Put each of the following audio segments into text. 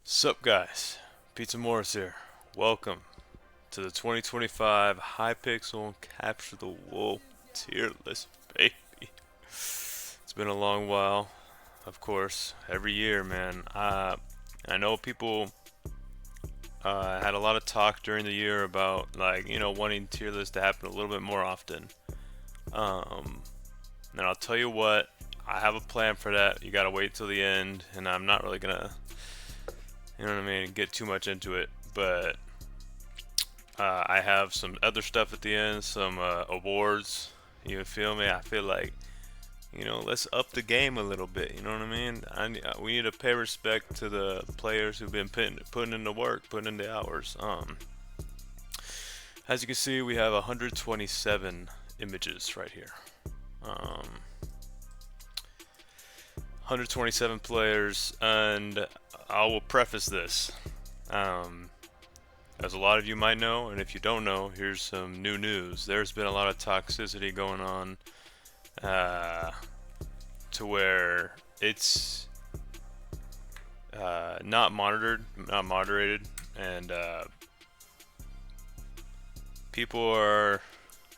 Sup guys, PizzaMorris here. Welcome to the 2025 Hypixel Capture the Wolf tier list, baby. It's been a long while, of course, every year, man. I know people had a lot of talk during the year about, like, wanting tier lists to happen a little bit more often. Um, and I'll tell you what, I have a plan for that. You gotta wait till the end, and I'm not really gonna, get too much into it, but I have some other stuff at the end, some awards. You feel me? I feel like, let's up the game a little bit. You know what I mean? We need to pay respect to the players who've been putting in the work, putting in the hours. As you can see, we have 127 images right here. 127 players, and I will preface this. As a lot of you might know, and if you don't know, here's some new news. There's been a lot of toxicity going on to where it's not monitored, not moderated, and people are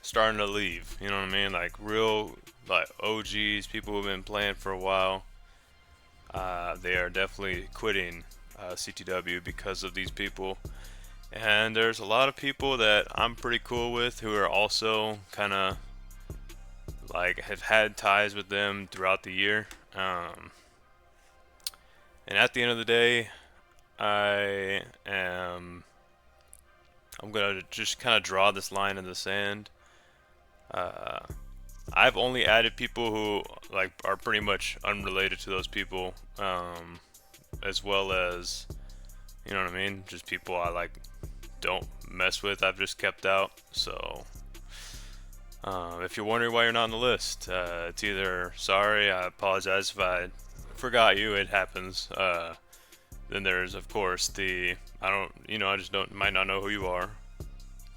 starting to leave. You know what I mean? Like real, like OGs, people who've been playing for a while. They are definitely quitting CTW because of these people. And there's a lot of people that I'm pretty cool with who are also kind of like have had ties with them throughout the year. And at the end of the day, I am I'm gonna just kind of draw this line in the sand. Uh, I've only added people who like are pretty much unrelated to those people, as well as you know what I mean, just people I like don't mess with. I've just kept out. So if you're wondering why you're not on the list, it's either sorry, I apologize if I forgot you. It happens. Then there's of course the I don't I just don't might not know who you are.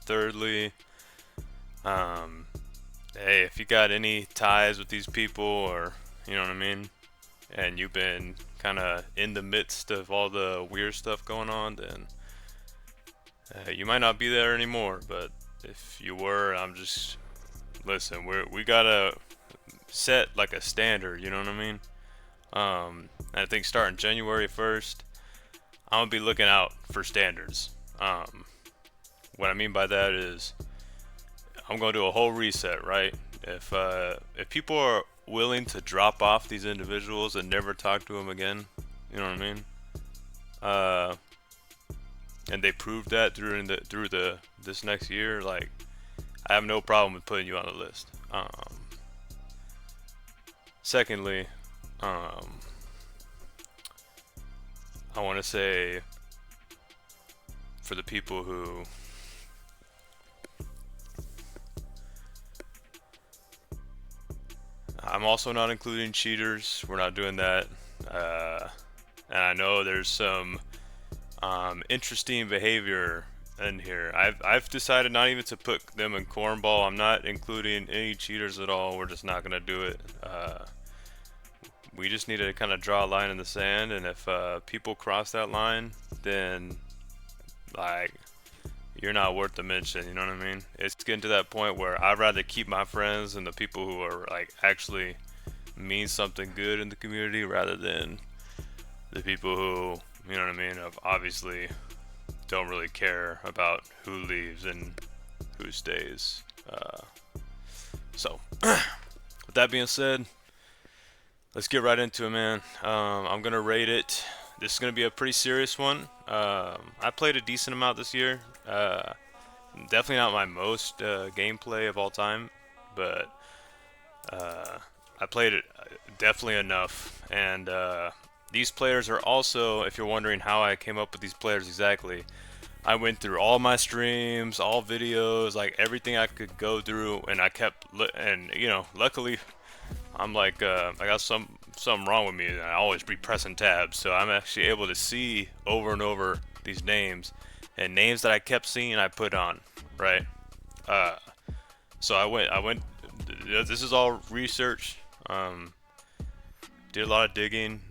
Thirdly, hey, if you got any ties with these people or you know what I mean, and you've been kind of in the midst of all the weird stuff going on, then you might not be there anymore. But if you were, I'm just listen. We gotta set like a standard. You know what I mean? I think starting January 1st, I'm gonna be looking out for standards. What I mean by that is I'm gonna do a whole reset, right? If people are willing to drop off these individuals and never talk to them again, you know what I mean? Uh, and they proved that through the this next year. Like, I have no problem with putting you on the list. Secondly, um, I want to say for the people who I'm also not including cheaters. We're not doing that. And I know there's some interesting behavior in here. I've decided not even to put them in cornball. I'm not including any cheaters at all. We're just not gonna do it. We just need to kind of draw a line in the sand, and if people cross that line, then like you're not worth the mention. You know what I mean? It's getting to that point where I'd rather keep my friends and the people who are like actually mean something good in the community rather than the people who you know what I mean of obviously don't really care about who leaves and who stays. So with that being said, let's get right into it, man. I'm gonna rate it. This is gonna be a pretty serious one. I played a decent amount this year. Definitely not my most gameplay of all time, but I played it definitely enough. And these players are also, if you're wondering how I came up with these players exactly, I went through all my streams, all videos, like everything I could go through, and I kept, and luckily, I'm like, I got something wrong with me, and I always be pressing tabs, so I'm actually able to see over and over these names, and names that I kept seeing, I put on, right? Uh, so I went. This is all research. Did a lot of digging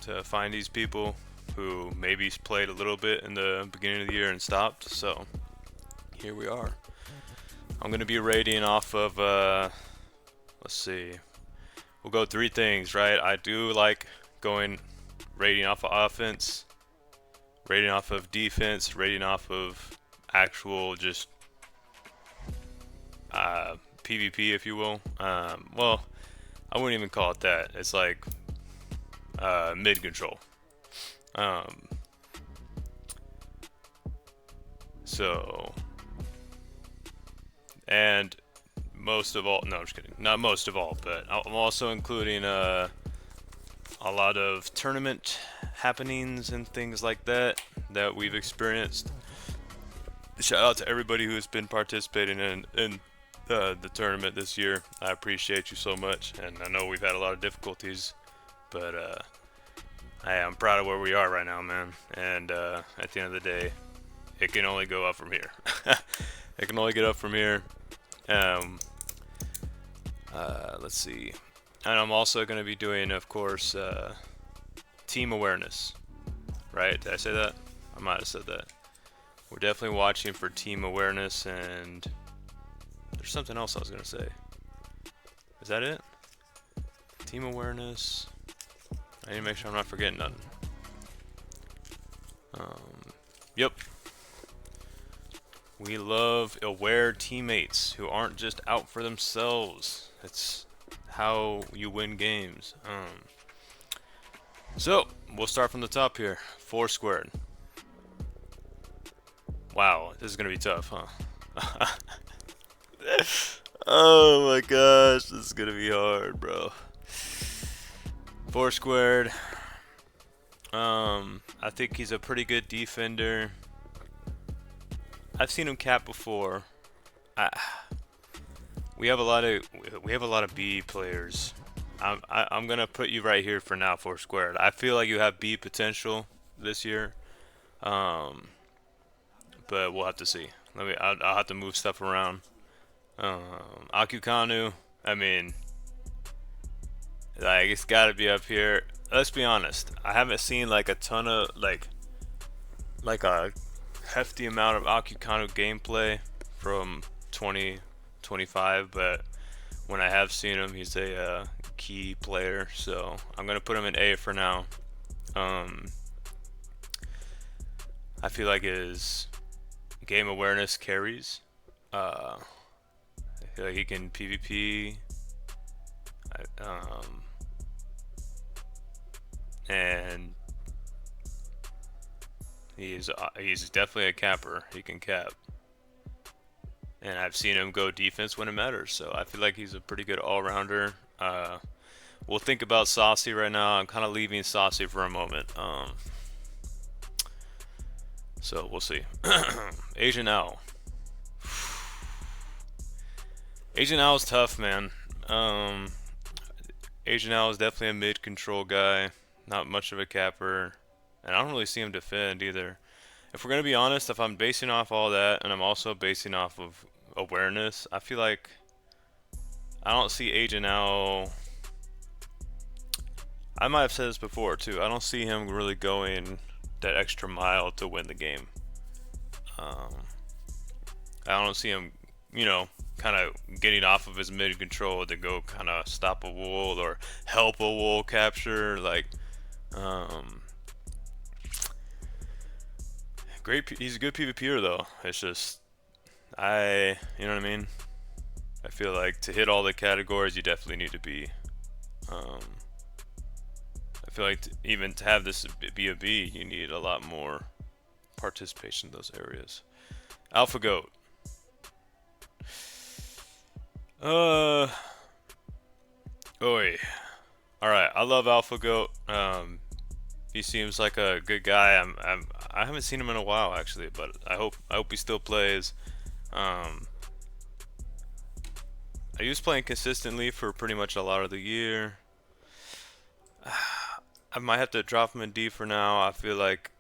to find these people. who maybe played a little bit in the beginning of the year and stopped. So here we are. I'm gonna be rating off of let's see. We'll go 3 things, right? I do like going rating off of offense, rating off of defense, rating off of actual just PvP, if you will. Well, I wouldn't even call it that. It's like mid control. So, and most of all, no, I'm just kidding. Not most of all, but I'm also including a lot of tournament happenings and things like that that we've experienced. Shout out to everybody who's been participating in the tournament this year. I appreciate you so much, and I know we've had a lot of difficulties, but I'm proud of where we are right now, man. And at the end of the day, it can only go up from here. It can only get up from here. Let's see. And I'm also going to be doing, of course, team awareness. Right? Did I say that? I might have said that. We're definitely watching for team awareness, and there's something else I was going to say. Is that it? Team awareness. I need to make sure I'm not forgetting nothing. Yep. We love aware teammates who aren't just out for themselves. It's how you win games. So, we'll start from the top here. 4 squared. Wow, this is going to be tough, huh? Oh my gosh, this is going to be hard, bro. 4 squared. I think he's a pretty good defender. I've seen him cap before. We have a lot of B players. I'm gonna put you right here for now, 4 squared. I feel like you have B potential this year, but we'll have to see. I'll have to move stuff around. Akukanu, I mean, like, it's got to be up here. Let's be honest. I haven't seen like a ton of like a hefty amount of Akukanu gameplay from 2025, but when I have seen him, he's a key player. So I'm gonna put him in A for now. I feel like his game awareness carries. I feel like he can PvP. And he's definitely a capper. He can cap, and I've seen him go defense when it matters. So I feel like he's a pretty good all-rounder. We'll think about Saucy right now. I'm kind of leaving Saucy for a moment. So we'll see. Asian Owl. Asian Owl is tough, man. Asian Owl is definitely a mid-control guy. Not much of a capper. And I don't really see him defend either. If we're going to be honest, if I'm basing off all that, and I'm also basing off of awareness, I feel like I don't see Agent Owl. I might have said this before too. I don't see him really going that extra mile to win the game. I don't see him, kind of getting off of his mid control to go kind of stop a wool or help a wool capture. Like, he's a good PvPer though. It's just, you know what I mean? I feel like to hit all the categories, you definitely need to be, I feel like even to have this be a B, you need a lot more participation in those areas. Alpha Goat. Oi. Alright, I love Alpha Goat. He seems like a good guy. I haven't seen him in a while actually, but I hope he still plays. He was playing consistently for pretty much a lot of the year. I might have to drop him in D for now. I feel like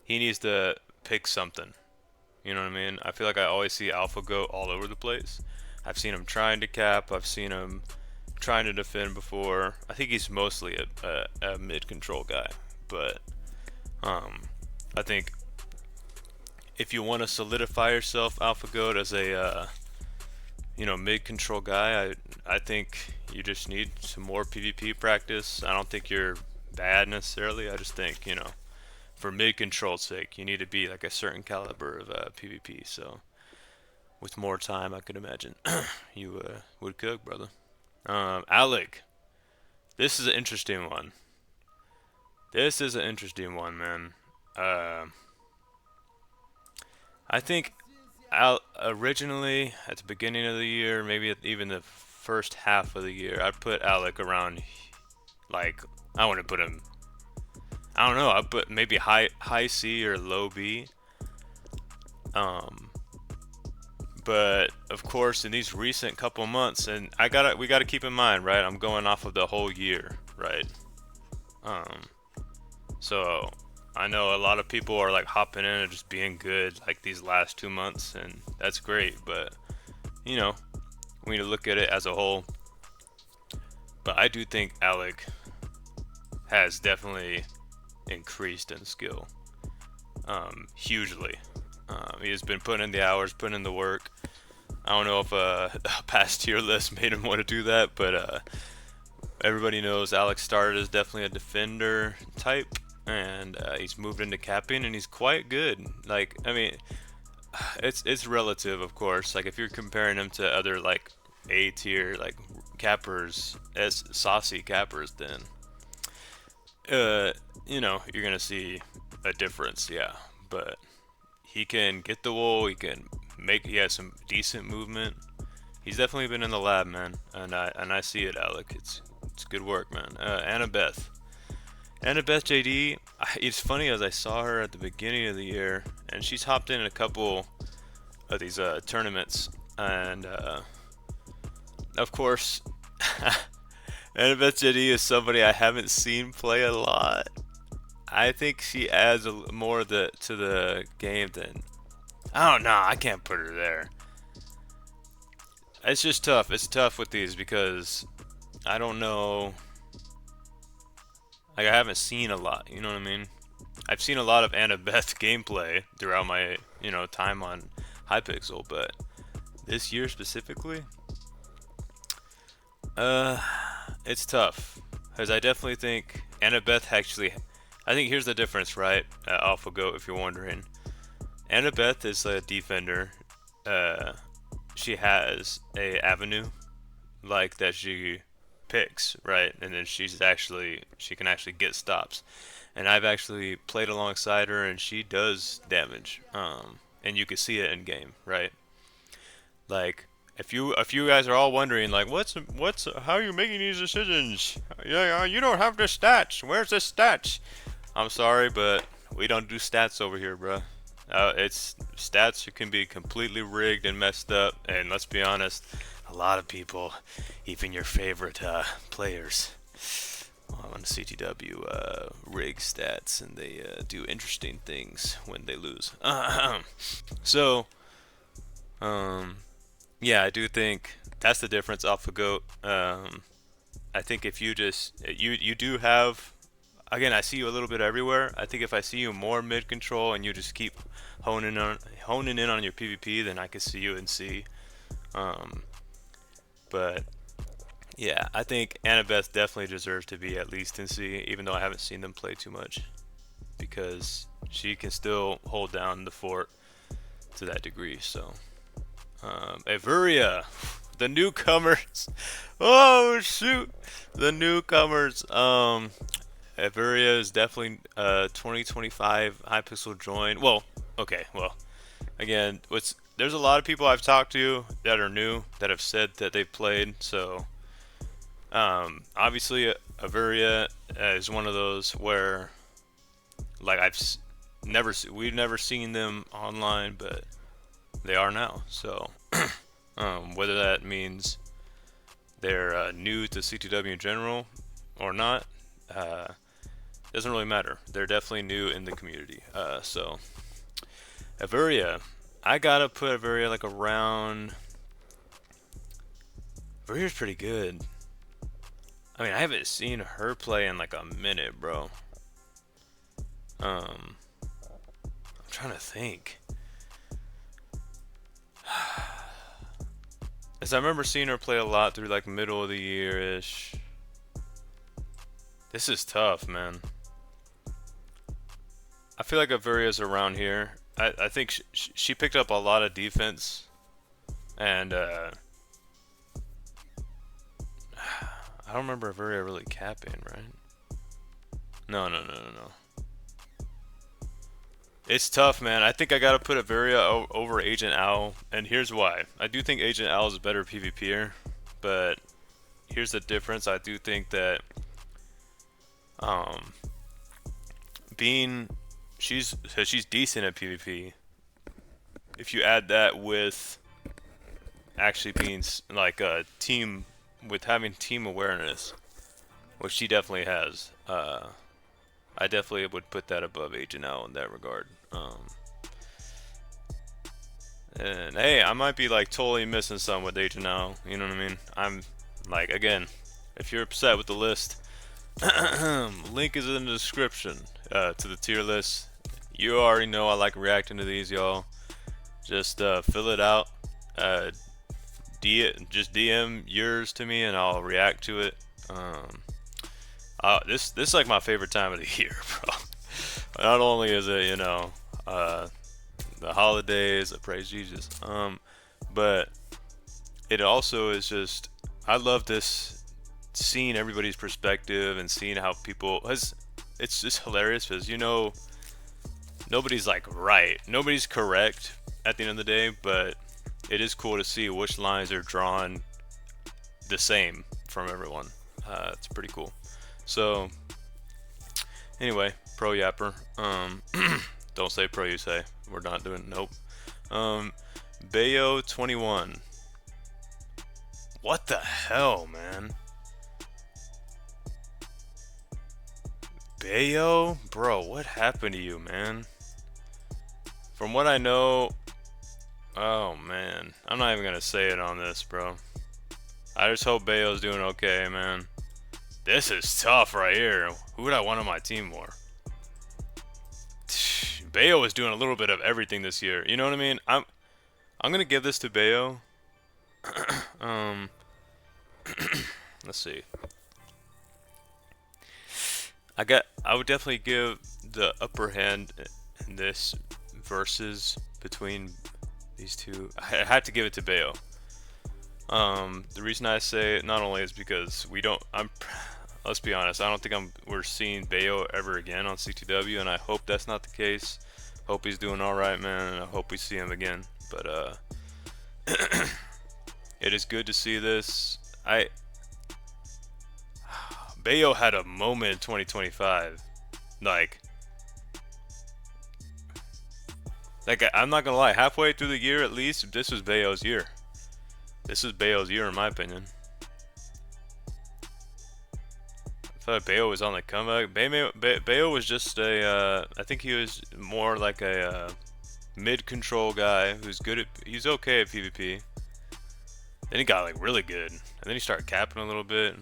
he needs to pick something. You know what I mean? I feel like I always see Alpha Goat all over the place. I've seen him trying to cap. I've seen him trying to defend before. I think he's mostly a mid control guy, but I think if you want to solidify yourself, AlphaGoat, as a mid control guy, I think you just need some more PvP practice. I don't think you're bad necessarily. I just think for mid control's sake, you need to be like a certain caliber of PvP. So with more time, I could imagine you would cook, brother. Alec, this is an interesting one. This is an interesting one, man. I think originally at the beginning of the year, maybe even the first half of the year, I'd put Alec around, like, I want to put him, I don't know, I'd put maybe high C or low B. But of course, in these recent couple months, and we gotta keep in mind, right? I'm going off of the whole year, right? So I know a lot of people are like hopping in and just being good like these last 2 months, and that's great. But we need to look at it as a whole. But I do think Alec has definitely increased in skill, hugely. He has been putting in the hours, putting in the work. I don't know if a past tier list made him want to do that, but everybody knows Alex started as definitely a defender type, and he's moved into capping, and he's quite good. Like, I mean, it's relative, of course. Like, if you're comparing him to other like A tier like cappers, as saucy cappers, then you're gonna see a difference, yeah. But he can get the wool. He has some decent movement. He's definitely been in the lab, man, and I see it, Alec. It's good work, man. Annabeth JD. It's funny, as I saw her at the beginning of the year, and she's hopped in a couple of these tournaments, and of course, Annabeth JD is somebody I haven't seen play a lot. I think she adds more to the game than, I don't know. I can't put her there. It's just tough. It's tough with these because I don't know. Like, I haven't seen a lot. You know what I mean? I've seen a lot of Annabeth gameplay throughout my time on Hypixel, but this year specifically, it's tough because I definitely think Annabeth actually. I think here's the difference, right? AlphaGoat, if you're wondering. Annabeth is a defender. She has a avenue like that she picks, right? And then she can actually get stops. And I've actually played alongside her, and she does damage. And you can see it in game, right? Like, if you guys are all wondering, like, how are you making these decisions? Yeah, you don't have the stats. Where's the stats? I'm sorry, but we don't do stats over here, bro. It's stats can be completely rigged and messed up, and let's be honest, a lot of people, even your favorite players on CTW, rig stats, and they do interesting things when they lose. So, yeah, I do think that's the difference, AlphaGoat. I think if you do have. Again, I see you a little bit everywhere. I think if I see you more mid control and you just keep honing in on your PvP, then I could see you in C. But yeah, I think Annabeth definitely deserves to be at least in C, even though I haven't seen them play too much, because she can still hold down the fort to that degree. So, Averia, the newcomers. Oh shoot, the newcomers. Averia is definitely 2025 Hypixel join. Well, okay, again, there's a lot of people I've talked to that are new that have said that they've played. So, obviously, Averia is one of those where, like, we've never seen them online, but they are now. So, whether that means they're new to CTW in general or not, doesn't really matter. They're definitely new in the community. So Averia, I gotta put Averia like around. Averia's pretty good. I mean, I haven't seen her play in like a minute, bro. I'm trying to think. As I remember seeing her play a lot through like middle of the year-ish. This is tough, man. I feel like Averia's around here. I think she picked up a lot of defense. And, I don't remember Averia really capping, right? No. It's tough, man. I think I gotta put Averia over Agent Owl, and here's why. I do think Agent Owl is a better PvPer, but here's the difference. I do think that she's decent at PvP. If you add that with actually being like a team, with having team awareness, which she definitely has, I definitely would put that above Agent Owl in that regard. And hey, I might be like totally missing some with Agent Owl. You know what I mean? I'm like, again, if you're upset with the list, link is in the description to the tier list. You already know I like reacting to these, y'all. Just fill it out. Just DM yours to me, and I'll react to it. This is like my favorite time of the year, bro. Not only is it, you know, the holidays, praise Jesus, but it also is just, I love this, seeing everybody's perspective and seeing how people, it's just hilarious because, you know, nobody's like right, nobody's correct at the end of the day, but it is cool to see which lines are drawn the same from everyone. It's pretty cool. So anyway, pro yapper. Don't say pro, you say. We're not doing, nope. Bayo 21. What the hell, man? Bayo? Bro, what happened to you, man? From what I know, oh man, I'm not even gonna say it on this, bro. I just hope Bayo's doing okay, man. This is tough right here. Who would I want on my team more? Bayo is doing a little bit of everything this year. You know what I mean? I'm gonna give this to Bayo. Let's see. I would definitely give the upper hand in this versus between these two. I had to give it to Bayo. The reason I say it not only is because let's be honest, I don't think we're seeing Bayo ever again on CTW, and I hope that's not the case. Hope he's doing alright, man, and I hope we see him again. But it is good to see this. Bayo had a moment in 2025. Like I'm not gonna lie, halfway through the year at least, this was Bayo's year. This is Bayo's year in my opinion. I thought Bayo was on the comeback. Bayo was just I think he was more like a mid-control guy who's good at, he's okay at PvP. Then he got like really good, and then he started capping a little bit.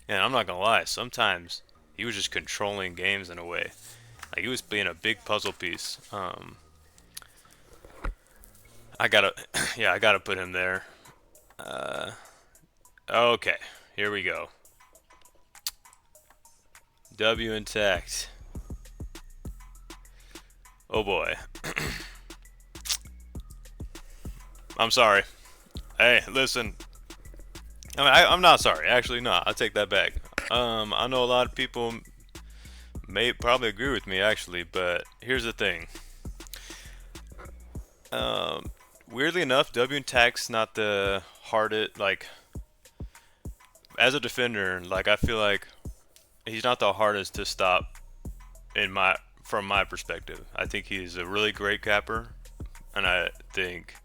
And I'm not gonna lie, sometimes he was just controlling games in a way. Like he was being a big puzzle piece. I gotta put him there. Okay, here we go. W intact. Oh boy. I'm sorry. Hey, listen. I'm not sorry. Actually, no. I'll take that back. I know a lot of people may probably agree with me, actually, but here's the thing. Weirdly enough, W intact's not the hardest. Like, as a defender, like I feel like he's not the hardest to stop from my perspective. I think he's a really great capper, and I think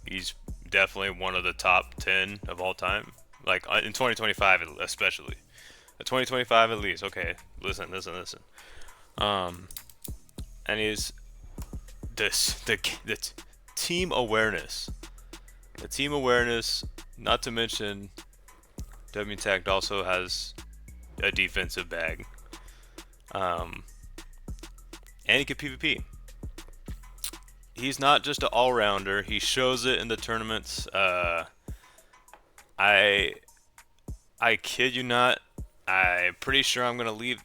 he's definitely one of the top 10 of all time. Like in 2025 especially. 2025 at least. Okay, listen. And he's the team awareness. The team awareness, not to mention WTACT also has a defensive bag. And he can PvP. He's not just an all-rounder. He shows it in the tournaments. I kid you not. I'm pretty sure I'm gonna leave.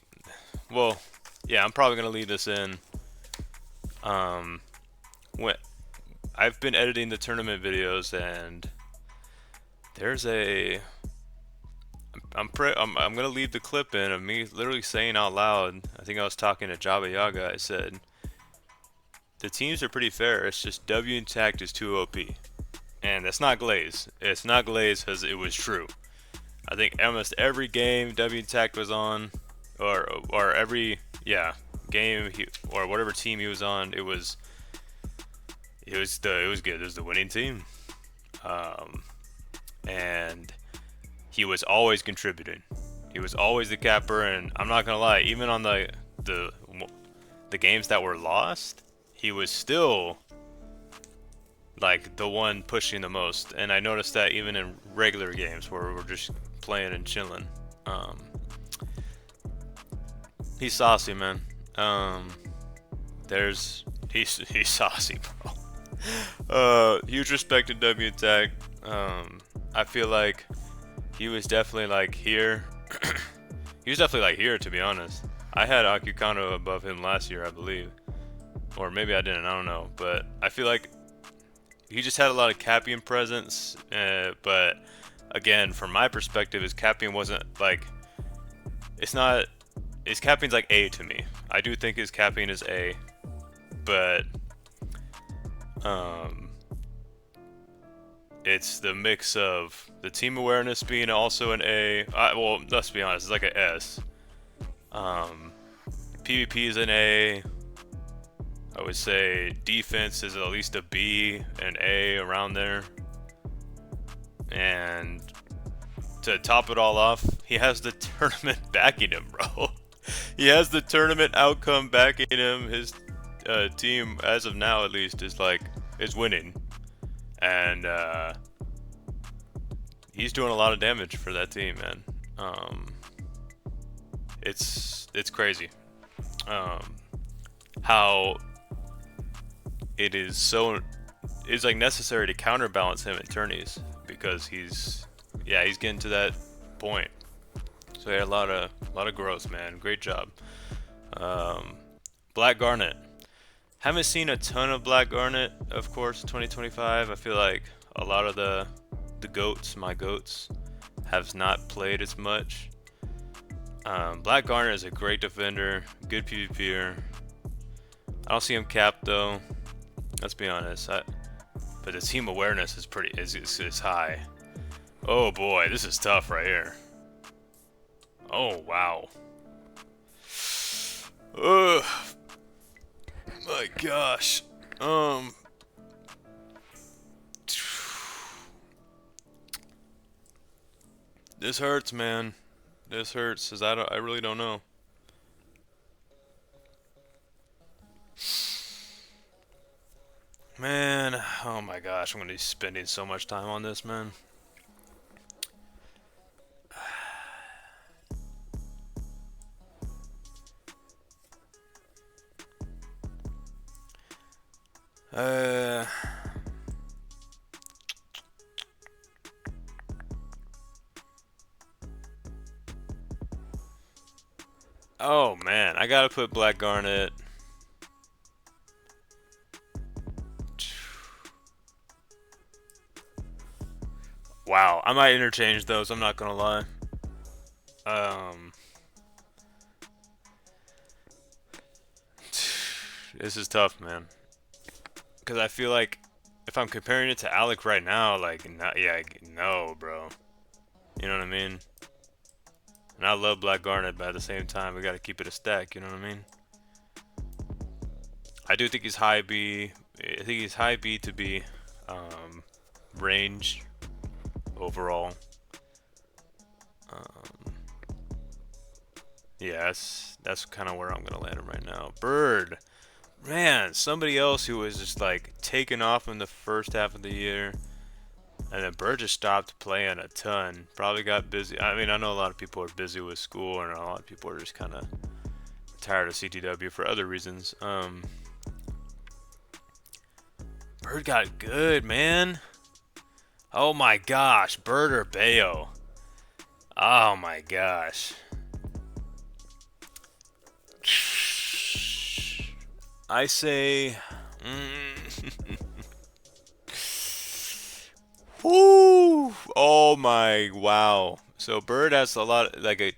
Well, yeah, I'm probably gonna leave this in. When I've been editing the tournament videos, and there's a. I'm gonna leave the clip in of me literally saying out loud. I think I was talking to Jabba Yaga. I said, the teams are pretty fair. It's just WTACT is too OP, and that's not Glaze. It's not Glaze because it was true. I think almost every game WTACT was on, or every game or whatever team he was on, it was good. It was the winning team, and he was always contributing. He was always the capper, and I'm not gonna lie, even on the games that were lost, he was still like the one pushing the most. And I noticed that even in regular games where we're just playing and chilling. He's saucy, man. He's saucy, bro. Huge respect to WTAG. I feel like he was definitely like here. He was definitely like here, to be honest. I had Akukano above him last year, I believe. Or maybe I didn't, I don't know. But I feel like he just had a lot of Capian presence. But again, from my perspective, his Capian wasn't like... His Capian's like A to me. I do think his Capian is A. But... it's the mix of the team awareness being also an A. Well, let's be honest, it's like an S. PvP is an A. I would say defense is at least a B, an A, around there. And to top it all off, he has the tournament backing him, bro. He has the tournament outcome backing him. His team, as of now at least, is winning. And he's doing a lot of damage for that team, man. It's crazy how it's like necessary to counterbalance him at tourneys, because he's getting to that point. So yeah, a lot of growth, man. Great job. Black Garnet. Haven't seen a ton of Black Garnet, of course, 2025. I feel like a lot of the goats, my goats, have not played as much. Black Garnet is a great defender, good PvPer. I don't see him capped though. Let's be honest. But the team awareness is high. Oh boy, this is tough right here. Oh wow. Ugh. My gosh. This hurts, man. This hurts, cause I really don't know. Man, oh my gosh, I'm gonna be spending so much time on this, man. Oh man, I gotta put Black Garnet. Wow, I might interchange those, I'm not gonna lie. This is tough, man. Because I feel like if I'm comparing it to Alec right now, like, no, bro. You know what I mean? And I love Black Garnet, but at the same time, we gotta keep it a stack, you know what I mean? I do think he's high B. I think he's high B to B. Range overall. Yeah, that's kind of where I'm gonna land him right now. Bird, man, somebody else who was just like taken off in the first half of the year. And then Bird just stopped playing a ton. Probably got busy. I mean, I know a lot of people are busy with school, and a lot of people are just kind of tired of CTW for other reasons. Bird got good, man. Oh my gosh, Bird or Bayo? Oh my gosh. I say, whoo! Oh my, wow. So Bird has a lot, like a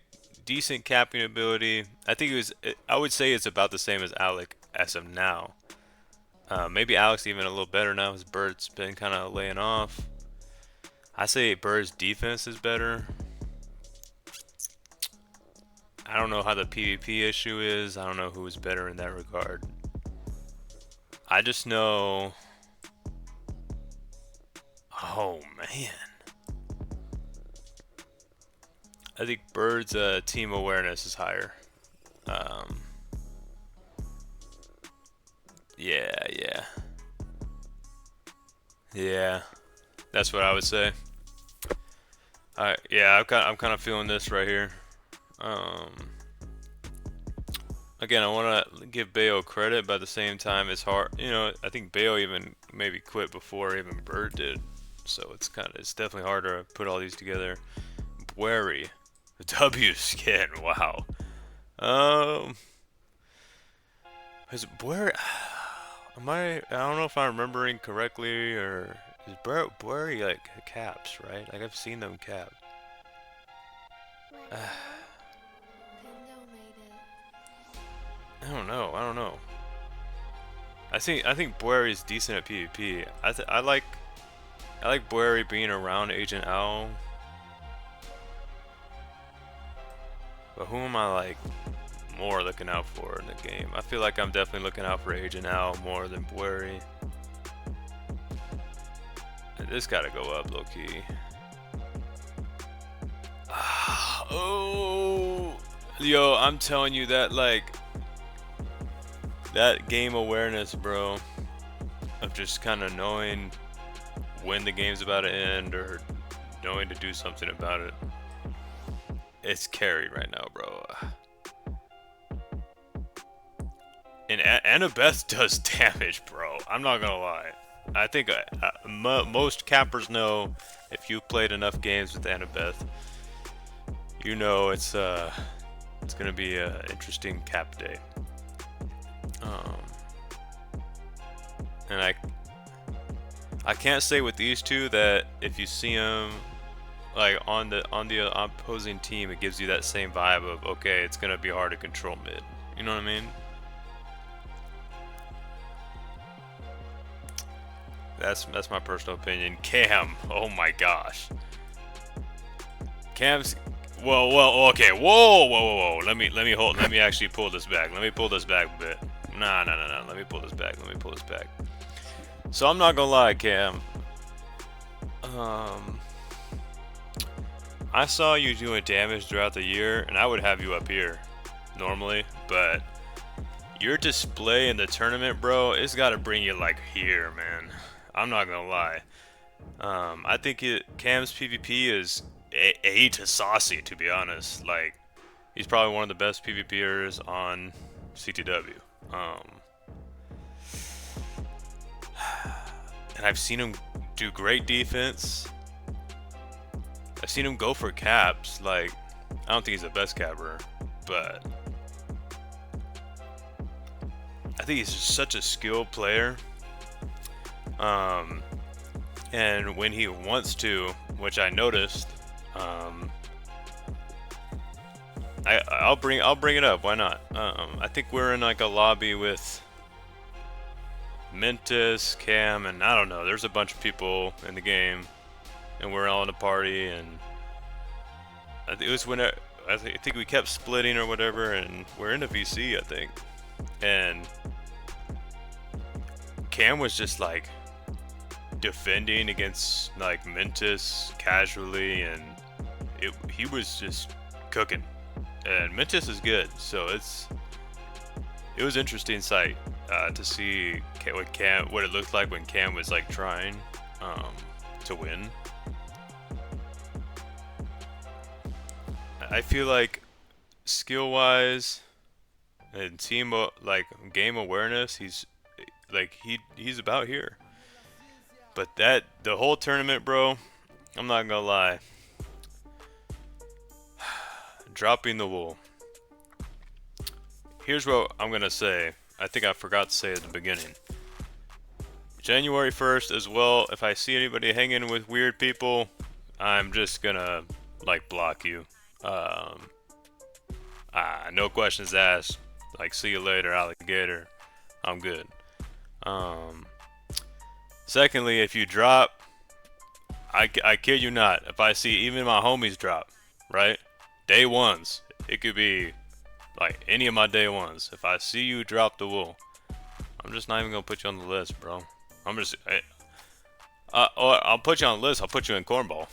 decent capping ability. I think I would say it's about the same as Alec as of now. Maybe Alex even a little better now as Bird's been kind of laying off. I say Bird's defense is better. I don't know how the PvP issue is. I don't know who is better in that regard. I just know... Oh, man. I think Bird's team awareness is higher. Yeah. Yeah. That's what I would say. Yeah, I'm kind of feeling this right here. Again, I want to give Bayo credit, but at the same time, it's hard. You know, I think Bayo even maybe quit before even Bird did, so it's definitely hard to put all these together. Bwepsi, the W skin. Wow. Is Bwepsi? I don't know if I'm remembering correctly, or is Bwepsi like caps, right? Like I've seen them cap. I don't know. I think Bwepsi is decent at PvP. I like Bwepsi being around Agent Owl. But who am I like more looking out for in the game? I feel like I'm definitely looking out for Agent Owl more than Bwepsi. This gotta go up low key. Oh, yo, I'm telling you that that game awareness, bro, of just kind of knowing when the game's about to end or knowing to do something about it. It's carried right now, bro. And Annabeth does damage, bro. I'm not gonna lie. I think most cappers know, if you've played enough games with Annabeth, you know it's gonna be an interesting cap day. And I can't say with these two that if you see them like on the opposing team, it gives you that same vibe of, okay, it's gonna be hard to control mid. You know what I mean? That's my personal opinion. Cam, oh my gosh. Cam's okay. Whoa. Let me actually pull this back. Let me pull this back a bit. Nah. Let me pull this back. So I'm not gonna lie, Cam. I saw you doing damage throughout the year, and I would have you up here normally, but your display in the tournament, bro, it's got to bring you like here, man. I'm not gonna lie. I think Cam's PvP is A to saucy, to be honest. Like, he's probably one of the best PvPers on CTW. And I've seen him do great defense. I've seen him go for caps. Like, I don't think he's the best capper, but I think he's just such a skilled player. And when he wants to, which I noticed, I'll bring it up. Why not? I think we're in like a lobby with Mentis, Cam, and I don't know. There's a bunch of people in the game, and we're all in a party. And it was when I think we kept splitting or whatever, and we're in a VC, I think. And Cam was just like defending against like Mentis casually, and he was just cooking. And Mentis is good, so it was interesting sight to see what it looked like when Cam was like trying to win. I feel like skill wise and team like game awareness, he's like he's about here. But the whole tournament, bro, I'm not gonna lie. Dropping the wool. Here's what I'm gonna say. I think I forgot to say at the beginning. January 1st as well, if I see anybody hanging with weird people, I'm just gonna like block you. No questions asked. Like, see you later, alligator. I'm good. Secondly, if you drop, I kid you not, if I see even my homies drop, right? Day ones, it could be like any of my day ones. If I see you drop the wool, I'm just not even gonna put you on the list, bro. I'm just, I'll put you on the list. I'll put you in cornball.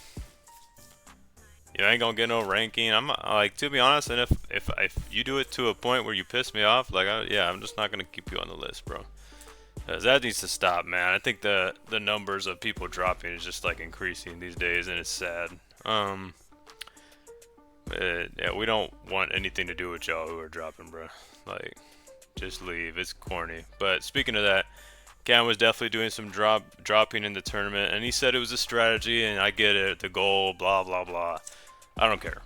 You ain't gonna get no ranking. I'm like, to be honest, and if you do it to a point where you piss me off, like, yeah, I'm just not gonna keep you on the list, bro. Cause that needs to stop, man. I think the numbers of people dropping is just like increasing these days, and it's sad. Yeah, we don't want anything to do with y'all who are dropping, bro. Like, just leave. It's corny. But speaking of that, Cam was definitely doing some dropping in the tournament, and he said it was a strategy, and I get it, the goal, blah blah blah. I don't care.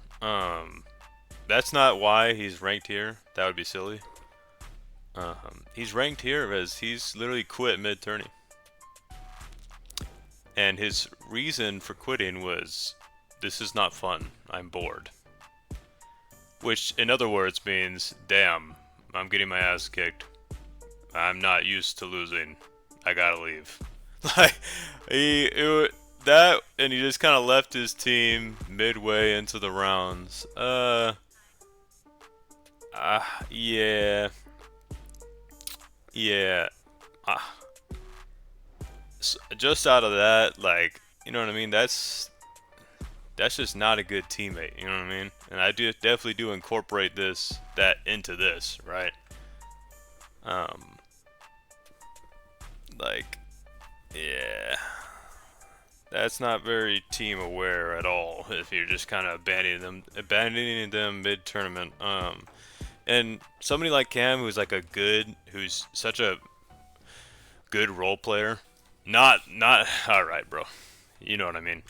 That's not why he's ranked here. That would be silly. He's ranked here because he's literally quit mid-tourney. And his reason for quitting was, this is not fun, I'm bored. Which, in other words, means, damn, I'm getting my ass kicked. I'm not used to losing. I gotta leave. Like, that, and he just kind of left his team midway into the rounds. Yeah. Yeah. So just out of that, like, you know what I mean? That's just not a good teammate, you know what I mean? And I definitely do incorporate that into this, right? Like, yeah, that's not very team aware at all. If you're just kind of abandoning them mid tournament. And somebody like Cam, who's such a good role player, not all right, bro. You know what I mean?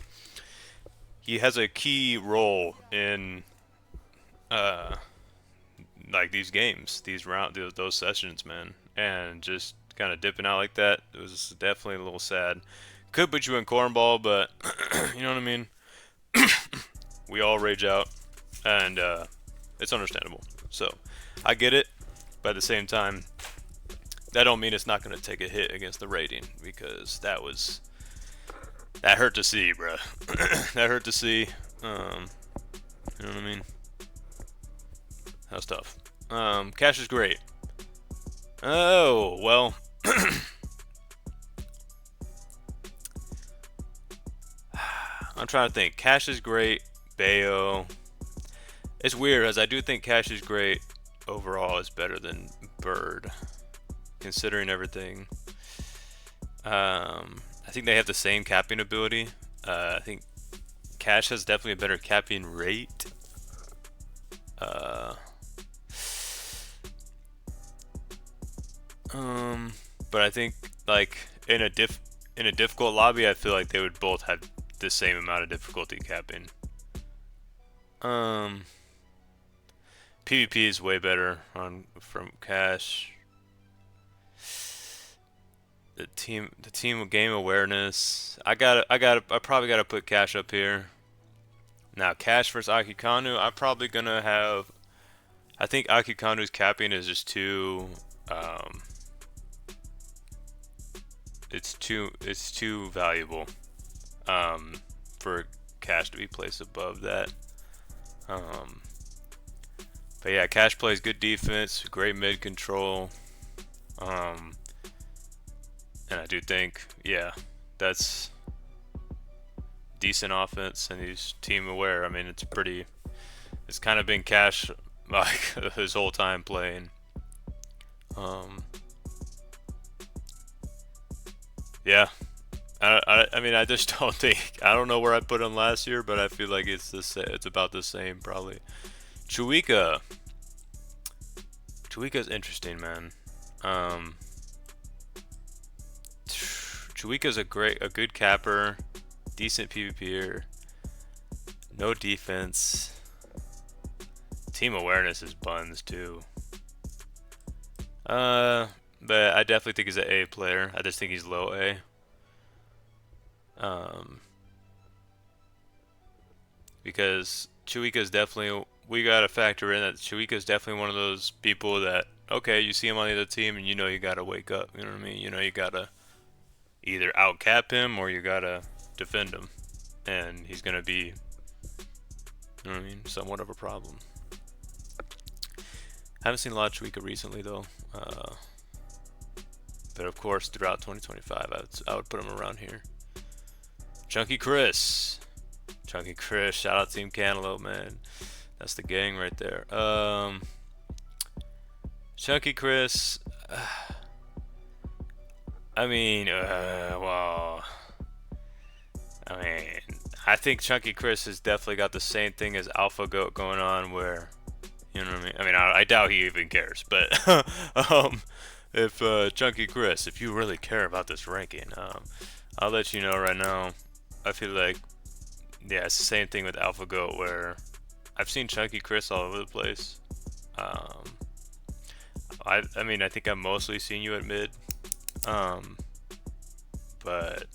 He has a key role in like these games, those sessions, man, and just kind of dipping out like that, it was definitely a little sad. Could put you in cornball, but you know what I mean? We all rage out, and it's understandable. So I get it, but at the same time, that don't mean it's not going to take a hit against the rating, because that hurt to see, bruh. That hurt to see. You know what I mean? That was tough. Cash is great. Oh, well. I'm trying to think. Cash is great. Bayo. It's weird, as I do think Cash is great. Overall, is better than Bird, considering everything. I think they have the same capping ability. I think Cash has definitely a better capping rate. But I think, like, in a difficult lobby, I feel like they would both have the same amount of difficulty capping. PvP is way better from Cash. The team with game awareness. I probably gotta put Cash up here. Now Cash versus Akikanu, I'm probably gonna have. I think Akikanu's capping is just too. It's too valuable. For Cash to be placed above that. But yeah, Cash plays good defense, great mid control. And I do think, yeah, that's decent offense, and he's team aware. I mean, it's kind of been Cash like his whole time playing. Yeah, I mean, I just don't think. I don't know where I put him last year, but I feel like it's about the same probably. Chuika. Chuika's interesting, man. Um, Chuika's a good capper, decent PvPer, no defense. Team awareness is buns too. But I definitely think he's an A player. I just think he's low A. Because Chuika's definitely, we gotta factor in that Chuika's definitely one of those people that, okay, you see him on the other team and you know you gotta wake up. You know what I mean? You know you gotta either outcap him or you gotta defend him, and he's gonna be, you know what I mean, somewhat of a problem. Haven't seen a lot of Chuika recently though, but of course throughout 2025 I would put him around here. Chunky Chris, shout out Team Cantaloupe, man. That's the gang right there. Chunky Chris. I mean, well, I mean, I think Chunky Chris has definitely got the same thing as Alpha Goat going on, where, you know what I mean? I mean, I doubt he even cares, but if Chunky Chris, if you really care about this ranking, I'll let you know right now. I feel like, yeah, it's the same thing with Alpha Goat, where I've seen Chunky Chris all over the place. I mean, I think I've mostly seen you at mid. But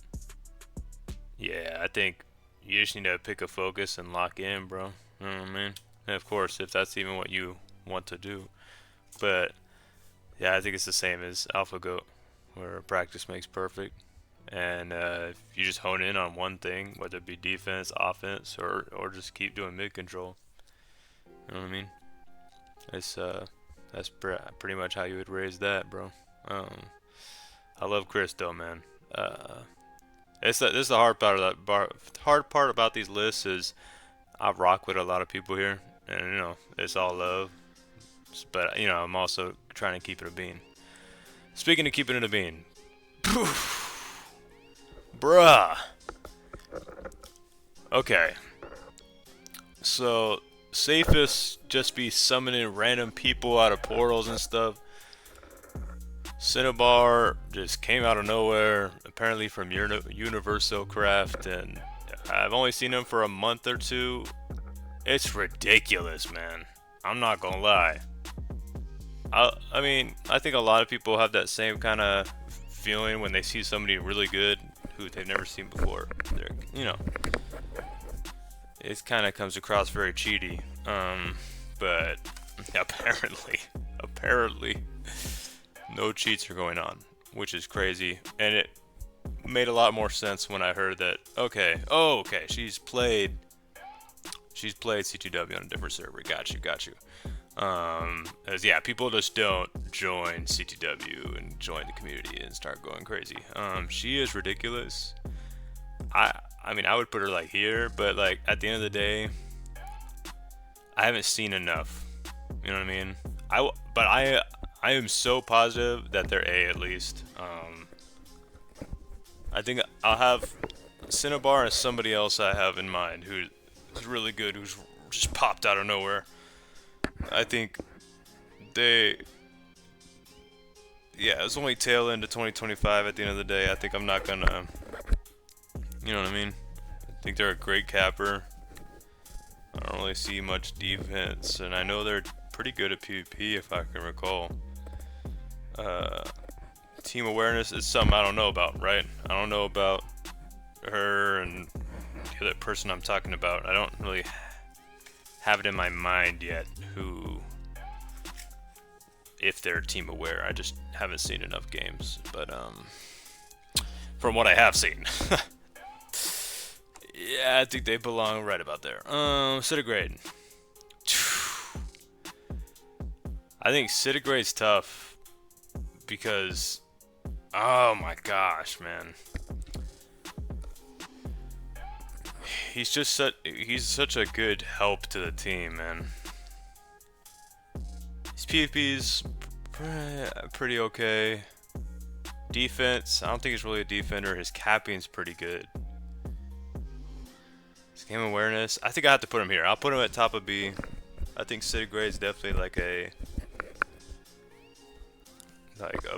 yeah, I think you just need to pick a focus and lock in, bro. You know what I mean? And of course, if that's even what you want to do. But yeah, I think it's the same as Alpha Goat, where practice makes perfect. And if you just hone in on one thing, whether it be defense, offense, or just keep doing mid control. You know what I mean? It's that's pretty much how you would raise that, bro. I love Chris though, man. This is the hard part of that. Hard part about these lists is I rock with a lot of people here, and you know it's all love. But you know I'm also trying to keep it a bean. Speaking of keeping it a bean, bruh. Okay. So safest just be summoning random people out of portals and stuff. Cinnabar just came out of nowhere, apparently from Universal Craft, and I've only seen him for a month or two. It's ridiculous, man. I'm not gonna lie. I mean, I think a lot of people have that same kind of feeling when they see somebody really good who they've never seen before. They're, you know, it kind of comes across very cheaty. But apparently, no cheats are going on, which is crazy. And it made a lot more sense when I heard that. Okay, she's played CTW on a different server. Got you. As yeah, people just don't join CTW and join the community and start going crazy. She is ridiculous. I mean, I would put her like here, but like at the end of the day, I haven't seen enough. You know what I mean? I am so positive that they're A at least. I think I'll have Cinnabar and somebody else I have in mind who's really good, who's just popped out of nowhere. I think it's only tail end to 2025 at the end of the day. I think I'm not gonna, you know what I mean? I think they're a great capper. I don't really see much defense, and I know they're pretty good at PvP if I can recall. Team awareness is something I don't know about, right? I don't know about her and the other person I'm talking about. I don't really have it in my mind yet if they're team aware. I just haven't seen enough games, but from what I have seen, yeah, I think they belong right about there. Centigrade. I think Centigrade's tough because, oh my gosh, man. He's such a good help to the team, man. His PvP's pretty okay. defense, I don't think he's really a defender. His capping's pretty good. His game awareness, I think I have to put him here. I'll put him at top of B. I think Centigrade is definitely like a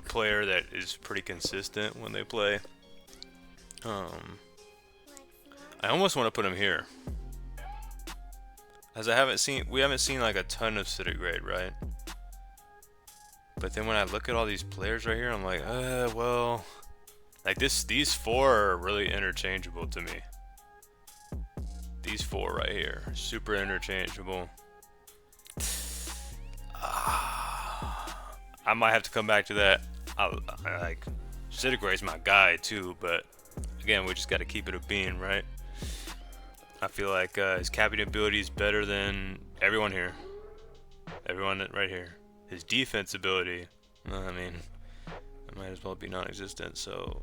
player that is pretty consistent when they play. I almost want to put him here, as we haven't seen like a ton of Centigrade, right? But then when I look at all these players right here, I'm like, well, like these four are really interchangeable to me. These four right here, super interchangeable. I might have to come back to that. I like Centigrade's my guy too, but again, we just got to keep it a bean, right? I feel like his capping ability is better than everyone here. Everyone right here. His defense ability, I mean, it might as well be non-existent. So,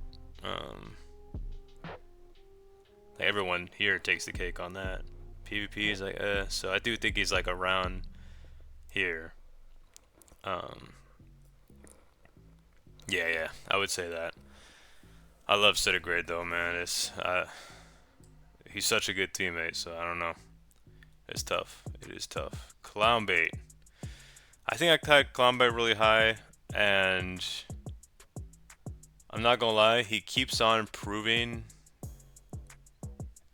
like everyone here takes the cake on that. PvP is like, so I do think he's like around here. Yeah, I would say that. I love Centigrade though, man. It's he's such a good teammate, so I don't know. It's tough. It is tough. Clownbait. I think I cut Clownbait really high, and I'm not gonna lie, he keeps on proving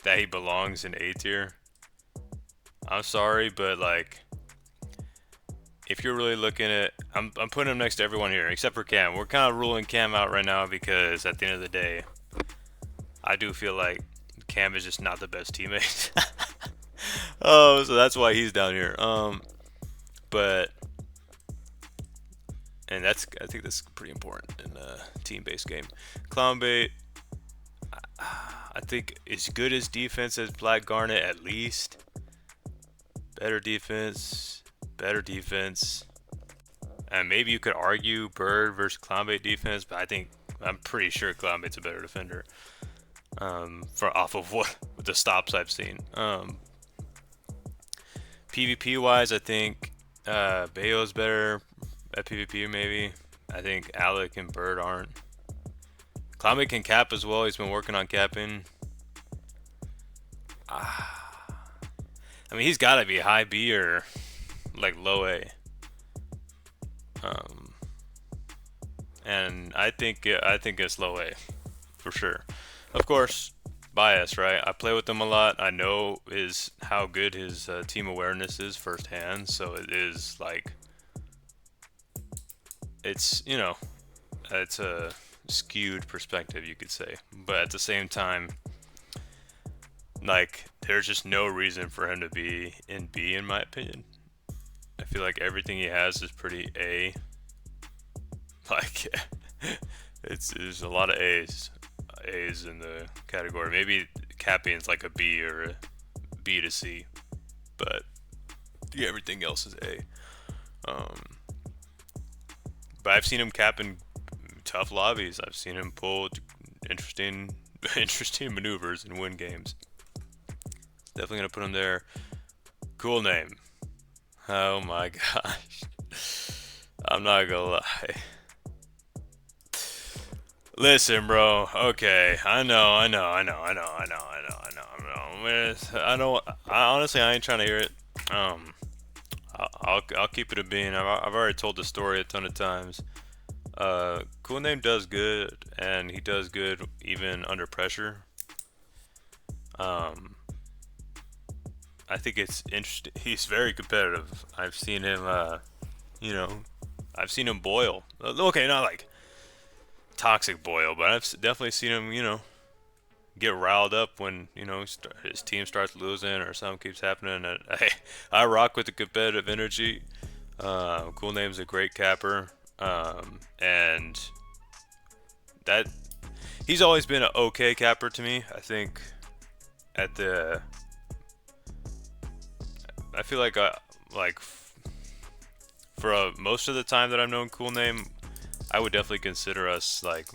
that he belongs in A tier. I'm sorry, but like, if you're really looking at, I'm putting him next to everyone here except for Cam. We're kind of ruling Cam out right now because at the end of the day, I do feel like Cam is just not the best teammate. Oh, so that's why he's down here. But and I think that's pretty important in a team-based game. Clownbait, I think as good as defense as Black Garnet, at least. Better defense. And maybe you could argue Bird versus Clownbait defense, but I'm pretty sure Clownbait's a better defender. Off of what the stops I've seen. PvP wise, I think Bayo's better at PvP maybe. I think Alec and Bird aren't. Clownbait can cap as well. He's been working on capping. I mean, he's got to be high B or like low A. And I think it's low A for sure. Of course, bias, right? I play with him a lot. I know how good his team awareness is firsthand. So it is like, it's a skewed perspective, you could say. But at the same time, like, there's just no reason for him to be in B, in my opinion. I feel like everything he has is pretty A. Like, there's a lot of A's in the category. Maybe capping's like a B or a B to C, but yeah, everything else is A. But I've seen him cap in tough lobbies. I've seen him pull interesting maneuvers and win games. Definitely gonna put him there. Cool name. Oh my gosh. I'm not gonna lie. Listen, bro. Okay, I know. Honestly, I ain't trying to hear it. I'll keep it a bean. I've already told the story a ton of times. Cool name does good, and he does good even under pressure. I think it's interesting. He's very competitive. I've seen him, I've seen him boil. Okay, not like toxic boil, but I've definitely seen him, get riled up when, his team starts losing or something keeps happening. And I rock with the competitive energy. Cool Name's a great capper. And that he's always been an okay capper to me. I think I feel like for most of the time that I've known Cool Name, I would definitely consider us like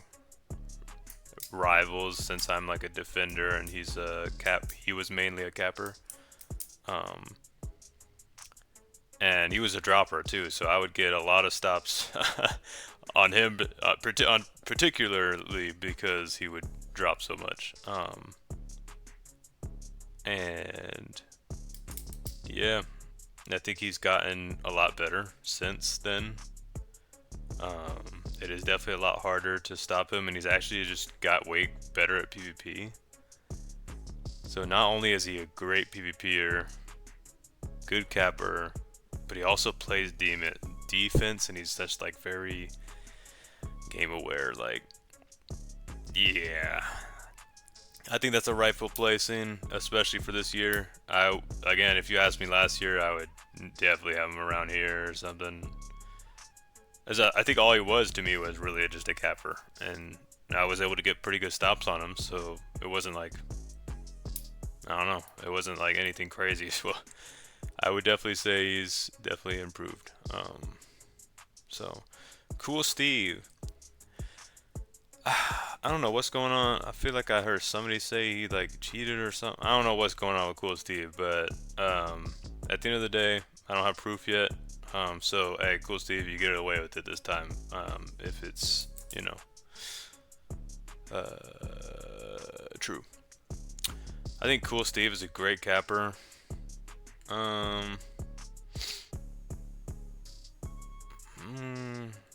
rivals, since I'm like a defender and he's a cap. He was mainly a capper. and he was a dropper too, so I would get a lot of stops on him, particularly because he would drop so much. And yeah, I think he's gotten a lot better since then. It is definitely a lot harder to stop him, and he's actually just got way better at PvP. So not only is he a great PvPer, good capper, but he also plays defense, and he's just like very game aware. Like, yeah, I think that's a rightful placing, especially for this year. Again, if you asked me last year, I would definitely have him around here or something. I think all he was to me was really just a capper, and I was able to get pretty good stops on him, so it wasn't like, I don't know, it wasn't like anything crazy. So I would definitely say he's definitely improved. So Cool Steve. I don't know what's going on. I feel like I heard somebody say he like cheated or something. I don't know what's going on with Cool Steve, but at the end of the day, I don't have proof yet. So hey, Cool Steve, you get away with it this time. If it's, you know, true. I think Cool Steve is a great capper.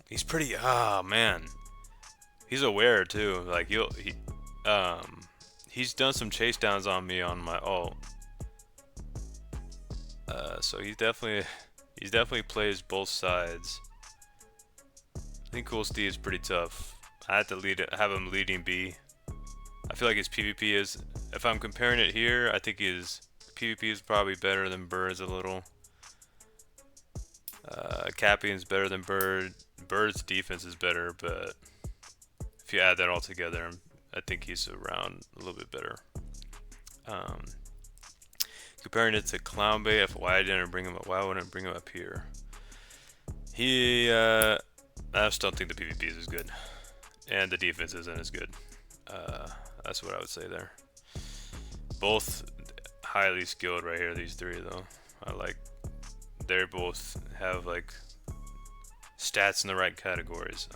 He's pretty. Ah, man. He's aware too. Like he's done some chase downs on me on my ult. So he's definitely plays both sides. I think Cool Steve's pretty tough. I had to have him leading B. I feel like his PvP is, if I'm comparing it here, I think his PvP is probably better than Bird's a little. Cappion's better than Bird. Bird's defense is better, but if you add that all together, I think he's around a little bit better. Comparing it to Clownbait, why wouldn't I bring him up here? I just don't think the PvP is as good, and the defense isn't as good. That's what I would say there. Both highly skilled right here, these three though. They both have like stats in the right categories.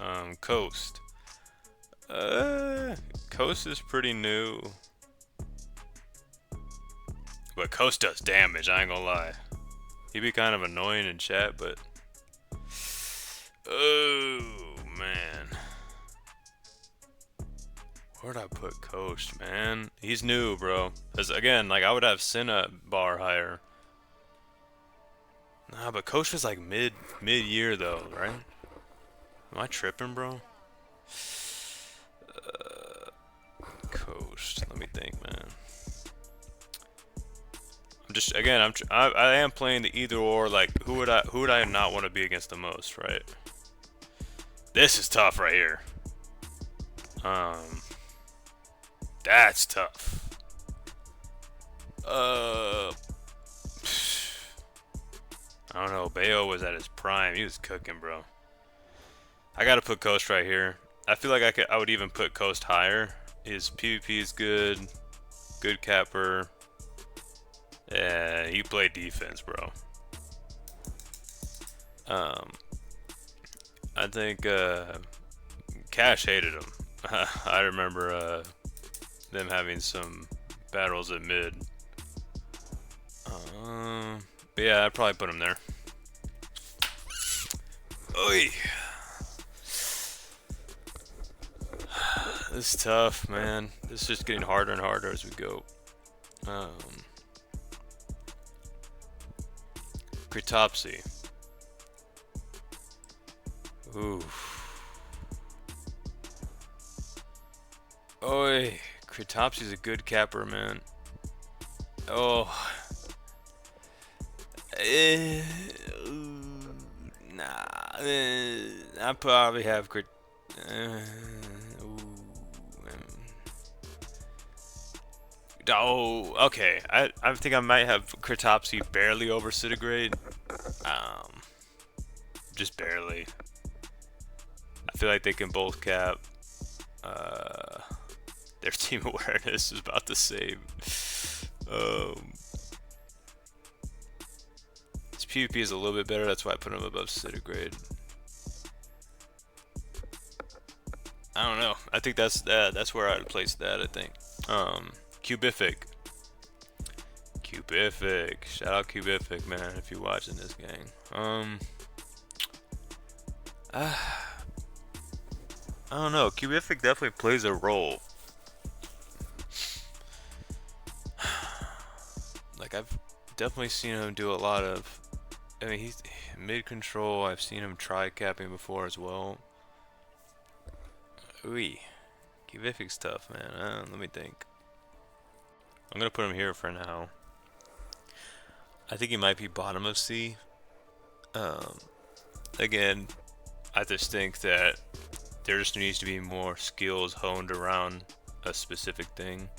Coast. Coast is pretty new. But Coast does damage, I ain't gonna lie. He'd be kind of annoying in chat, but... Oh, man. Where'd I put Coast, man? He's new, bro. Because, again, like, I would have Senna bar higher. Nah, but Coast was, like, mid-year, though, right? Am I tripping, bro? Coast. Let me think, man. I am playing the either or. Like, who would I not want to be against the most, right? This is tough right here. That's tough. I don't know. Bayo was at his prime. He was cooking, bro. I gotta put Coast right here. I feel like I would even put Coast higher. His PvP is good. Good capper. Yeah, he played defense, bro. I think Cash hated him. I remember them having some battles at mid. But yeah, I'd probably put him there. Oy. This is tough, man. This is just getting harder and harder as we go. Pwepsi. Ooh. Oi, Pwepsi's a good capper, man. Oh. Nah. I probably have Oh, okay. I think I might have Pwepsi barely over Centigrade. Just barely. I feel like they can both cap. Their team awareness is about the same. His PvP is a little bit better. That's why I put him above Centigrade. I don't know. I think that's where I'd place that. I think. Cubific. Shout out Cubific, man, if you're watching this, gang. I don't know. Cubific definitely plays a role. Like, I've definitely seen him do a lot of. I mean, he's mid control. I've seen him try capping before as well. Ooh, Cubific's tough, man. Let me think. I'm gonna put him here for now. I think he might be bottom of C. Again, I just think that there just needs to be more skills honed around a specific thing.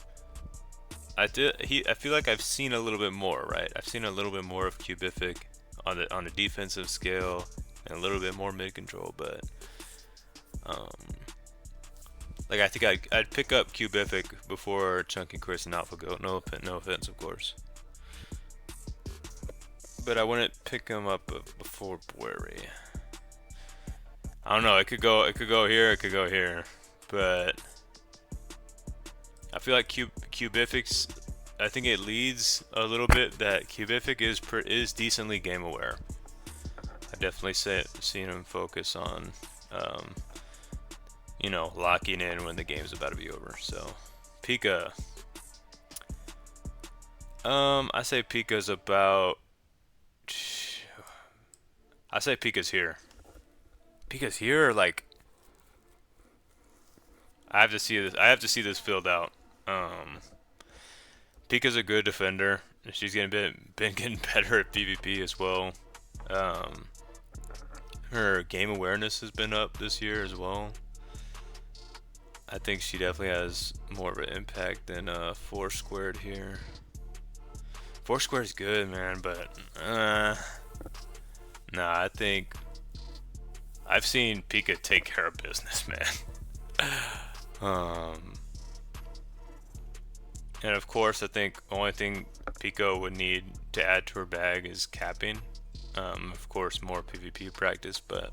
I feel like I've seen a little bit more, right? I've seen a little bit more of Cubific on the defensive scale and a little bit more mid control, but like I think I'd pick up Cubific before Chunky Chris and AlphaGoat. No offense, of course. But I wouldn't pick him up before Pwepsi. I don't know. It could go here. It could go here. But I feel like Cubific's. I think it leads a little bit that Cubific is decently game aware. I definitely seen him focus on, you know, locking in when the game's about to be over. So, Pika. I say Pika's about. I say Pika's here. Pika's here, or like. I have to see this. I have to see this filled out. Pika's a good defender. She's been getting better at PvP as well. Her game awareness has been up this year as well. I think she definitely has more of an impact than 4 squared here. 4 squared is good, man, but nah, I think I've seen Pika take care of business, man. And of course, I think the only thing Pika would need to add to her bag is capping. Of course, more PvP practice, but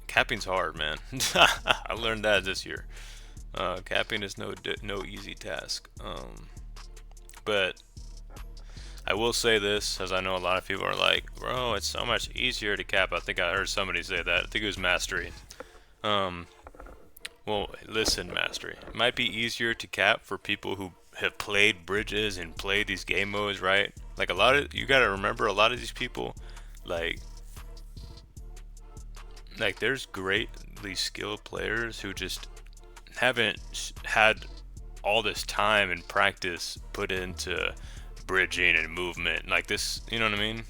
capping's hard, man. I learned that this year. Capping is no easy task. But I will say this, as I know a lot of people are like, bro, it's so much easier to cap. I think I heard somebody say that. I think it was Mastery. Well, listen, Mastery. It might be easier to cap for people who have played bridges and played these game modes, right? Like you gotta remember, a lot of these people, like there's greatly skilled players who just haven't had all this time and practice put into bridging and movement like this, you know what I mean?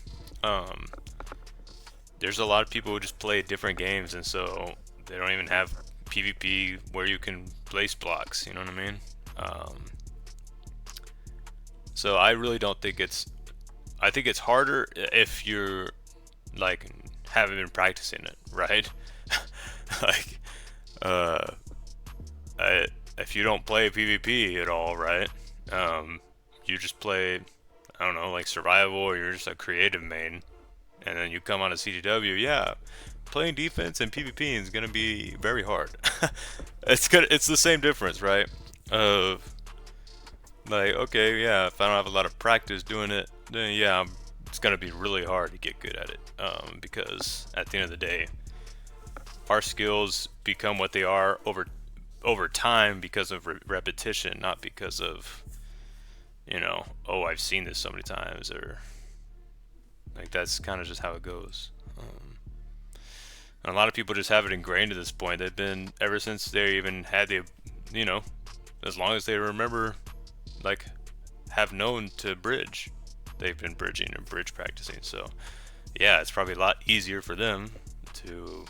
There's a lot of people who just play different games, and so they don't even have PvP where you can place blocks, you know what I mean? So I really don't think I think it's harder if you're like haven't been practicing it, right? Like if you don't play PvP at all, right? You just play, I don't know, like survival, or you're just a creative main, and then you come on a CTW, yeah, playing defense and PvP is gonna be very hard. It's the same difference, right? Like, okay, yeah, if I don't have a lot of practice doing it, then yeah, it's gonna be really hard to get good at it. Because at the end of the day, our skills become what they are over time because of repetition, not because of, you know, oh, I've seen this so many times, or like that's kind of just how it goes. And a lot of people just have it ingrained at this point. They've been, ever since they even had the, you know, as long as they remember, like, have known to bridge, they've been bridging and bridge practicing. So yeah, it's probably a lot easier for them to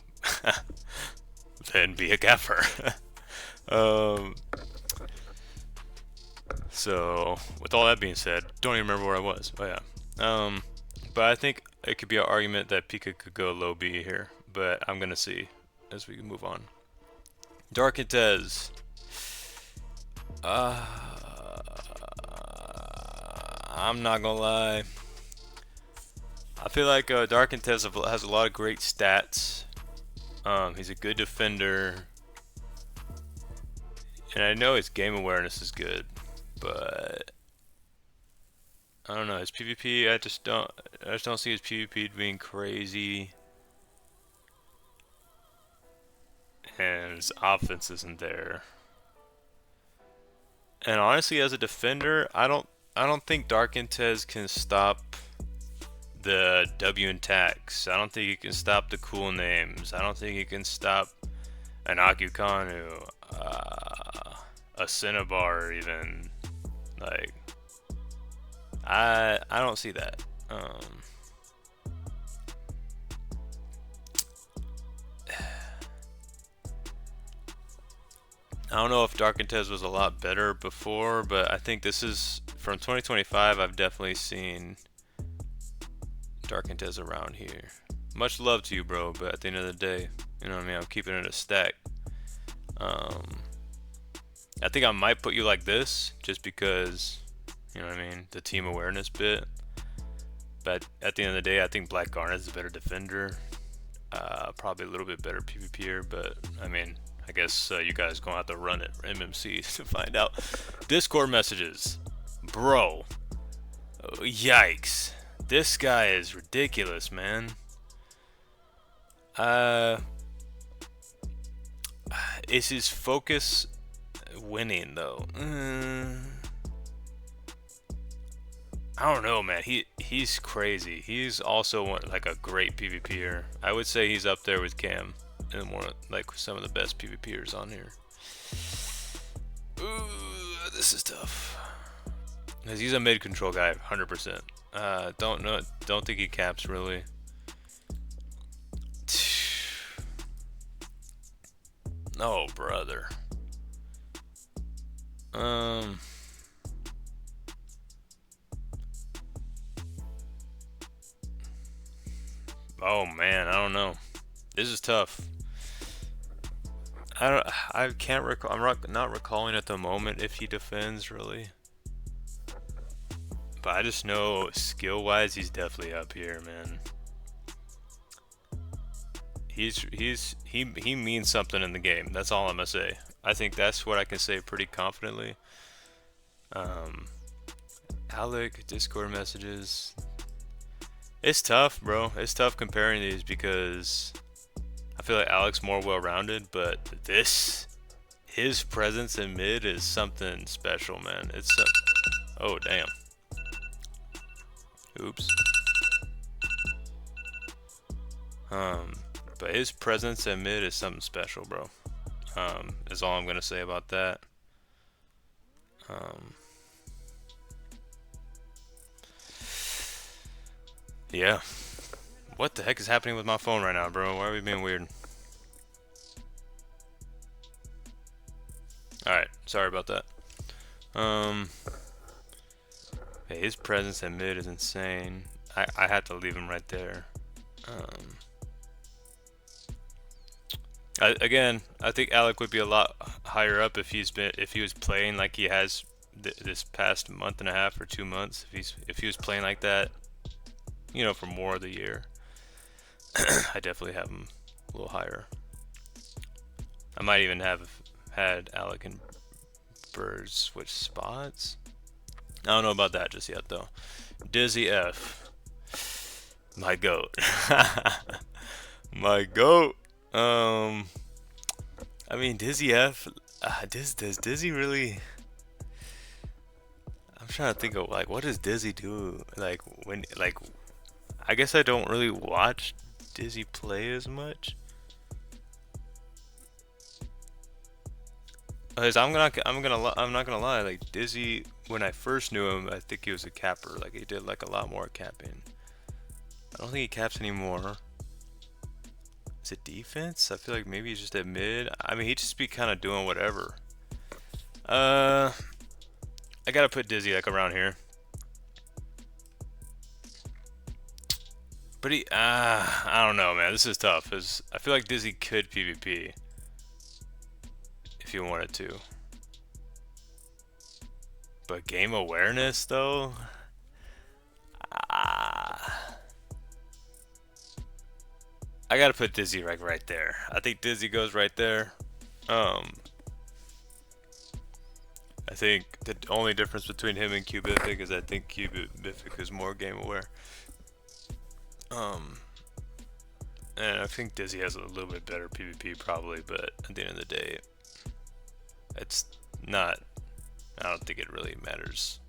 than be a gaffer. So with all that being said, don't even remember where I was. Oh yeah. But I think it could be an argument that Pika could go low B here, but I'm gonna see as we move on. Dark and Tez. I'm not gonna lie. I feel like Dark Intez has a lot of great stats. He's a good defender, and I know his game awareness is good, but I don't know his PvP. I just don't see his PvP being crazy, and his offense isn't there. And honestly, as a defender, I don't think Dark Intez can stop the W attacks. I don't think he can stop the cool names. I don't think he can stop an Akukanu, a Cinnabar even. Like, I don't see that. I don't know if Dark Intez was a lot better before, but I think this is from 2025. I've definitely seen Dark Intez around here. Much love to you, bro, but at the end of the day, you know what I mean? I'm keeping it a stack. I think I might put you like this just because, you know what I mean, the team awareness bit. But at the end of the day, I think Black Garnet is a better defender. Probably a little bit better PvPer, but I mean, I guess you guys gonna have to run it MMC to find out. Discord messages, bro. Oh, yikes! This guy is ridiculous, man. Is his focus winning though? I don't know, man. He's crazy. He's also like a great PvPer. I would say he's up there with Cam and one like some of the best PvPers on here. Ooh, this is tough. Cause he's a mid control guy, 100%. Don't think he caps really. No, brother. Oh man, I don't know. This is tough. I can't recall. I'm not recalling at the moment if he defends really. But I just know skill-wise, he's definitely up here, man. He means something in the game. That's all I'm gonna say. I think that's what I can say pretty confidently. Alec, Discord messages. It's tough, bro. It's tough comparing these because I feel like Alec's more well-rounded, but his presence in mid is something special, man. It's oh damn. Oops. But his presence in mid is something special, bro. Is all I'm gonna say about that. Yeah. What the heck is happening with my phone right now, bro? Why are we being weird? Alright, sorry about that. Hey, his presence in mid is insane. I had to leave him right there. Again, I think Alec would be a lot higher up if he was playing like he has this past month and a half or 2 months. If he was playing like that, you know, for more of the year, I definitely have him a little higher. I might even have had Alec and Bird switch spots. I don't know about that just yet though. Dizzy F, my goat. My goat. I mean, Dizzy F. Does Dizzy really? I'm trying to think of like what does Dizzy do? Like when I guess I don't really watch Dizzy play as much. Because I'm not gonna lie. Like Dizzy, when I first knew him, I think he was a capper. Like he did like a lot more capping. I don't think he caps anymore. Is it defense? I feel like maybe he's just at mid. I mean, he'd just be kind of doing whatever. I gotta put Dizzy like around here. But I don't know, man. This is tough. I feel like Dizzy could PvP if he wanted to. But game awareness, though? I gotta put Dizzy right there. I think Dizzy goes right there. Um, I think the only difference between him and Cubific is I think Cubific is more game aware. Um, and I think Dizzy has a little bit better PvP probably, but at the end of the day, it's not. I don't think it really matters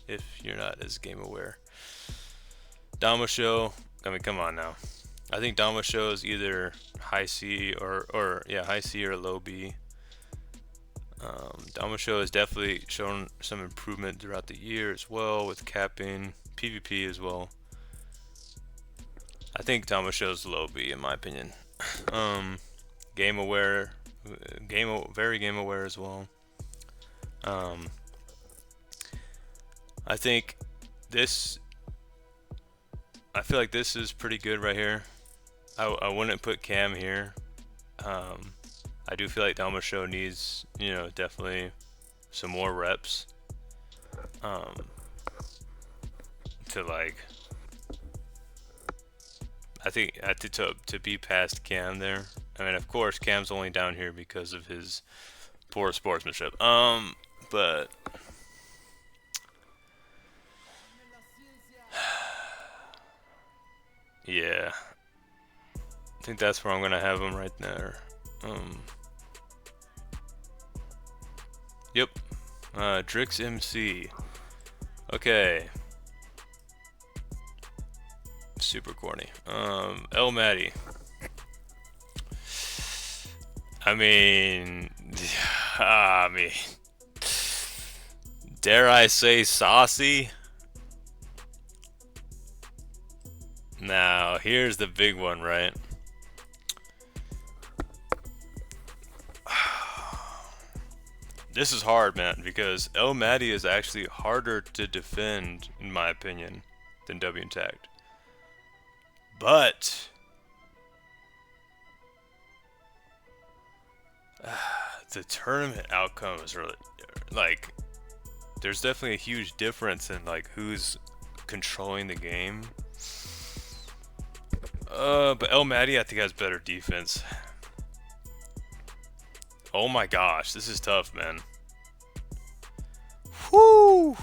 if you're not as game aware. Dama Show, I mean, come on now. I think Dama Show is either high C or yeah, high C or low B. Dama Show has definitely shown some improvement throughout the year as well with capping, PvP as well. I think Dama Show's low B in my opinion. Game aware, very game aware as well. I think this. I feel like this is pretty good right here. I wouldn't put Cam here. I do feel like Dama Show needs, you know, definitely some more reps. To like, I think to be past Cam there. I mean, of course, Cam's only down here because of his poor sportsmanship. But yeah, I think that's where I'm gonna have him right there. Yep. Drix MC. Okay. Super corny. El Matty. I mean, dare I say saucy? Now, here's the big one, right? This is hard, man, because El Matty is actually harder to defend, in my opinion, than W Intact. But the tournament outcome is really, like, there's definitely a huge difference in like who's controlling the game. But El Matty I think has better defense. Oh my gosh, this is tough, man. Whoo!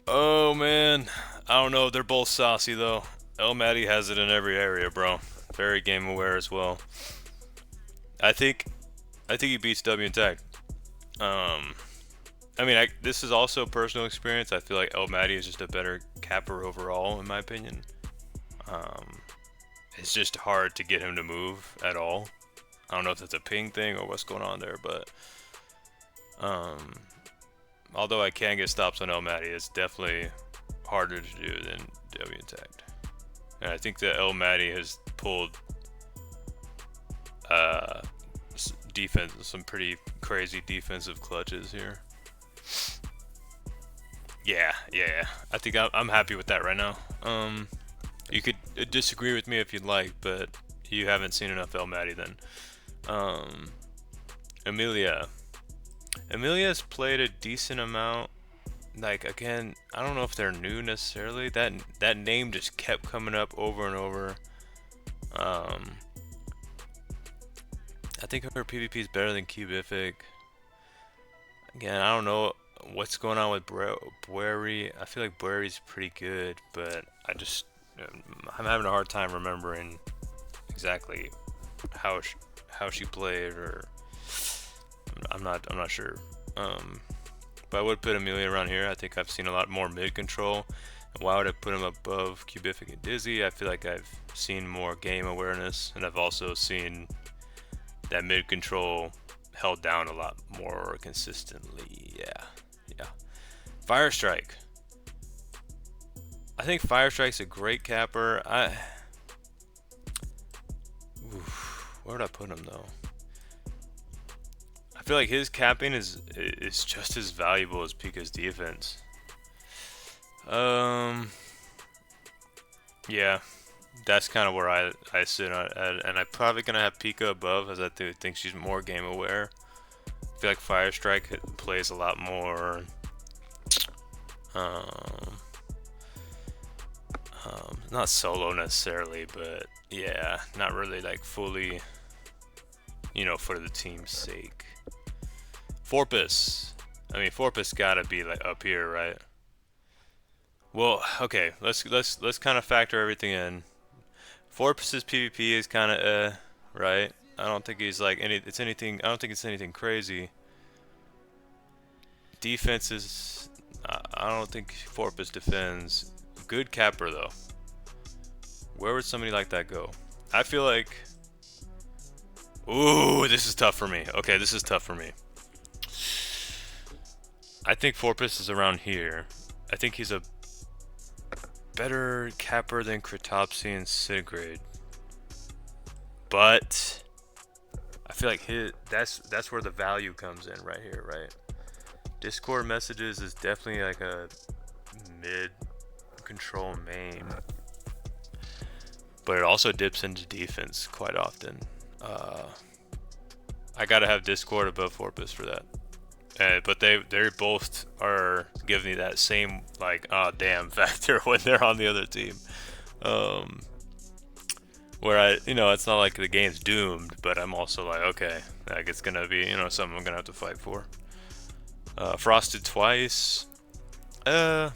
Oh man, I don't know. They're both saucy though. El Matty has it in every area, bro. Very game aware as well. I think he beats W Intact. I mean, this is also personal experience. I feel like El Matty is just a better capper overall, in my opinion. It's just hard to get him to move at all. I don't know if that's a ping thing or what's going on there, but although I can get stops on El Matty, it's definitely harder to do than W Intact. And I think that El Matty has pulled defense, some pretty crazy defensive clutches here. Yeah. I think I'm happy with that right now. You could disagree with me if you'd like, but you haven't seen enough El Matty then. Amelia's played a decent amount. Like, again, I don't know if they're new necessarily. That name just kept coming up over and over. I think her PvP is better than Cubific. Again, I don't know what's going on with Bwepsi. I feel like Bwepsi's pretty good, but I'm having a hard time remembering exactly how she played, or I'm not sure. But I would put Amelia around here. I think I've seen a lot more mid control. And why would I put him above Cubific and Dizzy? I feel like I've seen more game awareness, and I've also seen that mid control held down a lot more consistently. Yeah. Fire Strike. I think Fire Strike's a great capper. Where would I put him though? I feel like his capping is just as valuable as Pika's defense. Yeah, that's kind of where I sit at, and I'm probably gonna have Pika above, as I think she's more game aware. I feel like Fire Strike plays a lot more. Not solo necessarily, but yeah, not really like fully, you know, for the team's sake. Pwepsi. I mean, Pwepsi gotta be like up here, right? Well, okay, let's kind of factor everything in. Pwepsi's PvP is kind of right? I don't think he's like anything. I don't think it's anything crazy. Defense is. I don't think Pwepsi defends. Good capper though. Where would somebody like that go? I feel like. Ooh, this is tough for me. Okay, this is tough for me. I think Pwepsi is around here. I think he's a better capper than Pwepsi and Sigrid. But I feel like that's where the value comes in right here, right? Discord messages is definitely like a mid control main, but it also dips into defense quite often. I gotta have Discord above Pwepsi for that. But they both are giving me that same like damn factor when they're on the other team. Where I, you know, it's not like the game's doomed, but I'm also like, okay, like it's gonna be, you know, something I'm gonna have to fight for. Frosted twice. I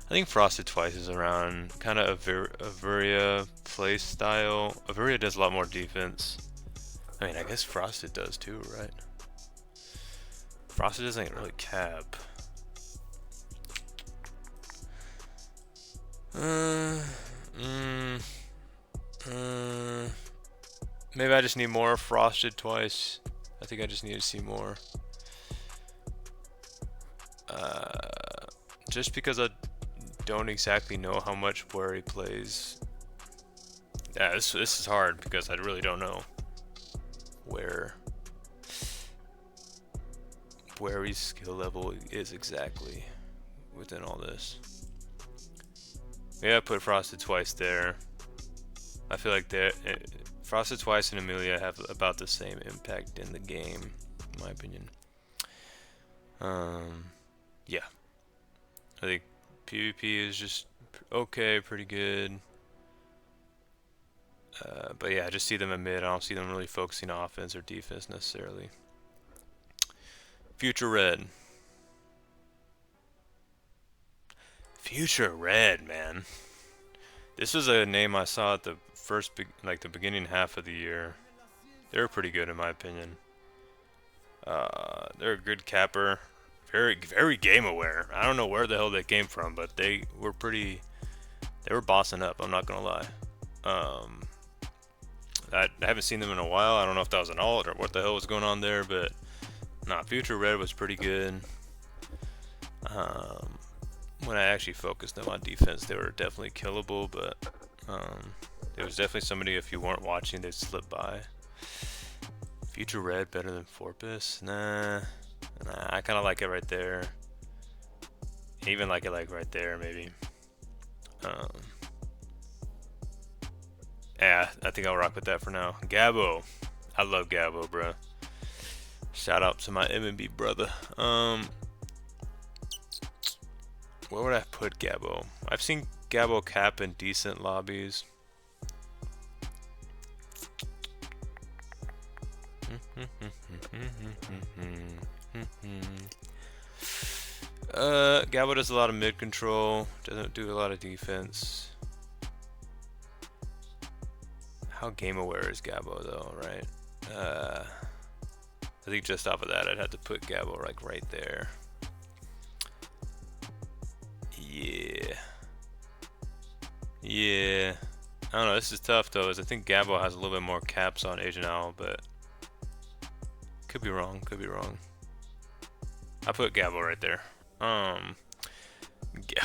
think Frosted twice is around kind of Averia play style. Averia does a lot more defense. I mean, I guess Frosted does too, right? Frosted doesn't really cap. Maybe I just need more Frosted twice. I think I just need to see more. Just because I don't exactly know how much where he plays. Yeah, this is hard because I really don't know where his skill level is exactly within all this. Yeah, I put Frosted twice there. I feel like Frosted twice and Amelia have about the same impact in the game, in my opinion. Yeah. I think PvP is just okay, pretty good. But yeah, I just see them in mid. I don't see them really focusing on offense or defense necessarily. Future Red. Future Red, man. This was a name I saw at the the beginning half of the year. They were pretty good in my opinion. They're a good capper. Very game aware. I don't know where the hell they came from, but they were bossing up, I'm not gonna lie. I haven't seen them in a while. I don't know if that was an alt or what the hell was going on there, but nah, Future Red was pretty good. When I actually focused them on defense, they were definitely killable, but it was definitely somebody, if you weren't watching, they'd slip by. Future Red better than Pwepsi? Nah, I kind of like it right there. Even like it like right there, maybe. Yeah, I think I'll rock with that for now. Gabo. I love Gabo, bro. Shout out to my MMB brother. Where would I put Gabo? I've seen Gabo cap in decent lobbies. Gabo does a lot of mid control, doesn't do a lot of defense. How game aware is Gabo though, right? I think just off of that I'd have to put Gabo like right there. Yeah. I don't know, this is tough though, as I think Gabo has a little bit more caps on Agent Owl, but could be wrong. I put Gabo right there.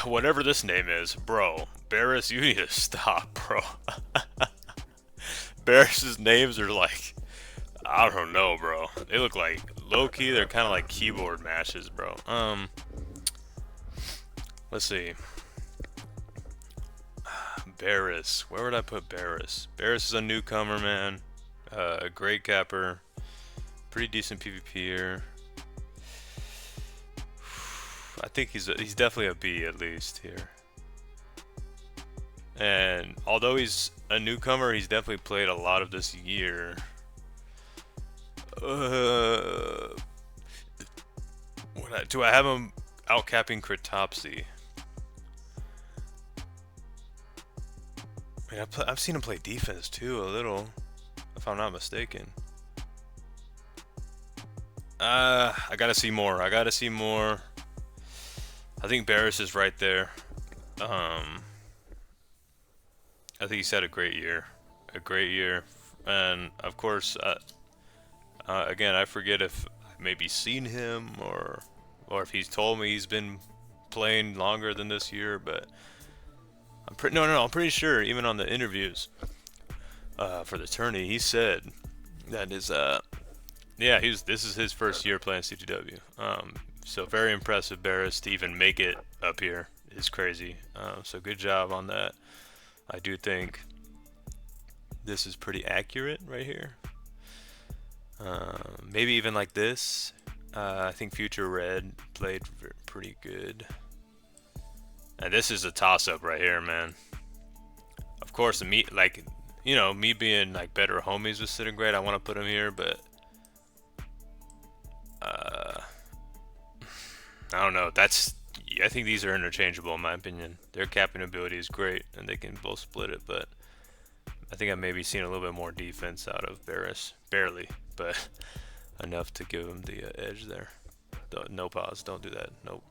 Whatever this name is, bro. Barris, you need to stop, bro. Barris's names are like, I don't know, bro. They look like low-key, they're kind of like keyboard mashes, bro. Let's see. Barris. Where would I put Barris? Barris is a newcomer, man. A great capper. Pretty decent PvPer. I think he's definitely a B at least here. And although he's a newcomer, he's definitely played a lot of this year. Do I have him outcapping Pwepsi? I mean, I've seen him play defense too a little, if I'm not mistaken. I gotta see more. I think Barris is right there. I think he's had a great year. And of course, again, I forget if I've maybe seen him or if he's told me he's been playing longer than this year, but I'm pretty sure even on the interviews for the tourney, he said that this is his first year playing CTW. So very impressive, Barris, to even make it up here is crazy. So good job on that. I do think this is pretty accurate right here. Maybe even like this. I think Future Red played pretty good. And this is a toss-up right here, man. Of course, me being like better homies with Sitting Great, I want to put him here, but I don't know. I think these are interchangeable in my opinion. Their capping ability is great, and they can both split it, but I think I've maybe seen a little bit more defense out of Barris. Barely, but enough to give him the edge there. No pause. Don't do that. Nope.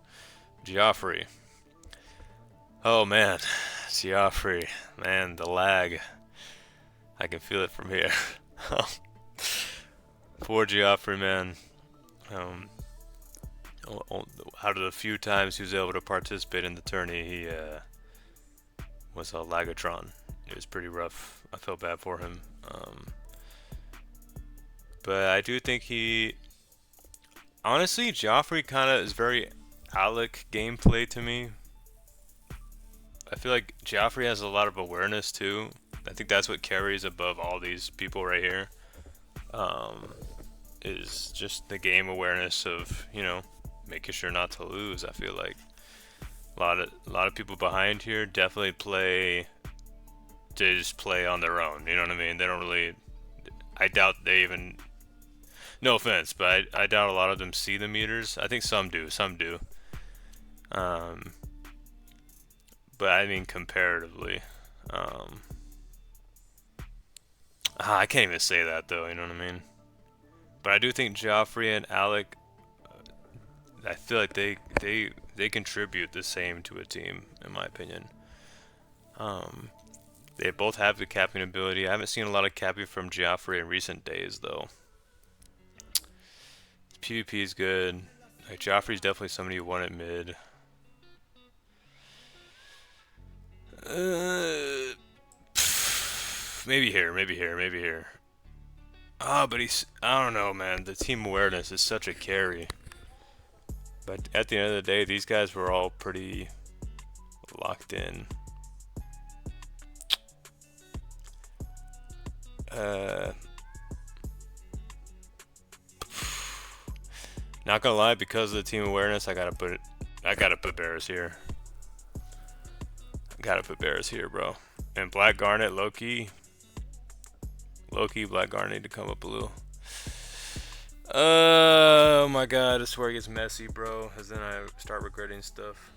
Geoffrey. Oh, man. Geoffrey. Man, the lag. I can feel it from here. Poor Geoffrey, man. Out of the few times he was able to participate in the tourney, he was a Lagatron. It was pretty rough. I felt bad for him. But I do think honestly, Geoffrey kind of is very Alec gameplay to me. I feel like Geoffrey has a lot of awareness too. I think that's what carries above all these people right here. Is just the game awareness of, making sure not to lose. I feel like a lot of people behind here definitely just play on their own. You know what I mean? They don't really. I doubt they even. No offense, but I doubt a lot of them see the meters. I think some do. But I mean comparatively. I can't even say that though. You know what I mean? But I do think Geoffrey and Alec, I feel like they contribute the same to a team, in my opinion. They both have the capping ability. I haven't seen a lot of capping from Geoffrey in recent days, though. PvP is good. Like, Geoffrey's definitely somebody who won at mid. Maybe here. But I don't know, man. The team awareness is such a carry. But at the end of the day, these guys were all pretty locked in. Not gonna lie, because of the team awareness, I gotta put Barris here. Bro. And Black Garnet, low-key, Black Garnet need to come up a little. Oh my god, this is where it gets messy, bro. As then I start regretting stuff.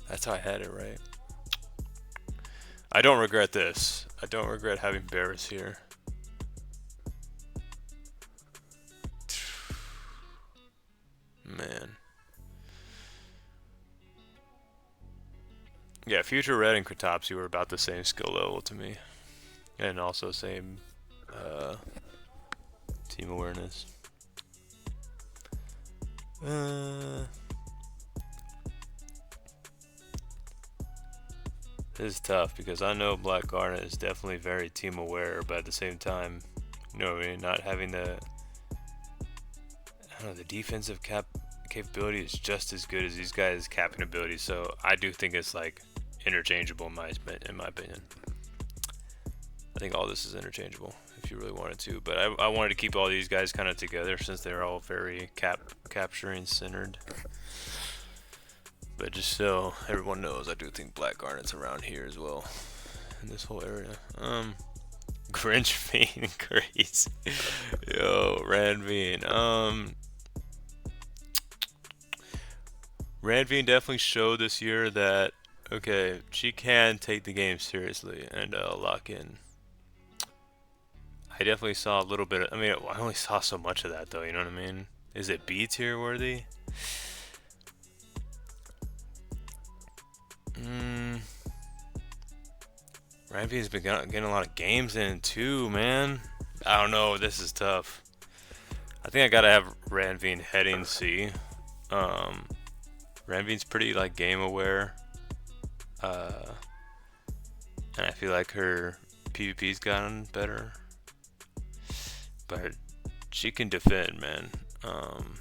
That's how I had it, right? I don't regret this. I don't regret having Barris here. Man. Yeah, Future Red and Pwepsi were about the same skill level to me. And also same team awareness. This is tough because I know Black Garnet is definitely very team aware, but at the same time, not having the defensive capability is just as good as these guys' capping ability. So I do think it's like interchangeable in my opinion. I think all this is interchangeable. if you really wanted to. But I wanted to keep all these guys kind of together since they're all very capturing centered. But just so everyone knows, I do think Black Garnet's around here as well in this whole area. Grinch Fiend Grease. Yo, Ranveen. Ranveen definitely showed this year that, okay, she can take the game seriously and lock in. I definitely saw a little bit of, I mean, I only saw so much of that though, you know what I mean? Is it B tier worthy? Ranveen's been getting a lot of games in too, man. I don't know, this is tough. I think I gotta have Ranveen heading C. Ranveen's pretty like game aware. And I feel like her PvP's gotten better. But she can defend, man. And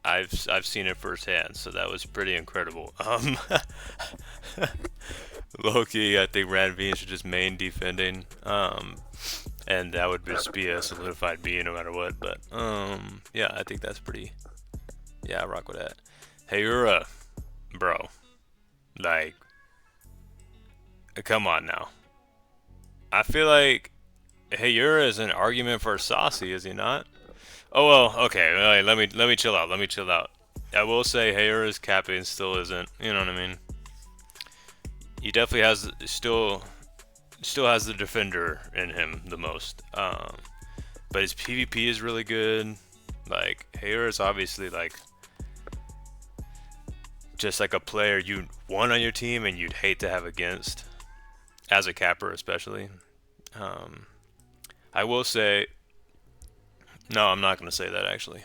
I've seen it firsthand, so that was pretty incredible. Loki, I think Ranveen should just main defending. And that would just be a solidified B no matter what. But yeah, I think that's pretty. Yeah, I rock with that. Hey, you're bro. Like, come on now. I feel like Hayura is an argument for Saucy, is he not? Oh well, okay. Let me chill out. Let me chill out. I will say Hayura's capping still isn't. You know what I mean? He definitely has still has the defender in him the most. But his PvP is really good. Like Hayura is obviously like just like a player you'd want on your team and you'd hate to have against, as a capper especially. I will say, no, I'm not gonna say that actually.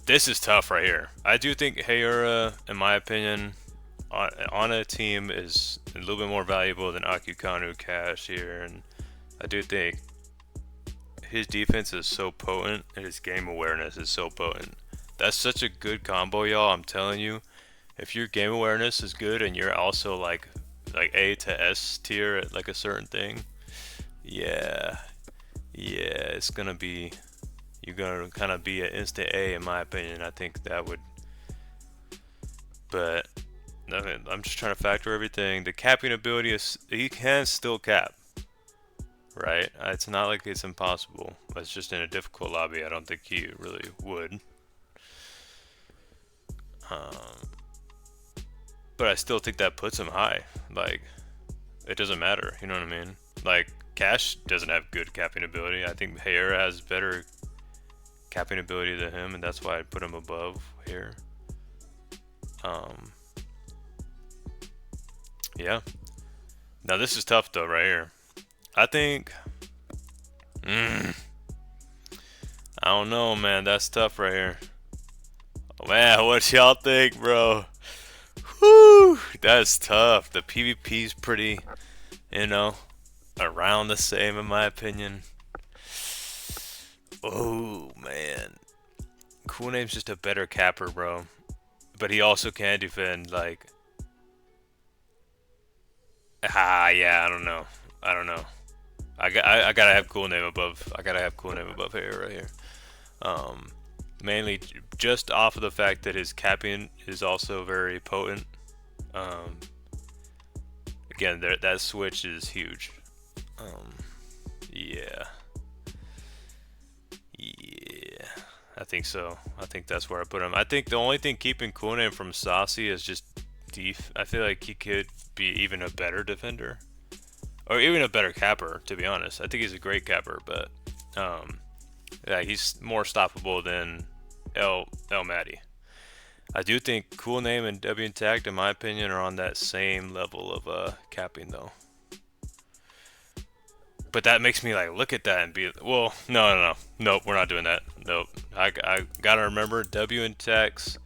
This is tough right here. I do think Hayura, in my opinion, on a team is a little bit more valuable than Akukanu Cash here, and I do think his defense is so potent and his game awareness is so potent. That's such a good combo, y'all. I'm telling you, if your game awareness is good and you're also like A to S tier at like a certain thing, yeah, it's gonna be, you're gonna kind of be an instant A in my opinion. I think that would, but I mean, I'm just trying to factor everything. The capping ability is, he can still cap, right? It's not like it's impossible. It's just in a difficult lobby. I don't think he really would. But I still think that puts him high. Like, it doesn't matter. You know what I mean? Like, Cash doesn't have good capping ability. I think Hayura has better capping ability than him, and that's why I put him above here. Yeah. Now this is tough though, right here. I think. I don't know, man. That's tough right here. Oh, man, what y'all think, bro? Whew, that's tough. The PvP's pretty, you know, around the same in my opinion. Oh man, Cool Name's just a better capper, bro. But he also can defend. Like, yeah, I don't know. I gotta have Cool Name above. I gotta have Cool Name above here, right here. Mainly just off of the fact that his capping is also very potent. Again, that switch is huge. Yeah, I think so. I think that's where I put him. I think the only thing keeping Cool Name from Saucy is just I feel like he could be even a better defender, or even a better capper. To be honest, I think he's a great capper, but yeah, he's more stoppable than El Matty. I do think Cool Name and W Intact, in my opinion, are on that same level of capping though. But that makes me like look at that and be, well, no, nope, we're not doing that. Nope. I gotta remember W Intact's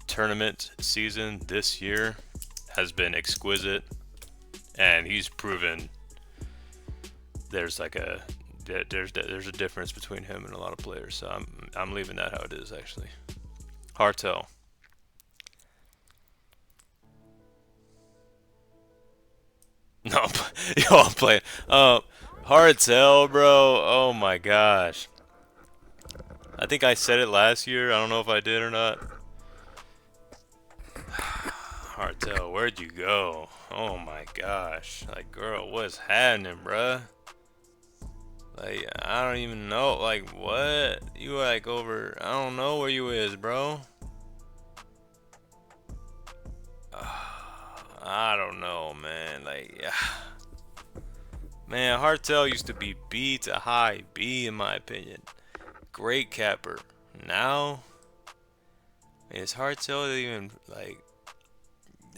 tournament season this year has been exquisite, and he's proven there's like there's a difference between him and a lot of players. So I'm leaving that how it is actually. Hartel. No, yo, I'm playing. Hartel, bro. Oh my gosh. I think I said it last year. I don't know if I did or not. Hartel, where'd you go? Oh my gosh. Like, girl, what's happening, bruh? Like, I don't even know. Like, what? You were like over. I don't know where you is, bro. I don't know, man. Like, yeah. Man, Hartel used to be B to high B in my opinion. Great capper. Now, is Hartel even like?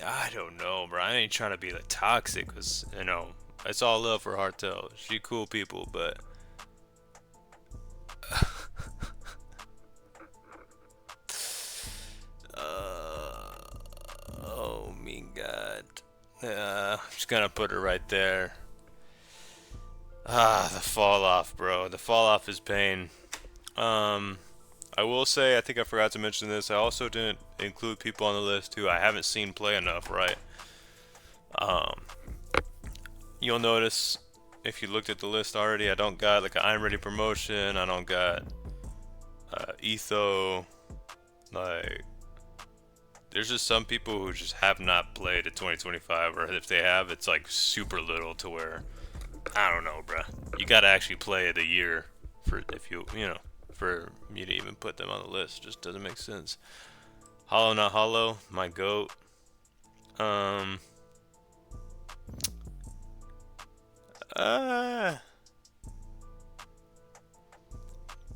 I don't know, bro. I ain't trying to be like toxic, cause you know it's all love for Hartel. She cool people, but oh my god. I'm just gonna put her right there. Ah, the fall off, bro. The fall off is pain. Um, I will say, I think I forgot to mention this. I also didn't include people on the list who I haven't seen play enough, right? Um, you'll notice if you looked at the list already, I don't got like an I'm Ready promotion. I don't got Etho. Like, there's just some people who just have not played at 2025, or if they have, it's like super little to where I don't know, bruh. You gotta actually play the year for if you know for me to even put them on the list. Just doesn't make sense. Hollow Not Hollow, my goat. Um.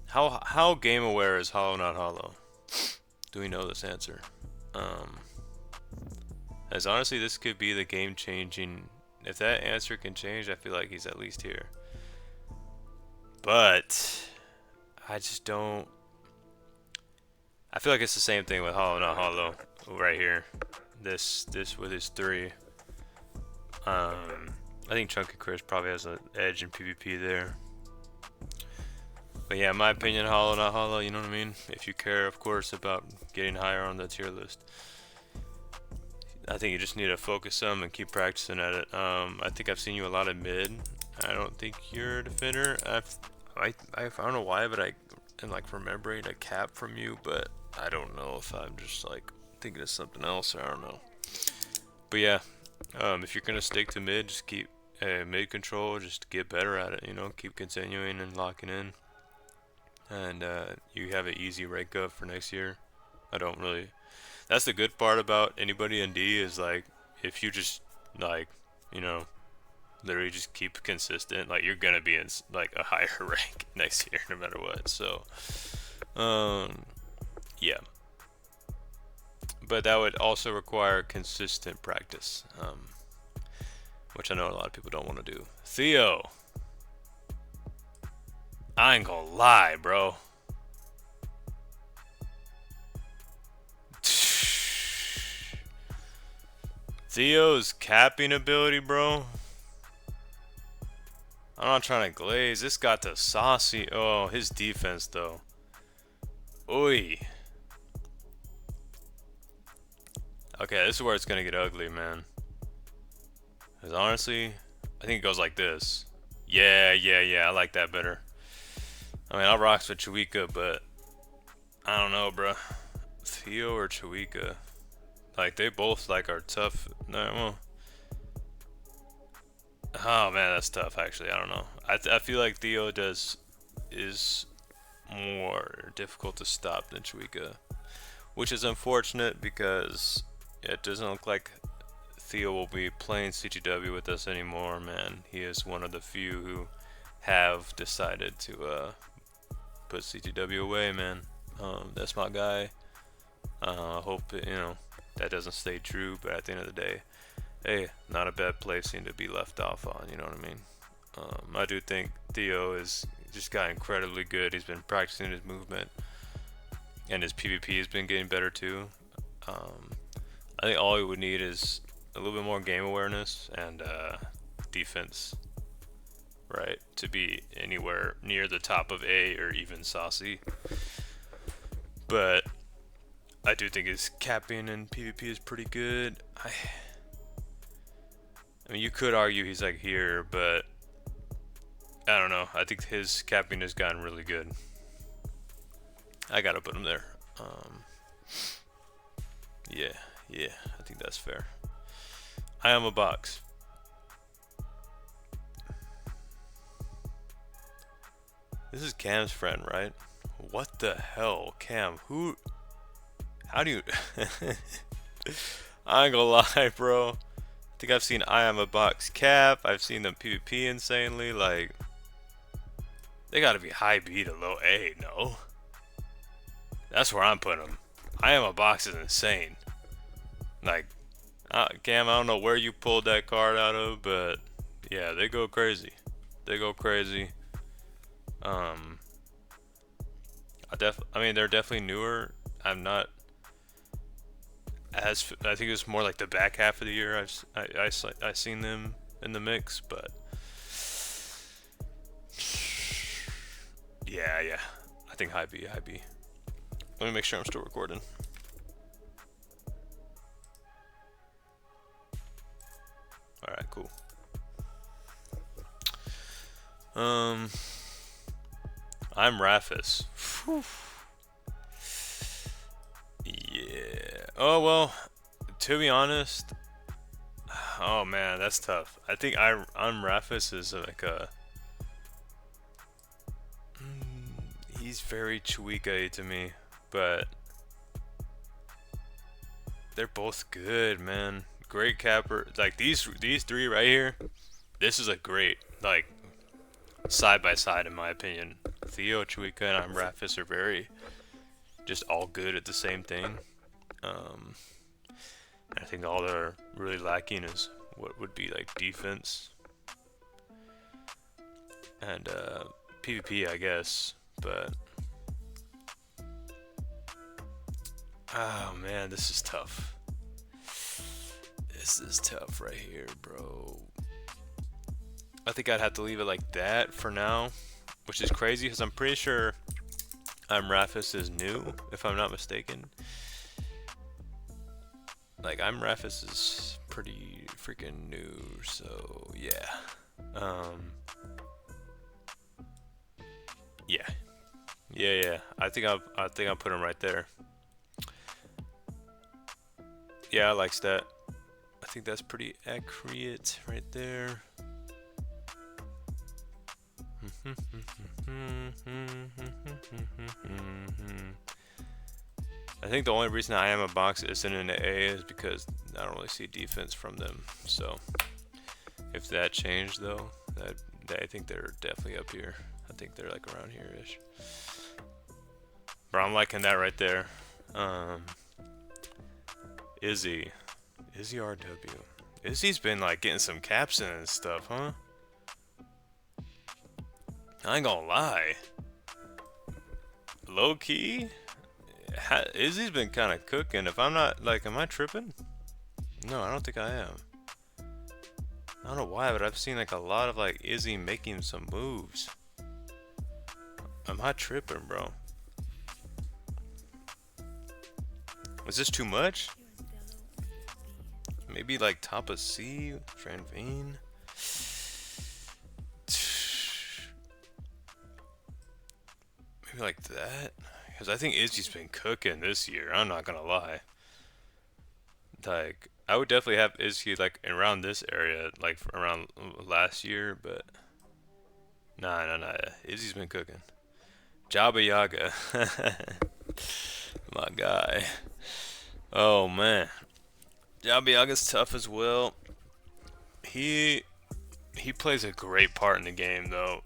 How game aware is Hollow Not Hollow? Do we know this answer? Um. As honestly, this could be the game changing. If that answer can change, I feel like he's at least here. But I just don't. I feel like it's the same thing with Hollow Not Hollow right here. This with his 3. I think Chunky Chris probably has an edge in PvP there. But yeah, in my opinion, Hollow Not Hollow, you know what I mean? If you care, of course, about getting higher on the tier list. I think you just need to focus some and keep practicing at it. I think I've seen you a lot of mid. I don't think you're a defender. I don't know why, but I am like remembering a cap from you, but I don't know if I'm just like thinking of something else. I don't know. But yeah, if you're gonna stick to mid, just keep mid control. Just get better at it. You know, keep continuing and locking in, and you have an easy rank up for next year. I don't really. That's the good part about anybody in D is like if you just like you know literally just keep consistent, like you're gonna be in like a higher rank next year no matter what. So yeah, but that would also require consistent practice, which I know a lot of people don't want to do. Theo, I ain't gonna lie, bro. Theo's capping ability, bro. I'm not trying to glaze. This got the saucy. Oh, his defense, though. Oi. Okay, this is where it's going to get ugly, man. Because honestly, I think it goes like this. Yeah. I like that better. I mean, I'll rocks with Chiwika, but I don't know, bruh. Theo or Chiwika. Like, they both, like, are tough. No, well. Oh, man, that's tough, actually. I don't know. I feel like Theo is more difficult to stop than Chiwika, which is unfortunate because it doesn't look like Theo will be playing CTW with us anymore, man. He is one of the few who have decided to put CTW away, man. That's my guy. I hope that doesn't stay true, but at the end of the day, hey, not a bad placing to be left off on, you know what I mean? I do think Theo is just got incredibly good. He's been practicing his movement, and his PvP has been getting better too. I think all he would need is a little bit more game awareness and defense, right, to be anywhere near the top of A or even saucy. But I do think his capping in PvP is pretty good. I mean, you could argue he's like here, but I don't know. I think his capping has gotten really good. I gotta put him there. Yeah, I think that's fair. I am a box. This is Cam's friend, right? What the hell, Cam? Who? How do you? I ain't gonna lie, bro. I think I've seen I am a box cap. I've seen them PvP insanely. Like, they gotta be high B to low A. No, that's where I'm putting them. I am a box is insane. Like, Cam, I don't know where you pulled that card out of, but yeah, they go crazy. They go crazy. I mean, they're definitely newer. I'm not as, I think it was more like the back half of the year I seen them in the mix, but yeah, I think high B. Let me make sure I'm still recording. All right, cool. I'm Rafis. Whew. Yeah. Oh well. To be honest, oh man, that's tough. I think I'm Rafis is like a. He's very Chewika to me, but they're both good, man. Great capper. Like these three right here. This is a great like side by side in my opinion. Theo, Chewika, and I'm Rafis are very just all good at the same thing. I think all they're really lacking is what would be like defense and PvP, I guess. But oh man, this is tough. This is tough right here, bro. I think I'd have to leave it like that for now, which is crazy because I'm pretty sure I'm Rafis is new, if I'm not mistaken. Like, I'm Rafis is pretty freaking new, so yeah. Yeah. I think I'll put him right there. Yeah, I likes that. I think that's pretty accurate right there. I think the only reason I am a box isn't in the A is because I don't really see defense from them. So if that changed though, I think they're definitely up here. I think they're like around here-ish. But I'm liking that right there. Izzy RW. Izzy's been like getting some caps in and stuff, huh? I ain't gonna lie. Low key, Izzy's been kind of cooking. If I'm not like, am I tripping? No, I don't think I am. I don't know why, but I've seen like a lot of like Izzy making some moves. Am I tripping, bro? Was this too much? Maybe like top of C, Franveen. Maybe like that. Because I think Izzy's been cooking this year. I'm not gonna lie. Like, I would definitely have Izzy like around this area, like around last year, but nah. Izzy's been cooking. Jabba Yaga, my guy. Oh man, Jabba Yaga's tough as well. He plays a great part in the game though.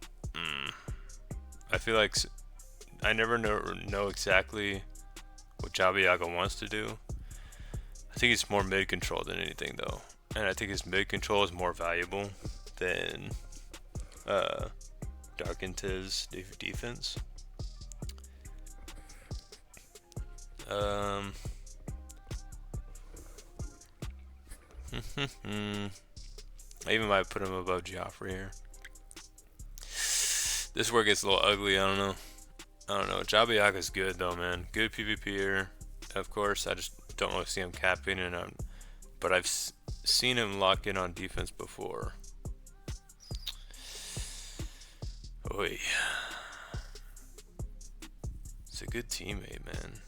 I feel like I never know exactly what Jabba Yaga wants to do. I think it's more mid control than anything though, and I think his mid control is more valuable than Darkint's defense. I even might put him above Joffrey here. This where it gets a little ugly. I don't know. Jabba Yaga's good though, man. Good PvPer. of course. I just don't really see him capping, but I've seen him lock in on defense before. Oy. It's a good teammate, man.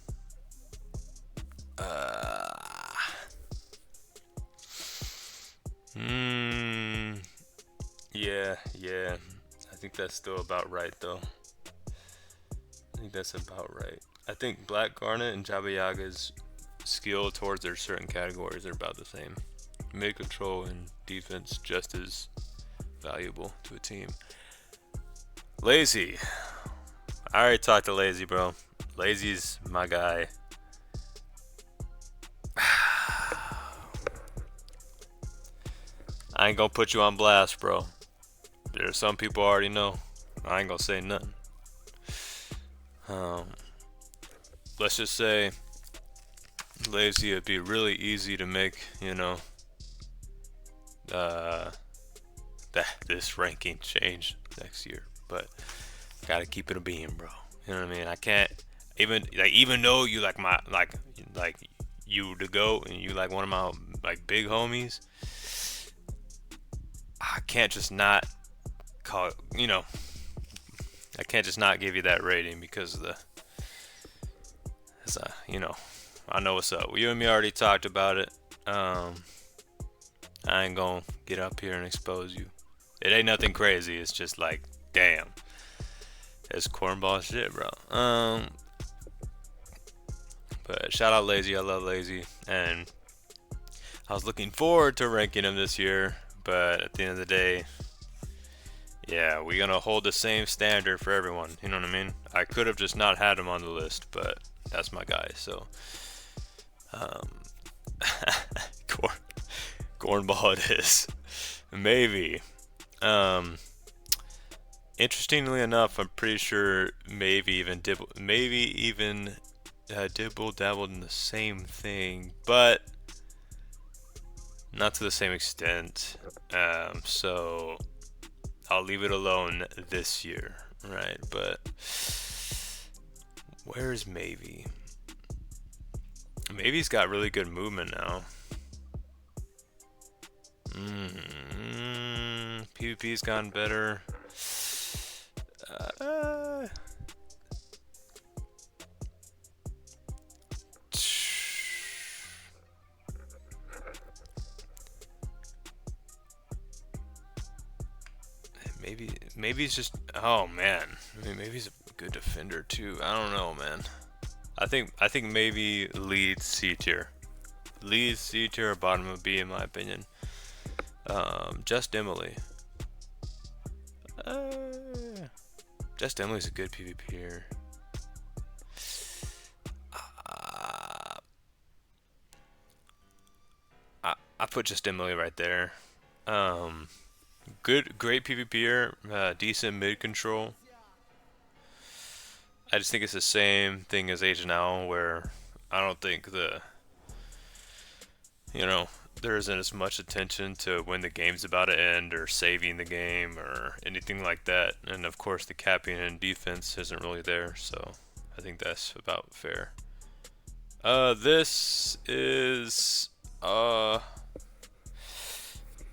Yeah. I think that's still about right, though. I think that's about right. I think Black Garnet and Jabba Yaga's skill towards their certain categories are about the same. Mid control and defense just as valuable to a team. Lazy. I already talked to Lazy, bro. Lazy's my guy. I ain't gonna put you on blast, bro. There's some people already know. I ain't gonna say nothing. Let's just say Lazy, it'd be really easy to make, this ranking change next year, but gotta keep it a beam, bro. You know what I mean? I can't even though you like you the GOAT and you like one of my like big homies, I can't just not call I can't just not give you that rating because of I know what's up. You and me already talked about it. I ain't gonna get up here and expose you. It ain't nothing crazy. It's just like, damn, it's cornball shit, bro. But shout out Lazy. I love Lazy, and I was looking forward to ranking him this year. But at the end of the day, yeah, we're gonna hold the same standard for everyone. You know what I mean? I could have just not had him on the list, but that's my guy. So, cornball it is. Maybe. Interestingly enough, I'm pretty sure maybe even dibble dabbled in the same thing, but not to the same extent. So I'll leave it alone this year, right? But where's Maybe? Maybe's got really good movement now. PvP's gotten better. Maybe he's just, oh man. I mean, maybe he's a good defender too. I don't know, man. I think maybe leads C tier. Leads C tier or bottom of B in my opinion. Just Emily. Just Emily's a good PvPer. I put Just Emily right there. Great PvPer, decent mid control. I just think it's the same thing as Agent Owl, where I don't think there isn't as much attention to when the game's about to end or saving the game or anything like that. And of course, the capping and defense isn't really there, so I think that's about fair. This is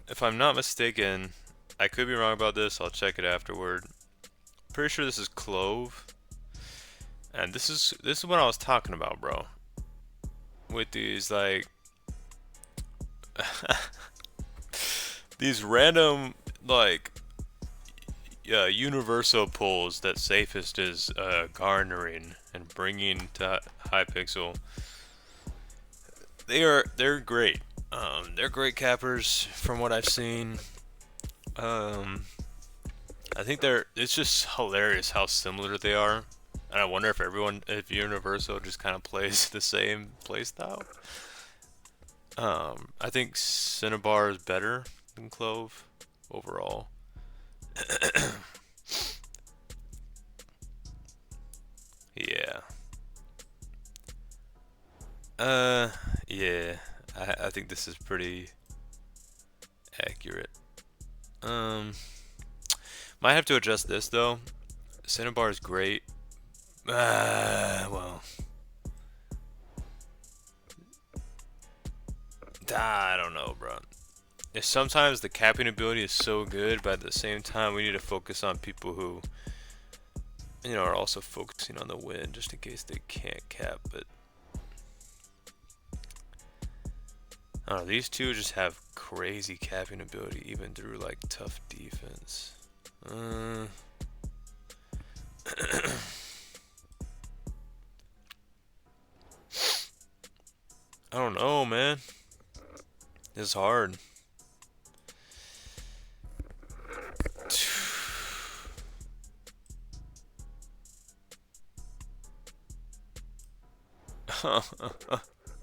if I'm not mistaken, I could be wrong about this. I'll check it afterward. Pretty sure this is Clove, and this is what I was talking about, bro. With these like these random like universal pulls that Safest is garnering and bringing to Hypixel. They're great. They're great cappers from what I've seen. I think it's just hilarious how similar they are, and I wonder if Universal just kind of plays the same playstyle. I think Cinnabar is better than Clove overall. Yeah. Yeah. I think this is pretty accurate. Might have to adjust this though. Cinnabar is great. Well. I don't know, bro. Sometimes the capping ability is so good, but at the same time, we need to focus on people who, are also focusing on the win, just in case they can't cap. But I don't know, these two just have crazy capping ability, even through like tough defense. I don't know, man. It's hard.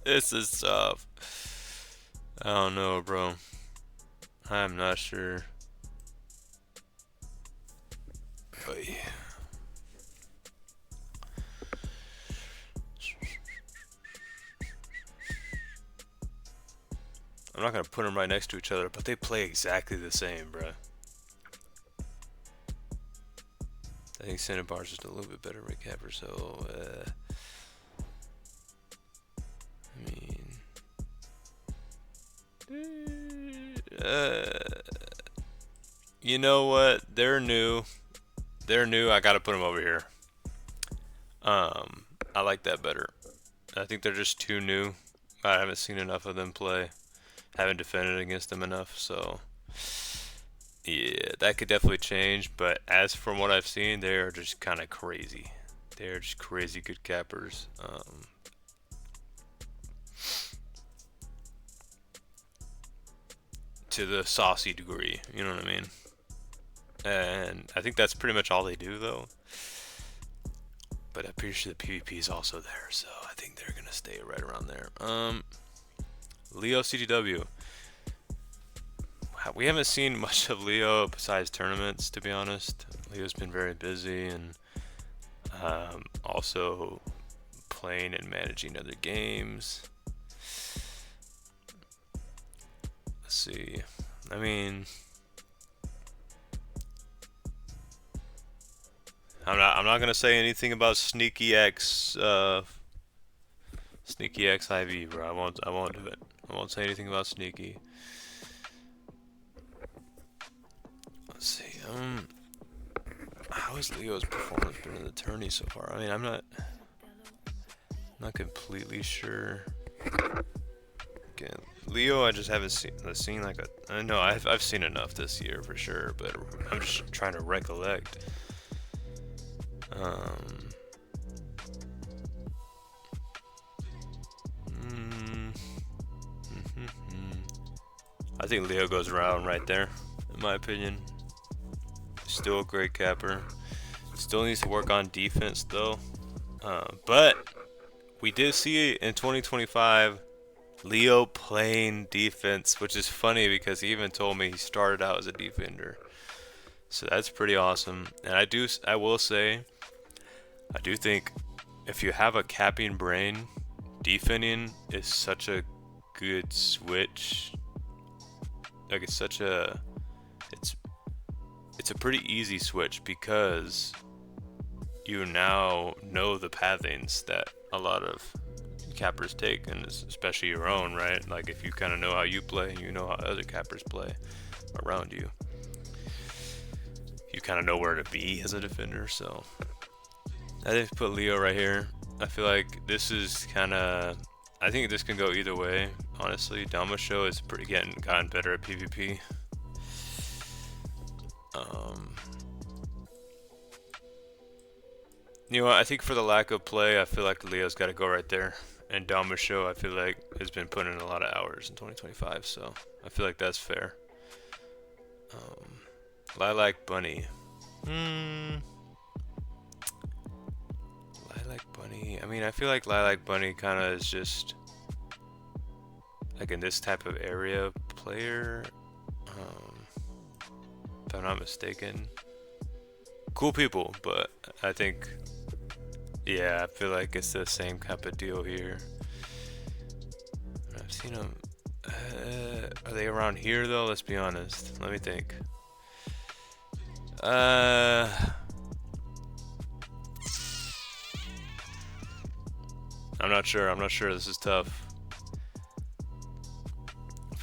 This is tough. I don't know, bro. I'm not sure. But yeah. I'm not gonna put them right next to each other, but they play exactly the same, bro. I think Cinnabar's just a little bit better recapper, so you know what? They're new. They're new. I gotta put them over here. I like that better. I think they're just too new. I haven't seen enough of them play. Haven't defended against them enough, so yeah, that could definitely change. But as from what I've seen, they are just kind of crazy. They're just crazy good cappers. To the saucy degree, you know what I mean? And I think that's pretty much all they do, though. But I'm pretty sure the PvP is also there, so I think they're gonna stay right around there. Leo CTW. We haven't seen much of Leo besides tournaments, to be honest. Leo's been very busy, and also playing and managing other games. Let's see. I mean, I'm not gonna say anything about Sneaky X IV, bro. I won't do it. I won't say anything about Sneaky. Let's see. How has Leo's performance been in the tourney so far? I mean, I'm not completely sure. Again, Leo, I just haven't seen like a. I know I've seen enough this year for sure, but I'm just trying to recollect. I think Leo goes around right there, in my opinion. Still a great capper. Still needs to work on defense though. But we did see in 2025 Leo playing defense, which is funny because he even told me he started out as a defender. So that's pretty awesome. And I will say, I do think if you have a capping brain, defending is such a good switch. Like it's a pretty easy switch because you now know the pathings that a lot of cappers take, and especially your own, right? Like if you kind of know how you play, you know how other cappers play around you. You kind of know where to be as a defender, so I just put Leo right here. I feel like this is kind of. I think this can go either way, honestly. Damasho is gotten better at PvP. You know what, I think for the lack of play, I feel like Leo's got to go right there. And Damasho, I feel like, has been putting in a lot of hours in 2025, so I feel like that's fair. Lilac Bunny. Lilac Bunny. I mean, I feel like Lilac Bunny kind of is just like in this type of area player. If I'm not mistaken. Cool people, but I think, yeah, I feel like it's the same type of deal here. I've seen them. Are they around here though? Let's be honest. Let me think. I'm not sure. This is tough.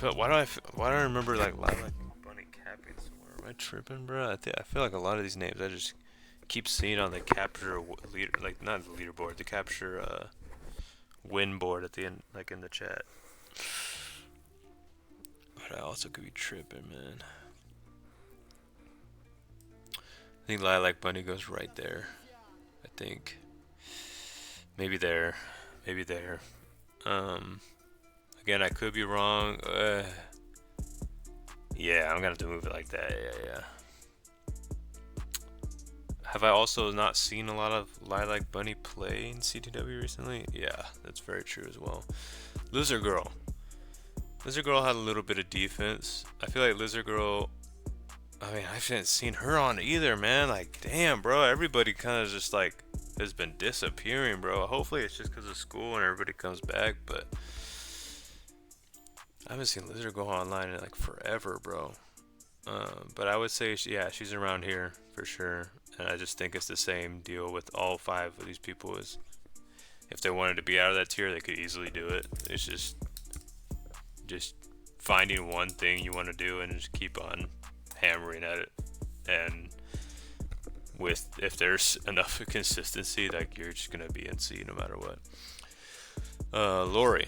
why do I remember like Lilac and Bunny capping somewhere? Am I tripping, bro? I feel like a lot of these names I just keep seeing on the capture leader, like not the leaderboard, the capture win board at the end, like in the chat. But I also could be tripping, man. I think Lilac Bunny goes right there. I think maybe there, maybe there. Again, I could be wrong. Yeah, I'm gonna have to move it like that. Yeah. Have I also not seen a lot of Lilac Bunny play in CTW recently? Yeah, that's very true as well. Lizard Girl. Lizard Girl had a little bit of defense. I feel like Lizard Girl, I mean, I haven't seen her on either, man. Like, damn, bro. Everybody kind of just like has been disappearing, bro. Hopefully it's just because of school and everybody comes back, but I haven't seen Lizard Girl online in like forever, bro. But I would say, yeah, she's around here for sure. And I just think it's the same deal with all 5 of these people. Is if they wanted to be out of that tier, they could easily do it. It's just finding one thing you want to do and just keep on hammering at it. And if there's enough consistency, like you're just gonna be in C no matter what. Lori.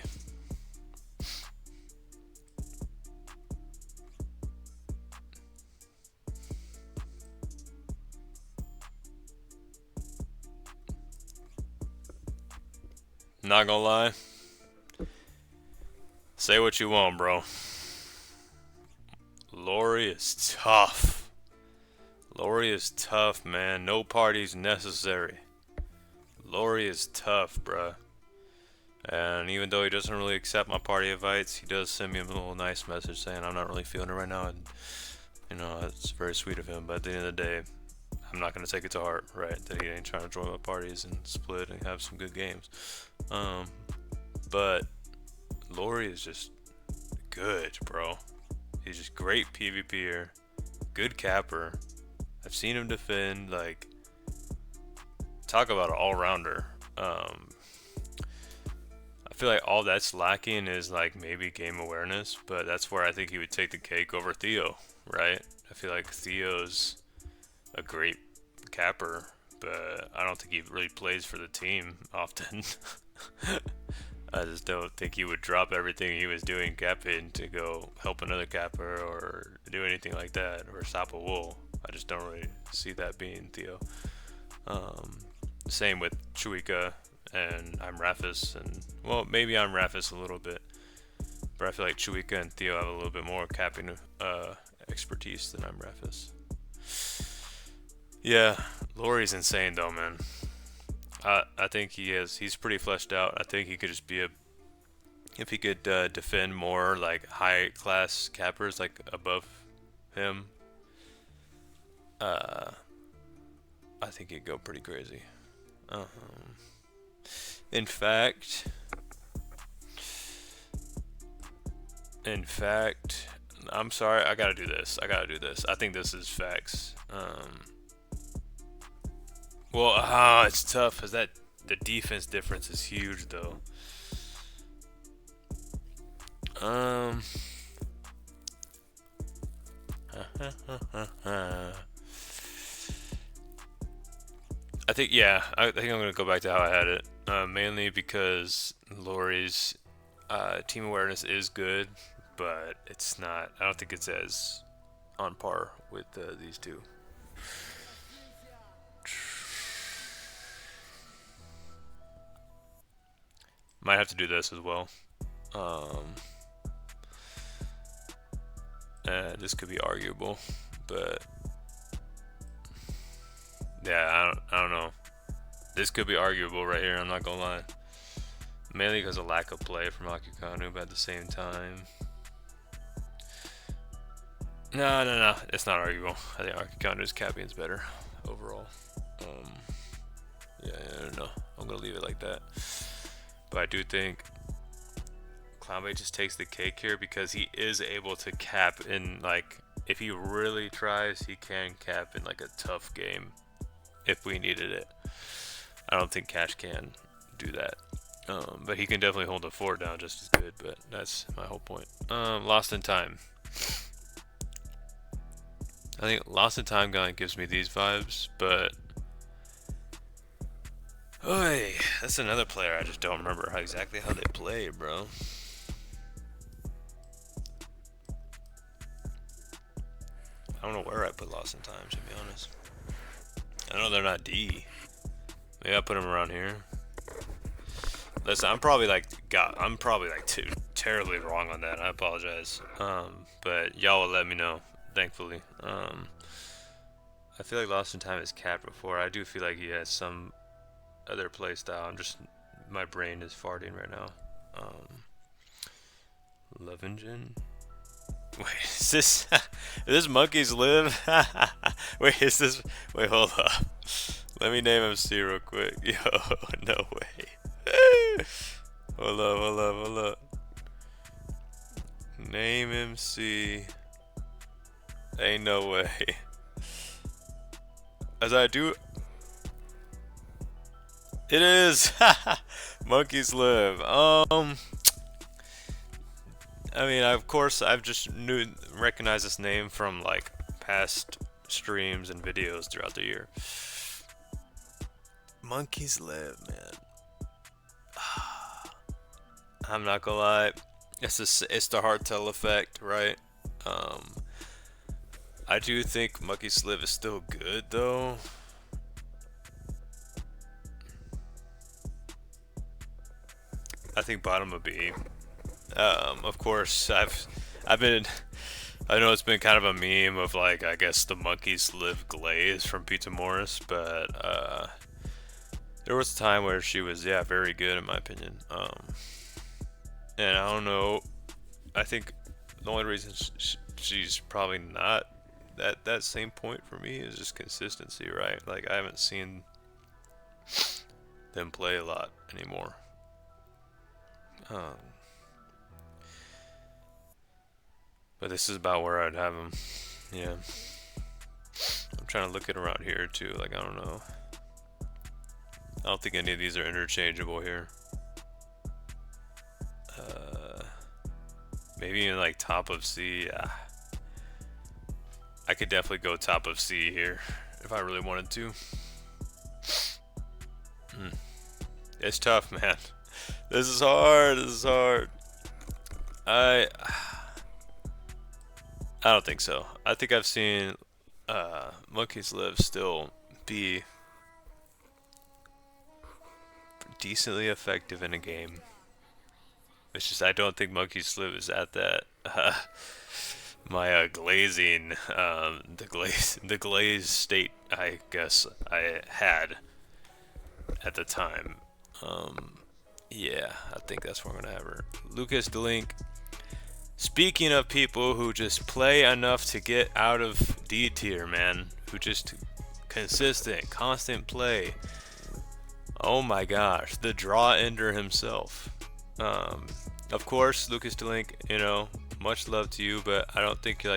Not gonna lie. Say what you want, bro. Lori is tough. Lori is tough, man. No parties necessary. Lori is tough, bruh. And even though he doesn't really accept my party invites, he does send me a little nice message saying I'm not really feeling it right now. And, you know, it's very sweet of him. But at the end of the day, I'm not going to take it to heart, right? That he ain't trying to join my parties and split and have some good games. But Lori is just good, bro. He's just great PvPer, good capper. I've seen him defend, like, talk about an all-rounder. I feel like all that's lacking is like maybe game awareness, but that's where I think he would take the cake over Theo, right? I feel like Theo's a great capper, but I don't think he really plays for the team often. I just don't think he would drop everything he was doing capping to go help another capper or do anything like that or stop a wool. I just don't really see that being Theo. Same with Chuika and I'm Rafis, and well, maybe I'm Rafis a little bit, but I feel like Chuika and Theo have a little bit more capping expertise than I'm Rafis. Yeah, Lori's insane though, man. I think he's pretty fleshed out. I think he could just be if he could defend more like high class cappers like above him, I think he'd go pretty crazy. In fact, I'm sorry, I gotta do this. I think this is facts. Well, it's tough because the defense difference is huge, though. I think, yeah, I think I'm gonna go back to how I had it. Mainly because Lori's team awareness is good, but it's not. I don't think it's as on par with these two. Might have to do this as well. This could be arguable, but yeah, I don't know. This could be arguable right here. I'm not gonna lie. Mainly because of lack of play from Akikanu, but at the same time, no, it's not arguable. I think Akikanu's capping's better overall. Yeah, no, I'm gonna leave it like that. But I do think Clownbait just takes the cake here because he is able to cap in, like, if he really tries, he can cap in like a tough game if we needed it. I don't think Cash can do that. But he can definitely hold the fort down just as good. But that's my whole point. Lost in Time. I think Lost in Time kind of gives me these vibes, but Oy, that's another player I just don't remember exactly how they play, bro. I don't know where I put Lost in Time, to be honest. I know they're not D. Maybe I put them around here. Listen, I'm probably like terribly wrong on that. I apologize. But y'all will let me know, thankfully. I feel like Lost in Time is capped before. I do feel like he has some other play style. My brain is farting right now. Love Engine. Wait, is this is this Monkeys Live? Wait, is this? Wait, hold up. Let me name MC real quick. Yo, no way. Hold up. Name MC. Ain't no way. As I do. It is. Monkeys Live. I mean, of course, I've just recognized this name from like past streams and videos throughout the year. Monkeys Live, man. I'm not gonna lie, it's the hardtail effect, right? I do think Monkeys Live is still good though. I think bottom of B. Of course, I know it's been kind of a meme of like, I guess the Monkeys Live glaze from PizzaMorris, but there was a time where she was, yeah, very good in my opinion. And I don't know, I think the only reason she's probably not that same point for me is just consistency, right? Like, I haven't seen them play a lot anymore. But this is about where I'd have them. Yeah. I'm trying to look at around here too. Like, I don't know. I don't think any of these are interchangeable here. Maybe even like top of C. Yeah. I could definitely go top of C here if I really wanted to. It's tough, man. This is hard. I don't think so. I think I've seen Monkeys Live still be decently effective in a game. It's just I don't think Monkeys Live is at that my glazing the glaze state I guess I had at the time. Yeah, I think that's where I'm gonna have her. Lucas DeLink. Speaking of people who just play enough to get out of D tier, man, who just consistent, constant play. Oh my gosh, the draw ender himself. Of course, Lucas DeLink, you know, much love to you, but I don't think you're,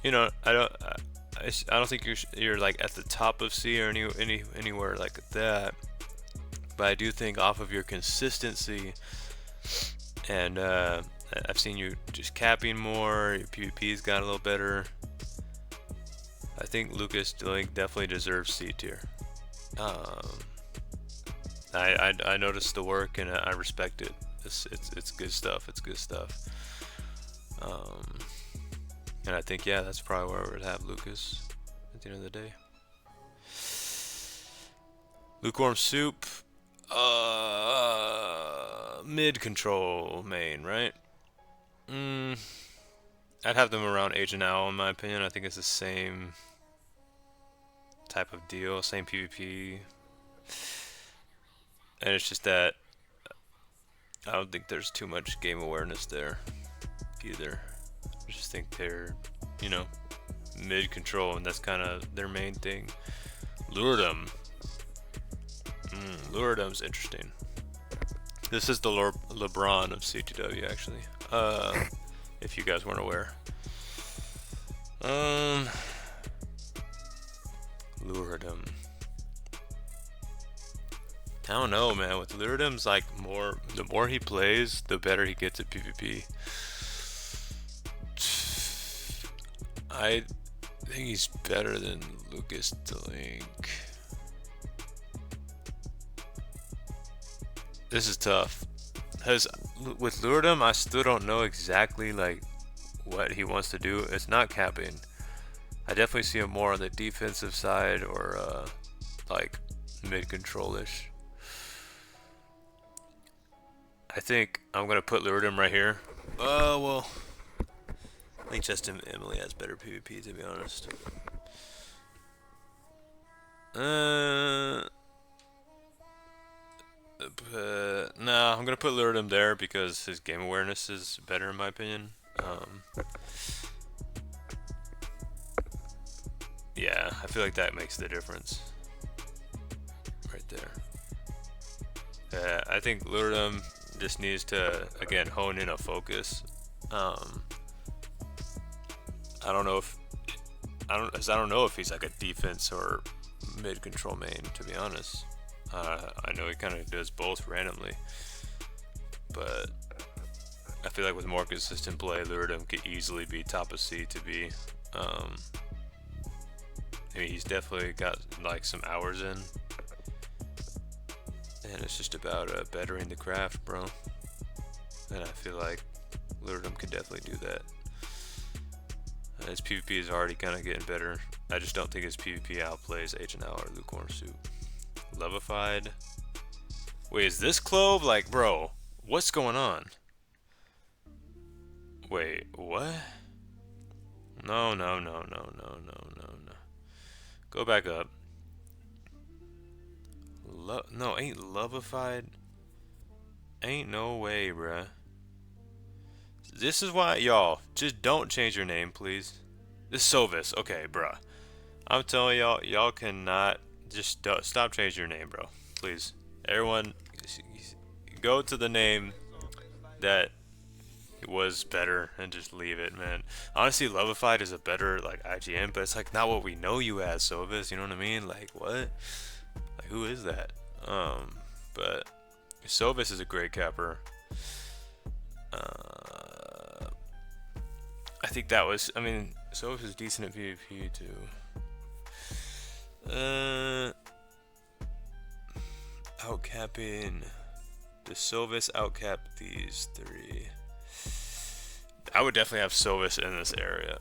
you know, I don't think you're like at the top of C or anywhere like that. But I do think off of your consistency, and I've seen you just capping more, your PvP's got a little better. I think Lucas DeLink definitely deserves C tier. I noticed the work and I respect it. It's good stuff. It's good stuff. And I think, yeah, that's probably where I would have Lucas at the end of the day. Lukewarm Soup. Mid control main, right? I'd have them around Agent Owl in my opinion. I think it's the same type of deal, same PvP. And it's just that I don't think there's too much game awareness there either. I just think they're, you know, mid control, and that's kind of their main thing. Luredom. Luredom's interesting. This is the LeBron of CTW, actually. If you guys weren't aware. Luredom. I don't know, man. With Lyridim's like the more he plays, the better he gets at PvP. I think he's better than Lucas Delink. This is tough. Because with Lyridim, I still don't know exactly like what he wants to do. It's not capping. I definitely see him more on the defensive side or like mid-control-ish. I think I'm going to put Lyridim right here. Well, I think Justin Emily has better PvP, to be honest. No, I'm gonna put Lyridim there because his game awareness is better in my opinion. Yeah, I feel like that makes the difference. Right there. I think Lyridim just needs to, again, hone in a focus. I don't know if I don't know if he's like a defense or mid control main, to be honest. I know he kind of does both randomly, but I feel like with more consistent play, Lyridim could easily be top of C to B. I mean, he's definitely got like some hours in, and it's just about bettering the craft, bro. And I feel like Lyridim could definitely do that. His PvP is already kind of getting better. I just don't think his PvP outplays H&L or Lukewarm Soup. Levified. Wait, is this Clove? Like, bro, what's going on? Wait, what? No. Go back up. No, ain't Levified. Ain't no way, bruh. This is why, y'all, just don't change your name, please. This is Sovis. Okay, bruh. I'm telling y'all, y'all cannot just stop changing your name, bro. Please. Everyone, go to the name that was better and just leave it, man. Honestly, Levified is a better, like, IGN, but it's, like, not what we know you as, Sovis. You know what I mean? Like, what? Like, who is that? But Sovis is a great capper. I think that was, I mean, Sovis is decent at PvP too. Outcapping. Does Sovis outcap these three? I would definitely have Sovis in this area.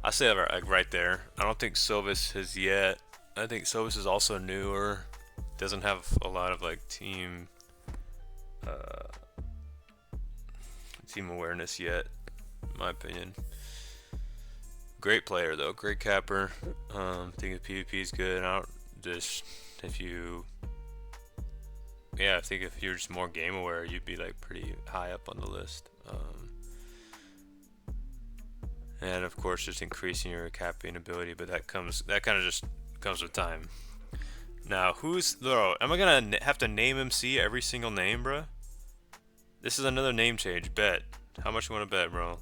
I say like right there. I don't think Sovis has yet. I think Sovis is also newer. Doesn't have a lot of like team awareness yet, in my opinion. Great player though, great capper. Think the PvP is good. I don't just if you, yeah, I think if you're just more game aware, you'd be like pretty high up on the list. And of course, just increasing your capping ability, but that kind of just comes with time. Now, bro, am I gonna have to name MC every single name, bro? This is another name change. Bet. How much you want to bet, bro?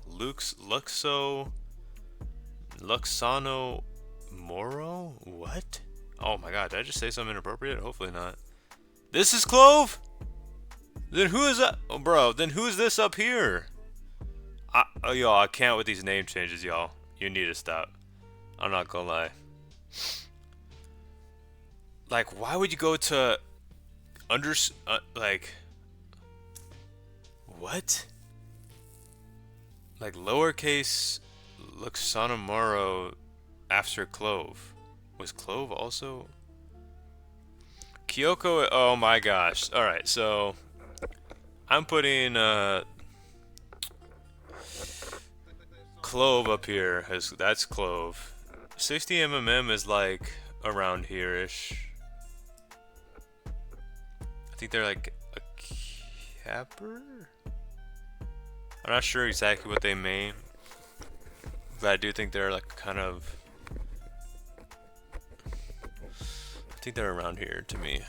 Luxano Moro? What? Oh my god, did I just say something inappropriate? Hopefully not. This is Clove? Then who is that? Oh, bro, then who is this up here? Y'all, I can't with these name changes, y'all. You need to stop. I'm not gonna lie. Like, why would you go to like, what? Like, lowercase Luxanomoro after Clove. Was Clove also? Kyoko, oh my gosh. Alright, so I'm putting Clove up here, as that's Clove. 60 MMM is like around here-ish. I think they're like a capper? I'm not sure exactly what they mean, but I do think they're like kind of, I think they're around here to me.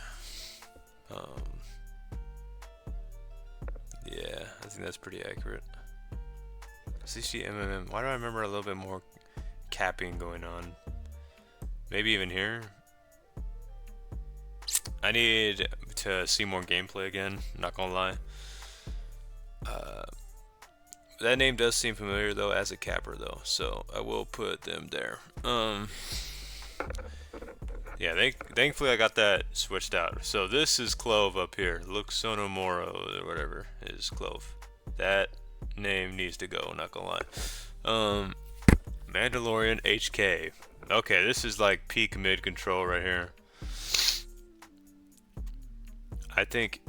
Yeah, I think that's pretty accurate. 60 MMM. Why do I remember a little bit more capping going on. Maybe even here. I need to see more gameplay again, not gonna lie. That name does seem familiar though as a capper though, so I will put them there. Yeah, thankfully I got that switched out. So this is Clove up here. Luxonomoro or whatever is Clove. That name needs to go, not gonna lie. Mandalorian HK. Okay, this is like peak mid control right here. I think,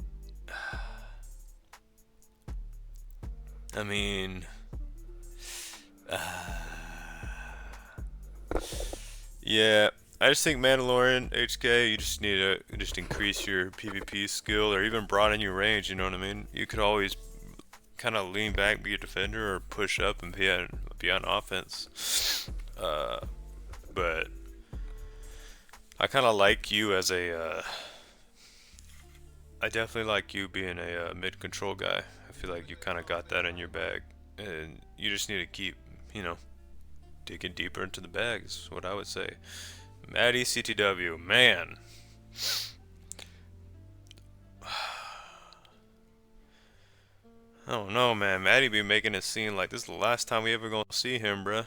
I mean, yeah, I just think Mandalorian HK, you just need to just increase your PvP skill or even broaden your range, you know what I mean? You could always kind of lean back, be a defender, or push up and be on offense. But I kind of like you as a, I definitely like you being a mid-control guy. I feel like you kind of got that in your bag, and you just need to keep, you know, digging deeper into the bag is what I would say. Maddie CTW, man. I don't know, man. Maddie be making it seem like this is the last time we ever gonna see him, bruh.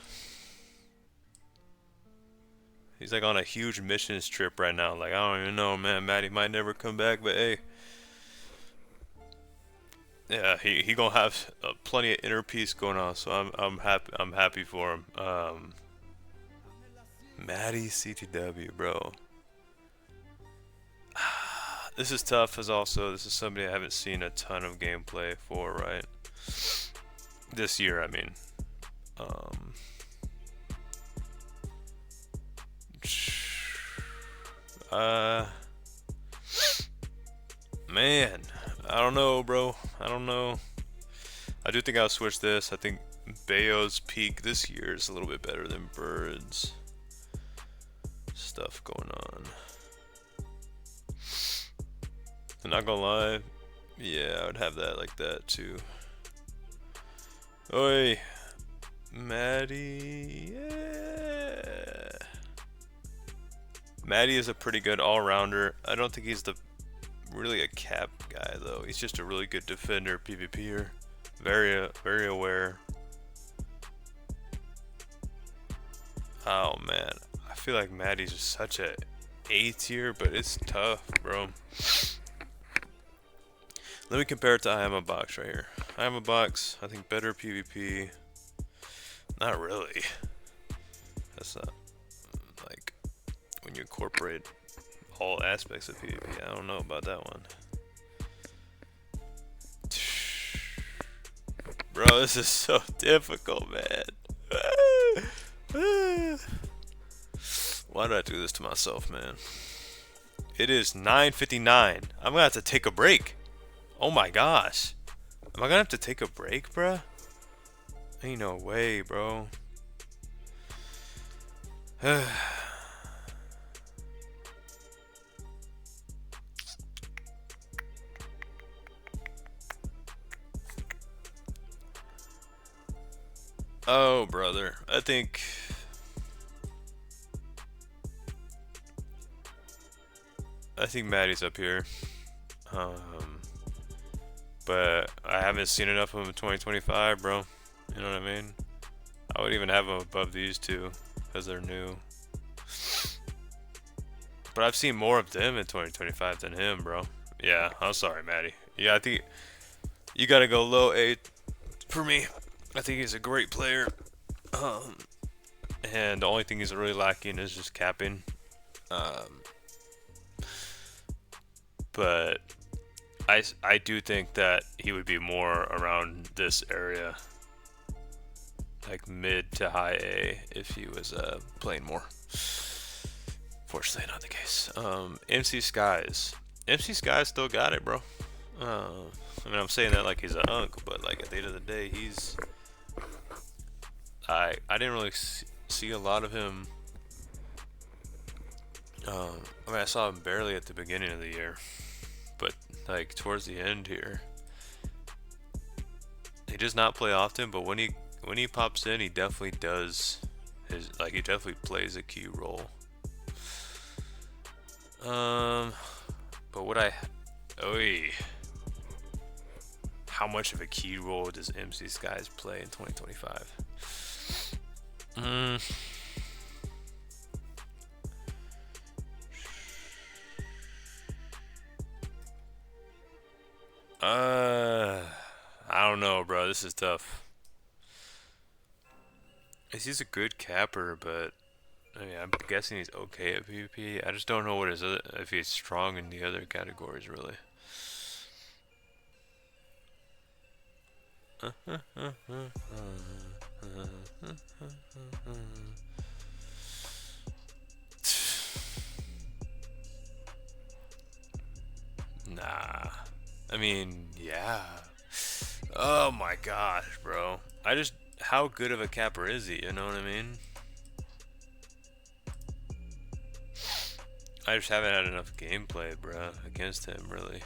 He's like on a huge missions trip right now. Like, I don't even know, man. Maddie might never come back, but hey. Yeah, he gonna have plenty of inner peace going on, so I'm happy for him. Maddie CTW, bro. This is tough, as also this is somebody I haven't seen a ton of gameplay for, right? This year, I mean. Man, I don't know, bro. I don't know. I do think I'll switch this. I think Bayo's peak this year is a little bit better than Bird's stuff going on. I'm not gonna lie. Yeah, I would have that like that too. Oi, Maddie. Yeah. Maddie is a pretty good all-rounder. I don't think he's really a cap guy though. He's just a really good defender, PvPer. Very aware. Oh man, I feel like Maddie's just such a A tier, but it's tough, bro. Let me compare it to I Am a Box right here. I Am a Box, I think better PvP. Not really. That's not like when you incorporate all aspects of PvP. I don't know about that one. Bro, this is so difficult, man. Why did I do this to myself, man? It is 9:59. I'm gonna have to take a break. Oh my gosh. Am I gonna have to take a break, bruh? Ain't no way, bro. Oh, brother. I think Maddie's up here. But I haven't seen enough of him in 2025, bro. You know what I mean? I would even have him above these two because they're new. But I've seen more of them in 2025 than him, bro. Yeah, I'm sorry, Maddie. Yeah, I think you gotta go low A for me. I think he's a great player. And the only thing he's really lacking is just capping. But I do think that he would be more around this area, like mid to high A, if he was playing more. Fortunately, not the case. McSkys. McSkys still got it, bro. I mean, I'm saying that like he's an unk, but like at the end of the day, he's. I didn't really see a lot of him. I mean, I saw him barely at the beginning of the year, but like towards the end here, he does not play often. But when he pops in, he definitely does Like he definitely plays a key role. But what I, how much of a key role does McSkys play in 2025? I don't know, bro. This is tough. He's a good capper, but I mean, I'm guessing he's okay at PvP. I just don't know if he's strong in the other categories, really. Nah. I mean, yeah. Oh my gosh, bro. How good of a capper is he? You know what I mean? I just haven't had enough gameplay, bro, against him, really,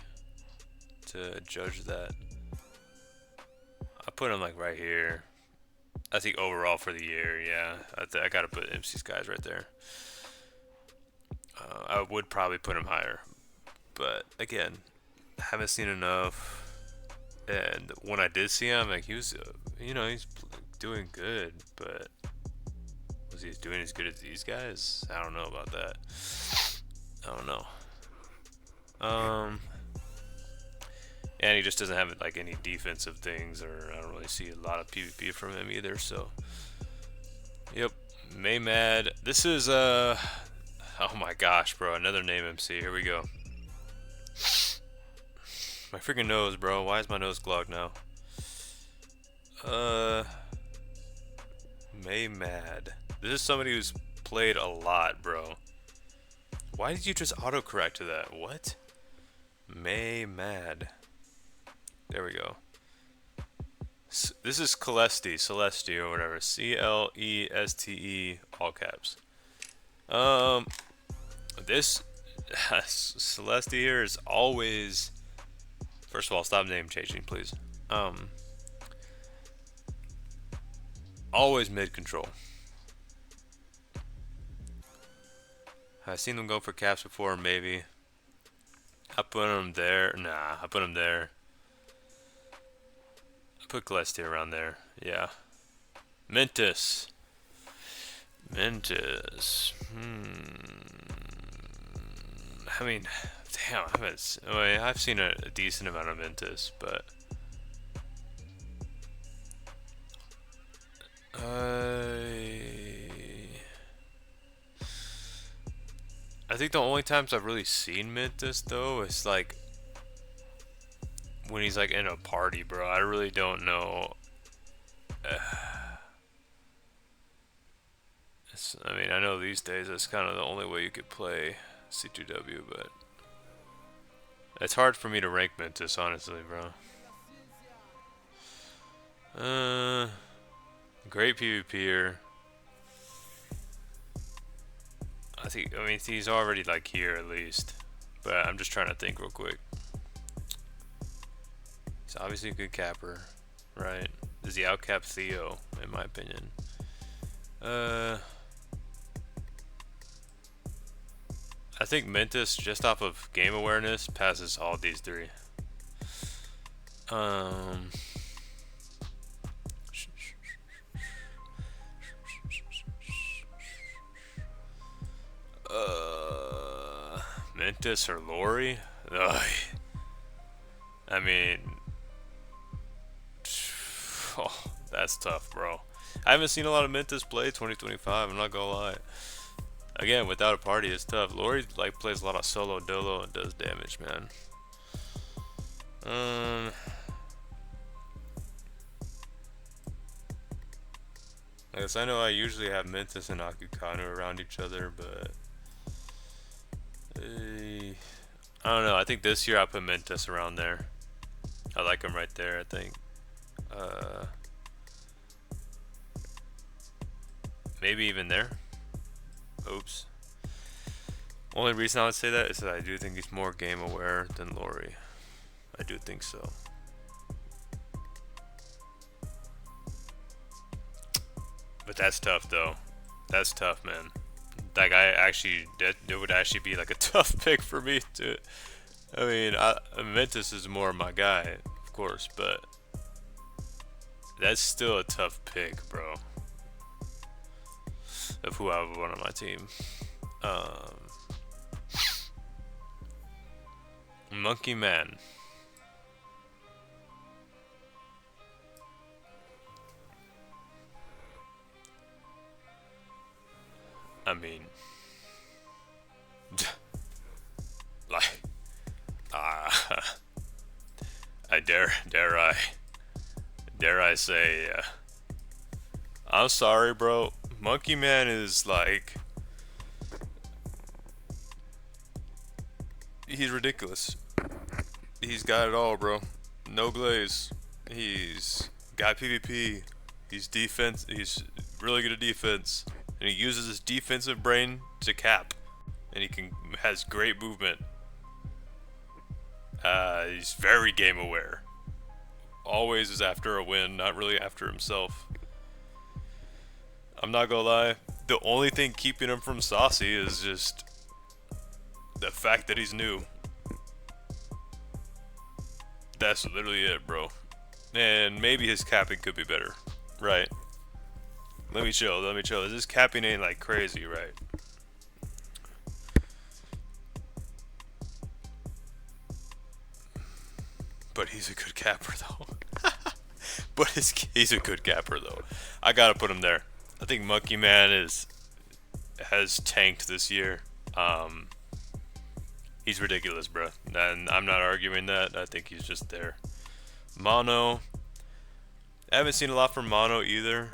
to judge that. I put him like right here. I think overall for the year, yeah. I gotta put McSkys right there. I would probably put him higher, but again, haven't seen enough. And when I did see him, like he was, he's doing good, but was he doing as good as these guys? I don't know about that. I don't know. And he just doesn't have like any defensive things, or I don't really see a lot of PvP from him either. So, yep, Maymad. This is oh my gosh, bro, another name MC. Here we go. My freaking nose, bro. Why is my nose clogged now? Maymad. This is somebody who's played a lot, bro. Why did you just autocorrect to that? What? Maymad. There we go. This is Celeste or whatever. CLESTE, all caps. This Celeste here is always. First of all, stop name changing, please. Always mid control. I've seen them go for caps before, maybe. I put him there. Nah, I put him there. I put Celeste around there. Yeah. Mentis. I mean, damn, I've seen a decent amount of Mentis, but I think the only times I've really seen Mentis though is like when he's like in a party, bro. I really don't know. I mean, I know these days that's kind of the only way you could play CTW, but it's hard for me to rank Mentis, honestly, bro. Great PvPer. I mean, he's already like here at least, but I'm just trying to think real quick. He's obviously a good capper, right? Does he outcap Theo, in my opinion? I think Mentis, just off of game awareness, passes all these three. Mentis or Lori? Ugh. I mean, oh, that's tough, bro. I haven't seen a lot of Mentis play 2025. I'm not gonna lie. Again, without a party, it's tough. Lori like plays a lot of solo dolo and does damage, man. I guess I know I usually have Mentis and Akukanu around each other, but I don't know. I think this year I put Mentis around there. I like him right there, I think. Maybe even there. Oops. Only reason I would say that is that I do think he's more game aware than Lori. I do think so. But that's tough though. That's tough, man. Like I actually, it would actually be like a tough pick for me to. I mean, Mentis is more my guy, of course, but that's still a tough pick, bro. Of who I would want on my team. Monkey Man. I mean, like, I dare I say, I'm sorry, bro. Monkey Man is like, he's ridiculous. He's got it all, bro. No glaze. He's got PvP. He's defense. He's really good at defense, and he uses his defensive brain to cap, and has great movement. He's very game aware. Always is after a win, not really after himself. I'm not gonna lie. The only thing keeping him from Saucy is just the fact that he's new. That's literally it, bro. And maybe his capping could be better, right? Let me chill. His capping ain't like crazy, right? But he's a good capper, though. He's a good capper, though. I gotta put him there. I think Monkey Man has tanked this year. He's ridiculous, bro. And I'm not arguing that. I think he's just there. Mono. I haven't seen a lot from Mono either,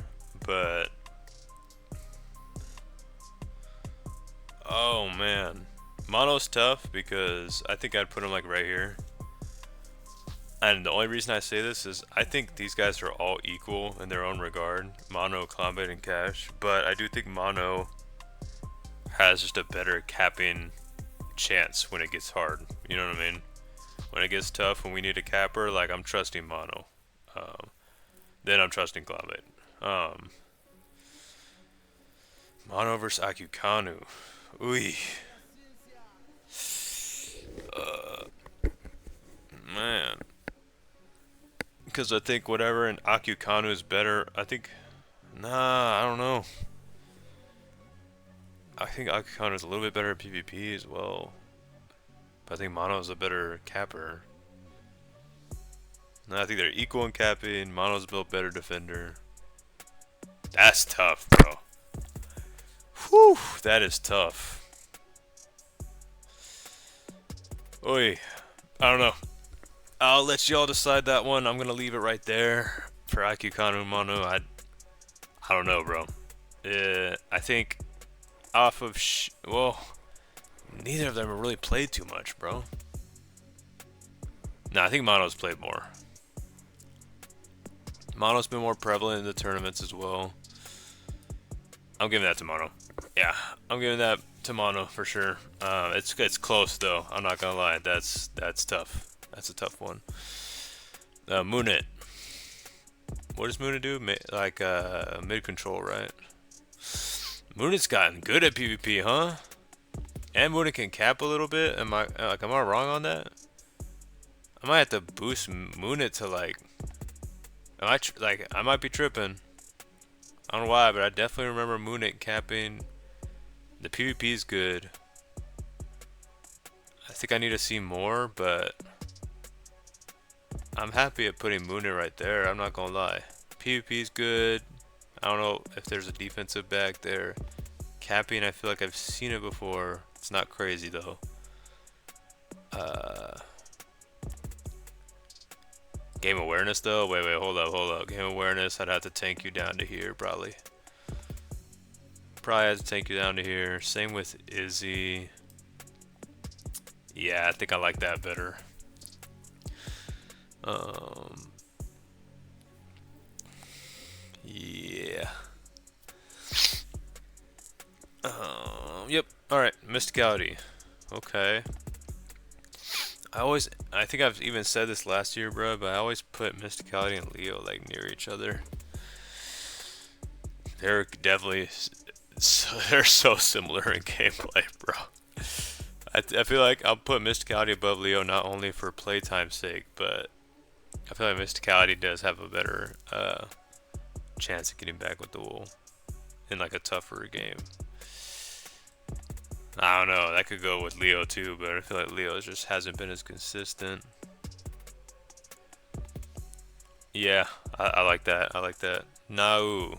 but oh man, Mono's tough because I think I'd put him like right here. And the only reason I say this is I think these guys are all equal in their own regard, Mono, Combat, and Cash. But I do think Mono has just a better capping chance when it gets hard. You know what I mean? When it gets tough, when we need a capper, like I'm trusting Mono. Then I'm trusting Combat. Mono versus Akukanu. Ooh. Man. Because I think whatever in Akukanu is better. I think. Nah, I don't know. I think Akukanu is a little bit better at PvP as well. But I think Mono is a better capper. No, I think they're equal in capping. Mono's a little better defender. That's tough, bro. Whew, that is tough. Oi, I don't know. I'll let y'all decide that one. I'm gonna leave it right there for Akukanu Mono. I don't know, bro. I think off of well, neither of them have really played too much, bro. No, I think Mono's played more. Mono's been more prevalent in the tournaments as well. I'm giving that to Mono. Yeah, I'm giving that to Mono for sure. It's close though. I'm not gonna lie. That's tough. That's a tough one. Moonit. What does Moonit do? Like mid control, right? Moonit's gotten good at PvP, huh? And Moonit can cap a little bit. Am I wrong on that? I might have to boost Moonit to like. I might be tripping. I don't know why, but I definitely remember Moonit capping. The PvP is good. I think I need to see more, but I'm happy at putting Moonit right there. I'm not gonna lie. PvP is good. I don't know if there's a defensive back there. Capping, I feel like I've seen it before. It's not crazy though. Game awareness though? Wait, hold up. Game awareness, I'd have to tank you down to here probably. Probably have to tank you down to here. Same with Izzy. Yeah, I think I like that better. Yeah. Yep. Alright, Mysticality. Okay. I think I've even said this last year, bro, but I always put Mysticality and Leo like near each other. They're definitely So they're so similar in gameplay, bro. I feel like I'll put Mysticality above Leo not only for playtime's sake, but I feel like Mysticality does have a better chance of getting back with the wool in like a tougher game. I don't know, that could go with Leo too, but I feel like Leo just hasn't been as consistent. Yeah, I like that. I like that. Nau.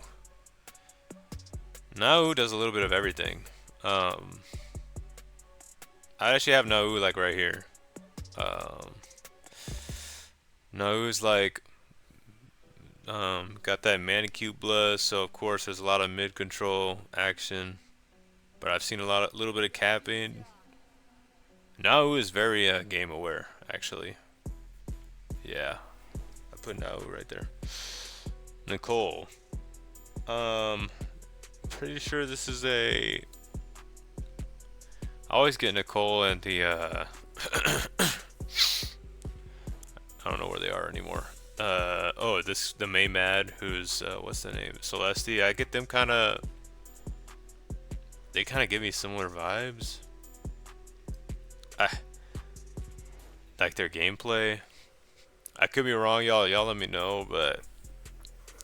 Nau does a little bit of everything. I actually have Nau like right here. Nau's like got that Manicute blood, so of course there's a lot of mid control action. But I've seen little bit of capping. Nau is very game aware, actually. Yeah, I put Nau right there. Nicole. Pretty sure this is a. I always get Nicole and the I don't know where they are anymore. Oh, the May Mad, who's what's the name? Celeste. I get them kind of. They kind of give me similar vibes. Like their gameplay. I could be wrong, y'all. Y'all let me know, but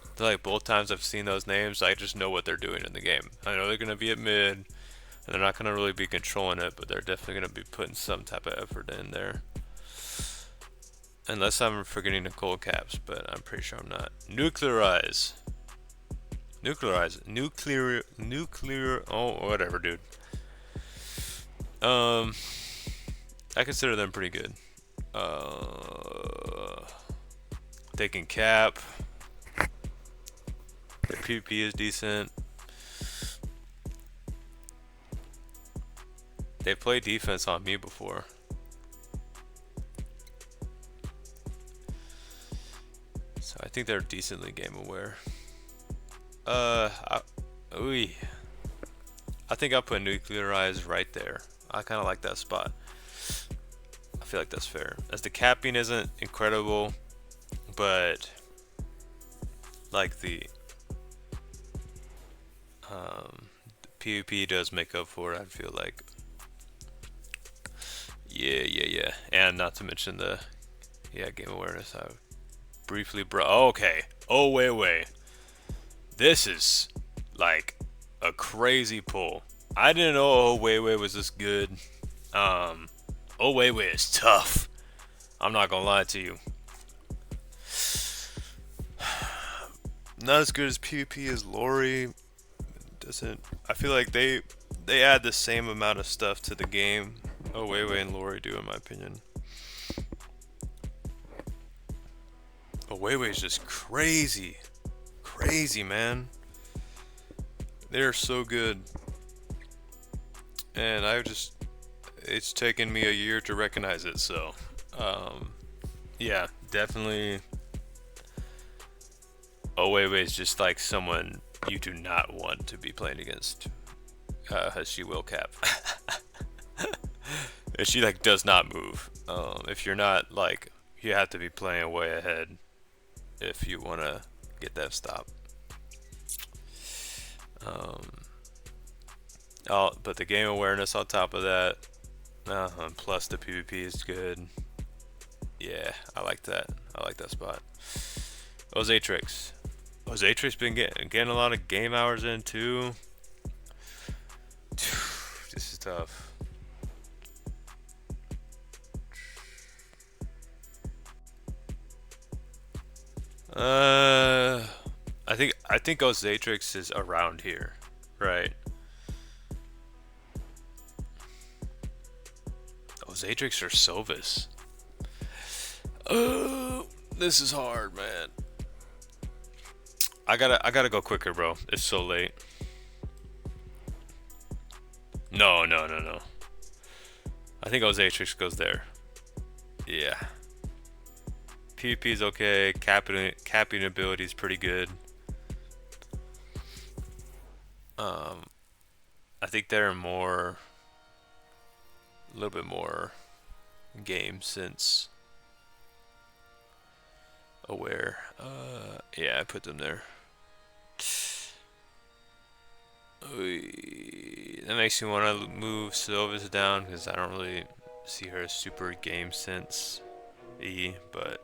I feel like both times I've seen those names, I just know what they're doing in the game. I know they're gonna be at mid, and they're not gonna really be controlling it, but they're definitely gonna be putting some type of effort in there. Unless I'm forgetting Nicole Caps, but I'm pretty sure I'm not. Nuclearize. Nuclear. Oh, whatever, dude. I consider them pretty good. They can cap. Their PvP is decent. They played defense on me before. So I think they're decently game aware. I think I'll put Nuclearize right there. I kind of like that spot. I feel like that's fair. As the capping isn't incredible, but like the PvP does make up for it, I feel like. Yeah. And not to mention the game awareness. I briefly okay. Oh wait. This is like a crazy pull. I didn't know Oh Wait was this good. Oh Wait is tough. I'm not gonna lie to you. Not as good as PvP as Lori. I feel like they add the same amount of stuff to the game. Oh Wait and Lori do, in my opinion. Oh Wait is just crazy, man. They're so good, and it's taken me a year to recognize it. So, yeah, definitely. Oh Wait is just like someone you do not want to be playing against. She will cap. And she like does not move. If you're not like, you have to be playing way ahead if you want to get that stop. But the game awareness on top of that, plus the PvP is good. Yeah, I like that. I like that spot. Ozatrix. Ozatrix been getting a lot of game hours in too. This is tough. I think Ozatrix is around here, right? Ozatrix or Sylvis? Oh, this is hard, man. I gotta go quicker, bro. It's so late. No. I think Ozatrix goes there. Yeah. PvP is okay. Capping ability is pretty good. I think they're a little bit more game sense aware. Yeah, I put them there. That makes me want to move Sylvis down because I don't really see her super game sense but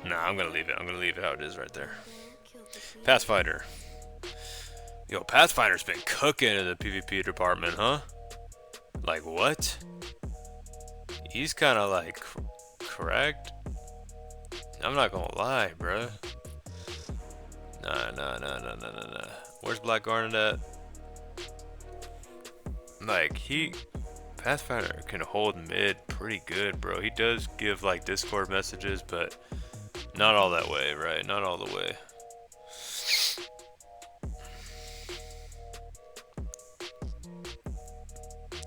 nah, I'm gonna leave it. I'm gonna leave it how it is right there. Pathfinder. Yo, Pathfinder's been cooking in the PvP department, huh? Like what? He's kind of like correct. I'm not gonna lie, bruh. Nah. Where's Black Garnet at? Like, Pathfinder can hold mid pretty good, bro. He does give, like, Discord messages, but not all that way, right? Not all the way.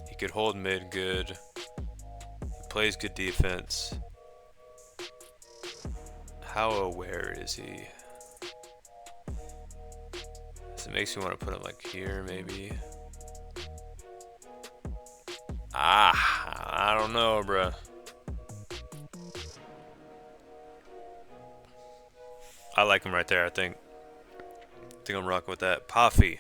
He could hold mid good. He plays good defense. How aware is he? So it makes me want to put him, like, here, maybe. I don't know, bruh. I like him right there, I think I'm rocking with that. Poffy.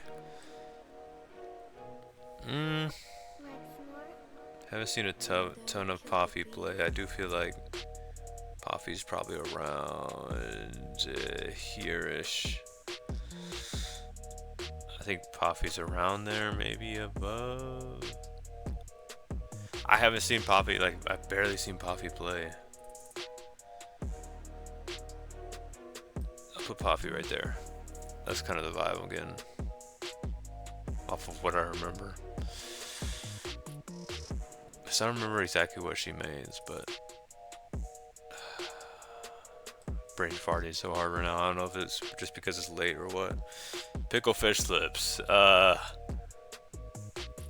Haven't seen a ton of Poffy play. I do feel like Poffy's probably around here-ish. I think Poffy's around there, maybe above. I haven't seen Poffy, like, I've barely seen Poffy play. I'll put Poffy right there. That's kind of the vibe I'm getting. Off of what I remember. So I don't remember exactly what she mains, but... brain farting so hard right now. I don't know if it's just because it's late or what. Pickle fish slips. I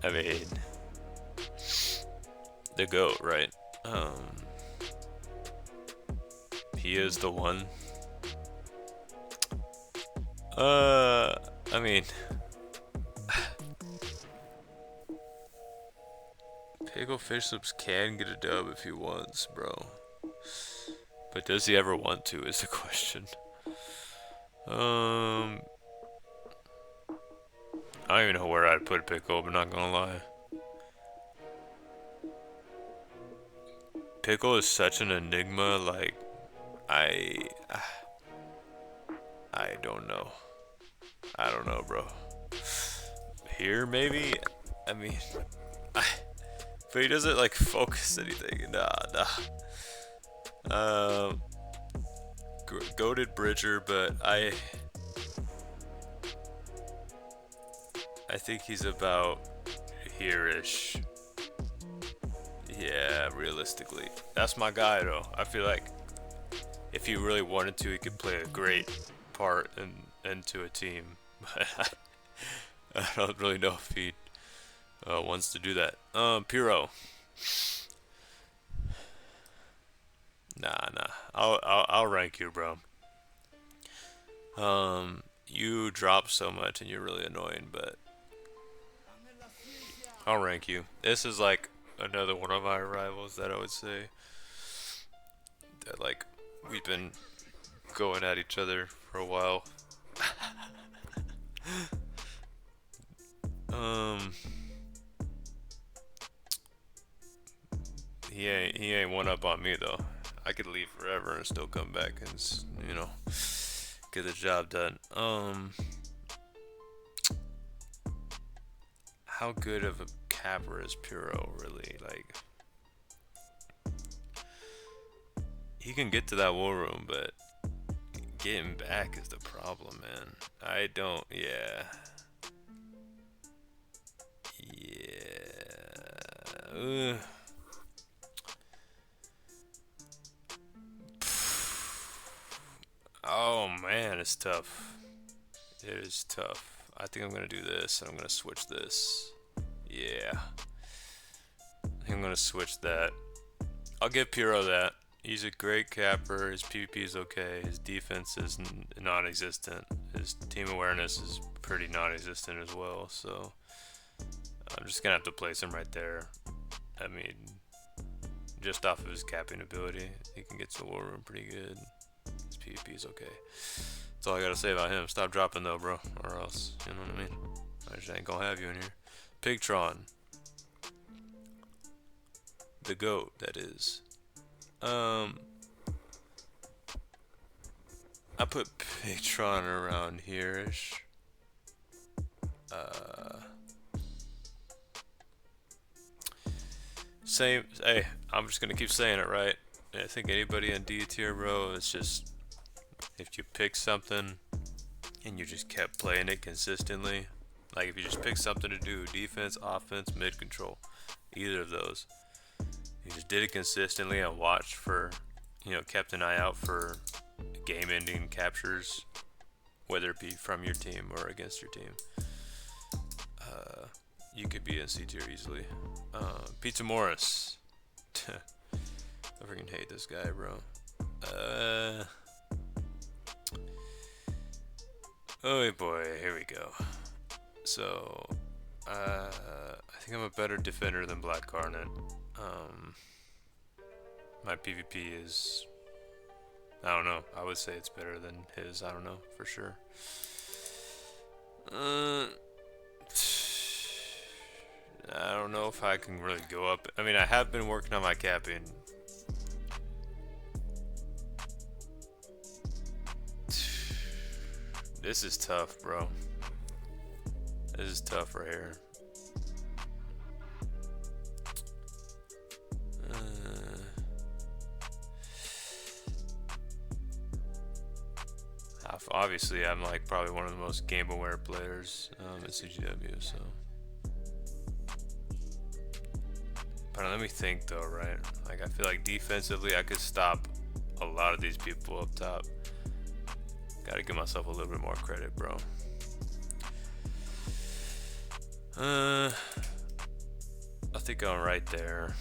mean... the GOAT, right? He is the one. I mean... Pickle fish slips can get a dub if he wants, bro. But does he ever want to is the question. I don't even know where I'd put Pickle, but not gonna lie. Pickle is such an enigma, like, I don't know. I don't know, bro. Here, maybe? I mean, but he doesn't, like, focus anything. Nah. Goated Bridger, but I think he's about here-ish. Yeah, realistically. That's my guy, though. I feel like if he really wanted to, he could play a great part into a team. But I don't really know if he wants to do that. Piro. Nah. I'll rank you, bro. You drop so much and you're really annoying, but I'll rank you. This is like another one of my rivals that I would say that, like, we've been going at each other for a while. He ain't one up on me though. I could leave forever and still come back and, you know, get the job done. How good of a capper is Puro really? Like, he can get to that war room, but getting back is the problem, man. I don't. Yeah. Ugh. Oh man, it's tough. It is tough. I think I'm gonna do this, and I'm gonna switch this. Yeah. I think I'm gonna switch that. I'll give Puro that. He's a great capper. His PvP is okay. His defense is non-existent. His team awareness is pretty non-existent as well. So I'm just gonna have to place him right there. I mean, just off of his capping ability, he can get to the war room pretty good. His PvP is okay. That's all I gotta say about him. Stop dropping though, bro, or else, you know what I mean? I just ain't gonna have you in here. Pigtron. The GOAT, that is. I put Pigtron around here-ish. Same. Hey, I'm just gonna keep saying it, right? I think anybody in D tier, bro, it's just if you pick something and you just kept playing it consistently, like if you just pick something to do, defense, offense, mid control, either of those, you just did it consistently and watched for, you know, kept an eye out for game-ending captures, whether it be from your team or against your team. You could be in C tier easily. PizzaMorris. I freaking hate this guy, bro. Oh boy, here we go. So, I think I'm a better defender than Black Garnet. My PvP is, I don't know, I would say it's better than his, I don't know, for sure. I don't know if I can really go up. I mean, I have been working on my capping. This is tough, bro. This is tough right here. Obviously, I'm like probably one of the most game-aware players in CTW, so. But let me think though, right? Like I feel like defensively I could stop a lot of these people up top. Gotta give myself a little bit more credit, bro. I think I'm right there.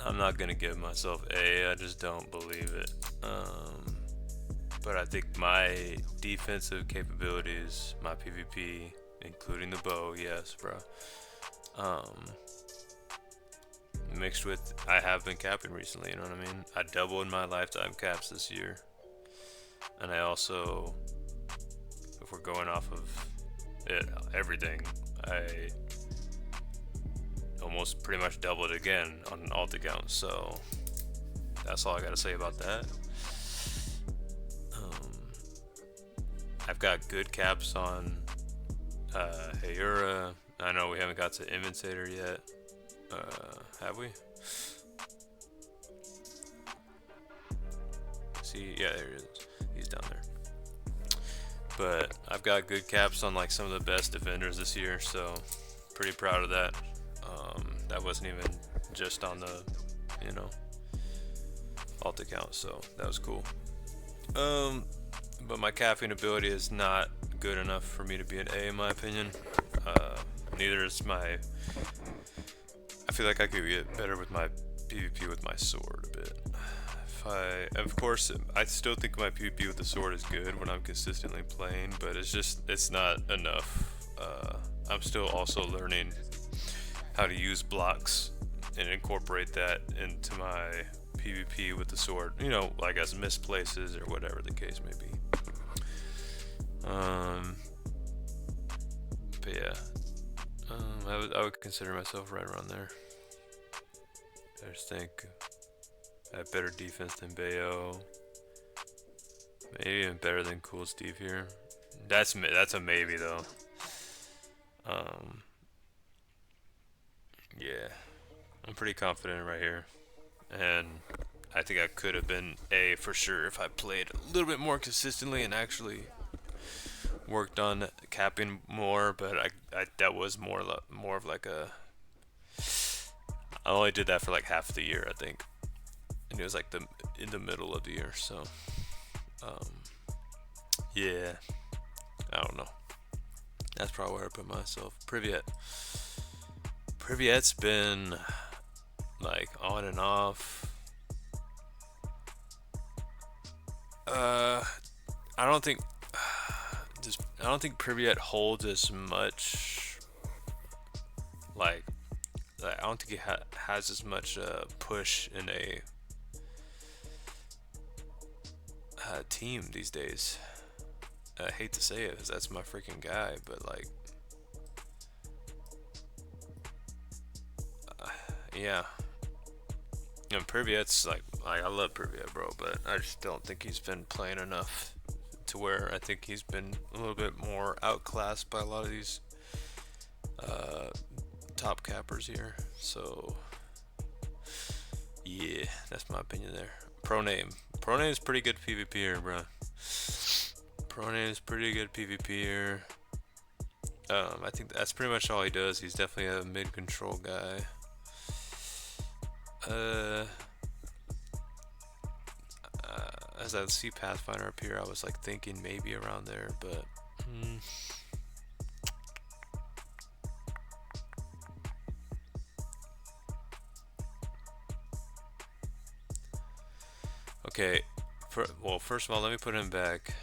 I'm not gonna give myself A, I just don't believe it. But I think my defensive capabilities, my PvP, including the bow, yes, bro. Mixed with, I have been capping recently, you know what I mean? I doubled my lifetime caps this year. And I also, if we're going off of it, everything, I almost pretty much doubled again on an alt account. So that's all I gotta say about that. I've got good caps on Hayura. I know we haven't got to Invensator yet. Have we? See, yeah, there he is. He's down there. But I've got good caps on like some of the best defenders this year, so pretty proud of that. That wasn't even just on the, you know, alt account, so that was cool. But my capping ability is not good enough for me to be an A in my opinion. Neither is my, I feel like I could get better with my PvP with my sword a bit. Of course, I still think my PvP with the sword is good when I'm consistently playing, but it's not enough. I'm still also learning how to use blocks and incorporate that into my PvP with the sword, you know, like as misplaces or whatever the case may be. But yeah, I would consider myself right around there. I just think I have better defense than Bayo. Maybe even better than Cool Steve here. That's a maybe though. Yeah, I'm pretty confident right here, and I think I could have been A for sure if I played a little bit more consistently and actually worked on capping more. But I that was more of like a, I only did that for like half the year, I think, and it was like in the middle of the year. So yeah, I don't know. That's probably where I put myself. Privyet's been like on and off. I don't think Privyet holds as much. Like I don't think it has as much push in a. team these days. I hate to say it, because that's my freaking guy, but like, yeah. And Privyet's like I love Privyet, bro, but I just don't think he's been playing enough to where I think he's been a little bit more outclassed by a lot of these top cappers here. So yeah, that's my opinion there. Proname is pretty good PvP here, bro. Proname is pretty good PvP here. I think that's pretty much all he does. He's definitely a mid control guy. As I see Pathfinder up here, I was like thinking maybe around there, but okay. Well, first of all, let me put him back.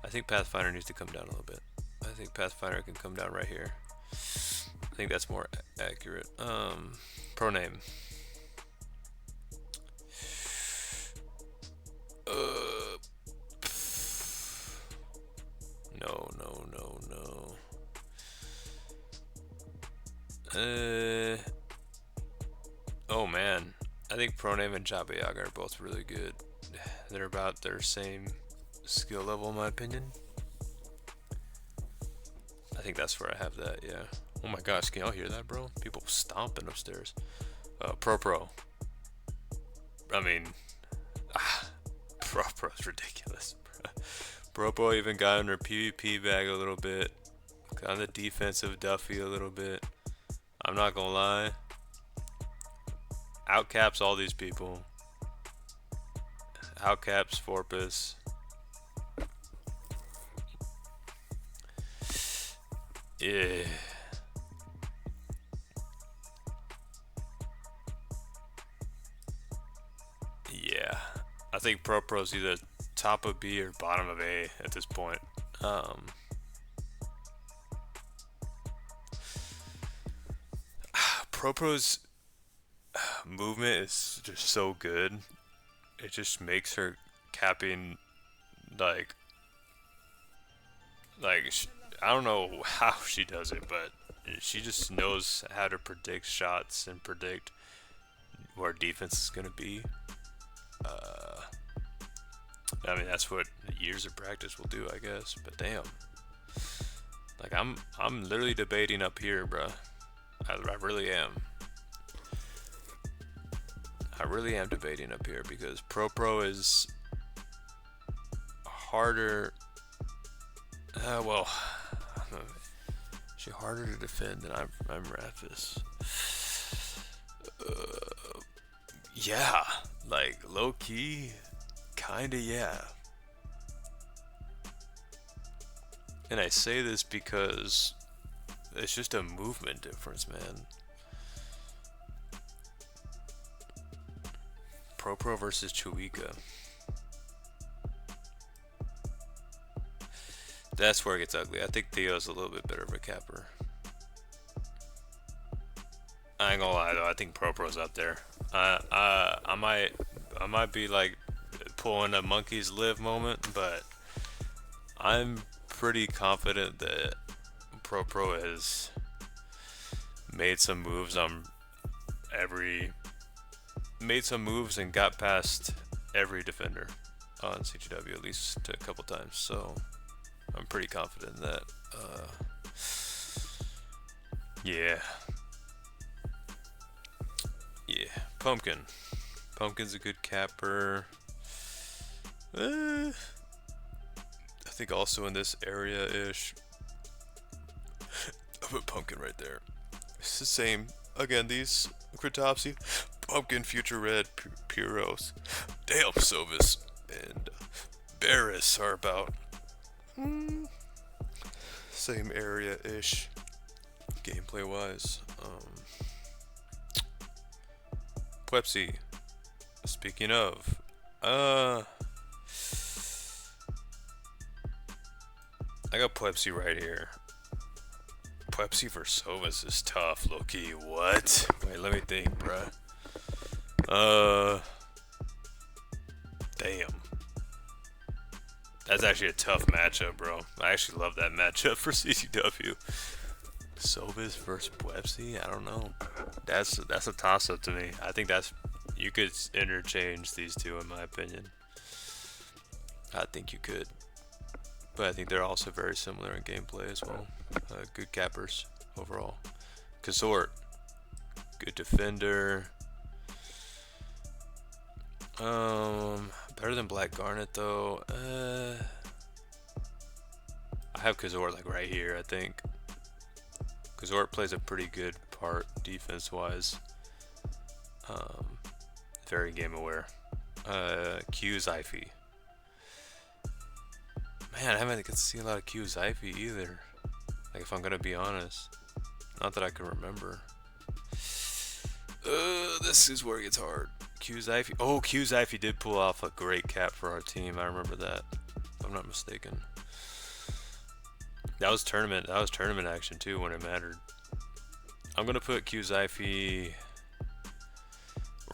I think Pathfinder needs to come down a little bit. I think Pathfinder can come down right here. I think that's more accurate. Proname. No. Oh man, I think Proname and Jabayaga are both really good. They're about their same skill level in my opinion. I think that's where I have that, yeah. Oh my gosh, can y'all hear that, bro? People stomping upstairs. Pro. I mean, Pro's ridiculous, bro. Pro even got in her PvP bag a little bit. Got on the defensive Duffy a little bit. I'm not gonna lie. Outcaps all these people. Outcaps Forpus. Yeah. Yeah. I think Pro's either top of B or bottom of A at this point. Pro's movement is just so good. It just makes her capping like I don't know how she does it, but she just knows how to predict shots and predict where defense is gonna be. I mean, that's what years of practice will do, I guess. But damn, like I'm literally debating up here, bruh. I really am. I really am debating up here because Pro is harder. Well, she's harder to defend than I'm Rafis. Yeah, like low key, kinda yeah. And I say this because it's just a movement difference, man. Pro versus Chuika. That's where it gets ugly. I think Theo's a little bit better of a capper. I ain't gonna lie though, I think Pro's up there. I might be like pulling a monkey's live moment, but I'm pretty confident that Pro has made some moves on made some moves and got past every defender on CTW at least a couple times, so I'm pretty confident in that. Yeah, Pumpkin's a good capper. I think also in this area-ish. I put Pumpkin right there. It's the same. Again, these Critopsy, Pumpkin, Future Red, Puros, Damn, Sovis, and Barris are about same area-ish gameplay-wise. Pwepsi. Speaking of, I got Pwepsi right here. Pwepsi for Sovis is tough, low-key. What? Wait, let me think, bruh. Damn. That's actually a tough matchup, bro. I actually love that matchup for CTW. Sovis versus Pwepsi? I don't know. That's a toss-up to me. I think that's you could interchange these two in my opinion. I think you could, but I think they're also very similar in gameplay as well. Good cappers overall. Consort, good defender. Better than Black Garnet though. I have Kazort like right here. I think Kazort plays a pretty good part defense-wise. Very game aware. Q's Ify. Man, I haven't get to see a lot of Q's Ify either. Like if I'm gonna be honest, not that I can remember. This is where it gets hard. Q's Ify. Oh, Q's Ify did pull off a great cap for our team. I remember that. If I'm not mistaken. That was tournament action too when it mattered. I'm gonna put Q's Ify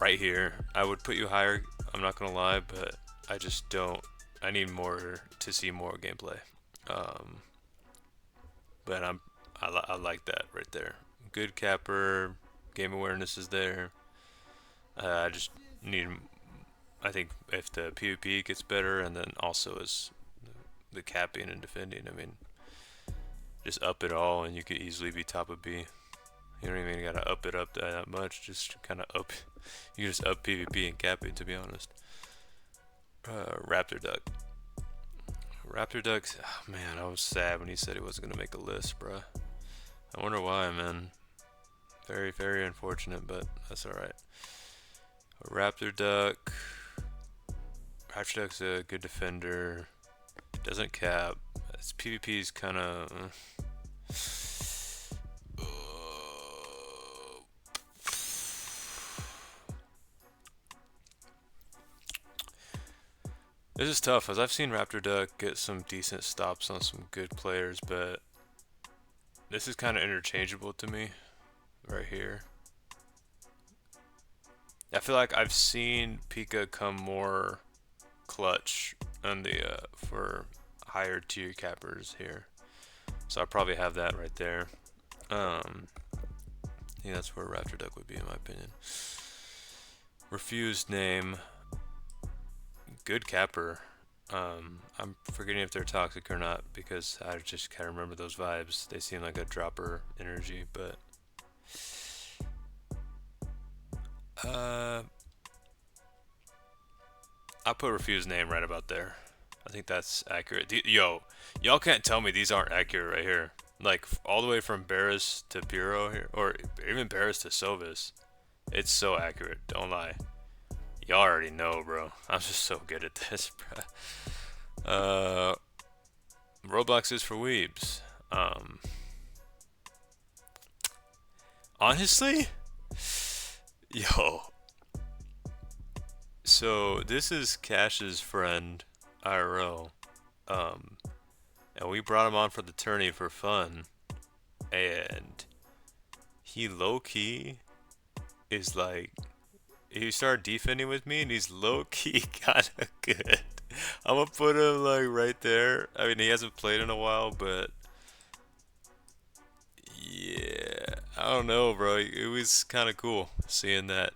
right here. I would put you higher, I'm not gonna lie, but I just don't. I need more to see more gameplay. But I like that right there. Good capper, game awareness is there. I just need. I think if the PvP gets better, and then also as the capping and defending, I mean, just up it all, and you could easily be top of B. You don't even gotta up it up that much. Just kind of up. You can just up PvP and capping, to be honest. Raptor Duck. Raptor Duck. Oh, man, I was sad when he said he wasn't gonna make a list, bruh. I wonder why, man. Very, very unfortunate, but that's alright. Raptor Duck. Raptor Duck's a good defender. Doesn't cap. Its PvP is kind of. This is tough, as I've seen Raptor Duck get some decent stops on some good players, but this is kind of interchangeable to me, right here. I feel like I've seen Pika come more clutch on the for higher tier cappers here, so I probably have that right there. I think that's where Raptor Duck would be in my opinion. Refused name. Good capper. I'm forgetting if they're toxic or not because I just can't remember those vibes. They seem like a dropper energy, but I'll put refused name right about there. I think that's accurate. Yo, y'all can't tell me these aren't accurate right here. Like all the way from Barris to Bureau here, or even Barris to Sovis. It's so accurate. Don't lie. Y'all already know, bro. I'm just so good at this, bro. Roblox is for weebs. Honestly, yo. So this is Cash's friend, IRL. And we brought him on for the tourney for fun. And he low-key is like, he started defending with me, and he's low-key kind of good. I'm gonna put him like right there. I mean, he hasn't played in a while, but yeah, I don't know, bro. It was kind of cool seeing that.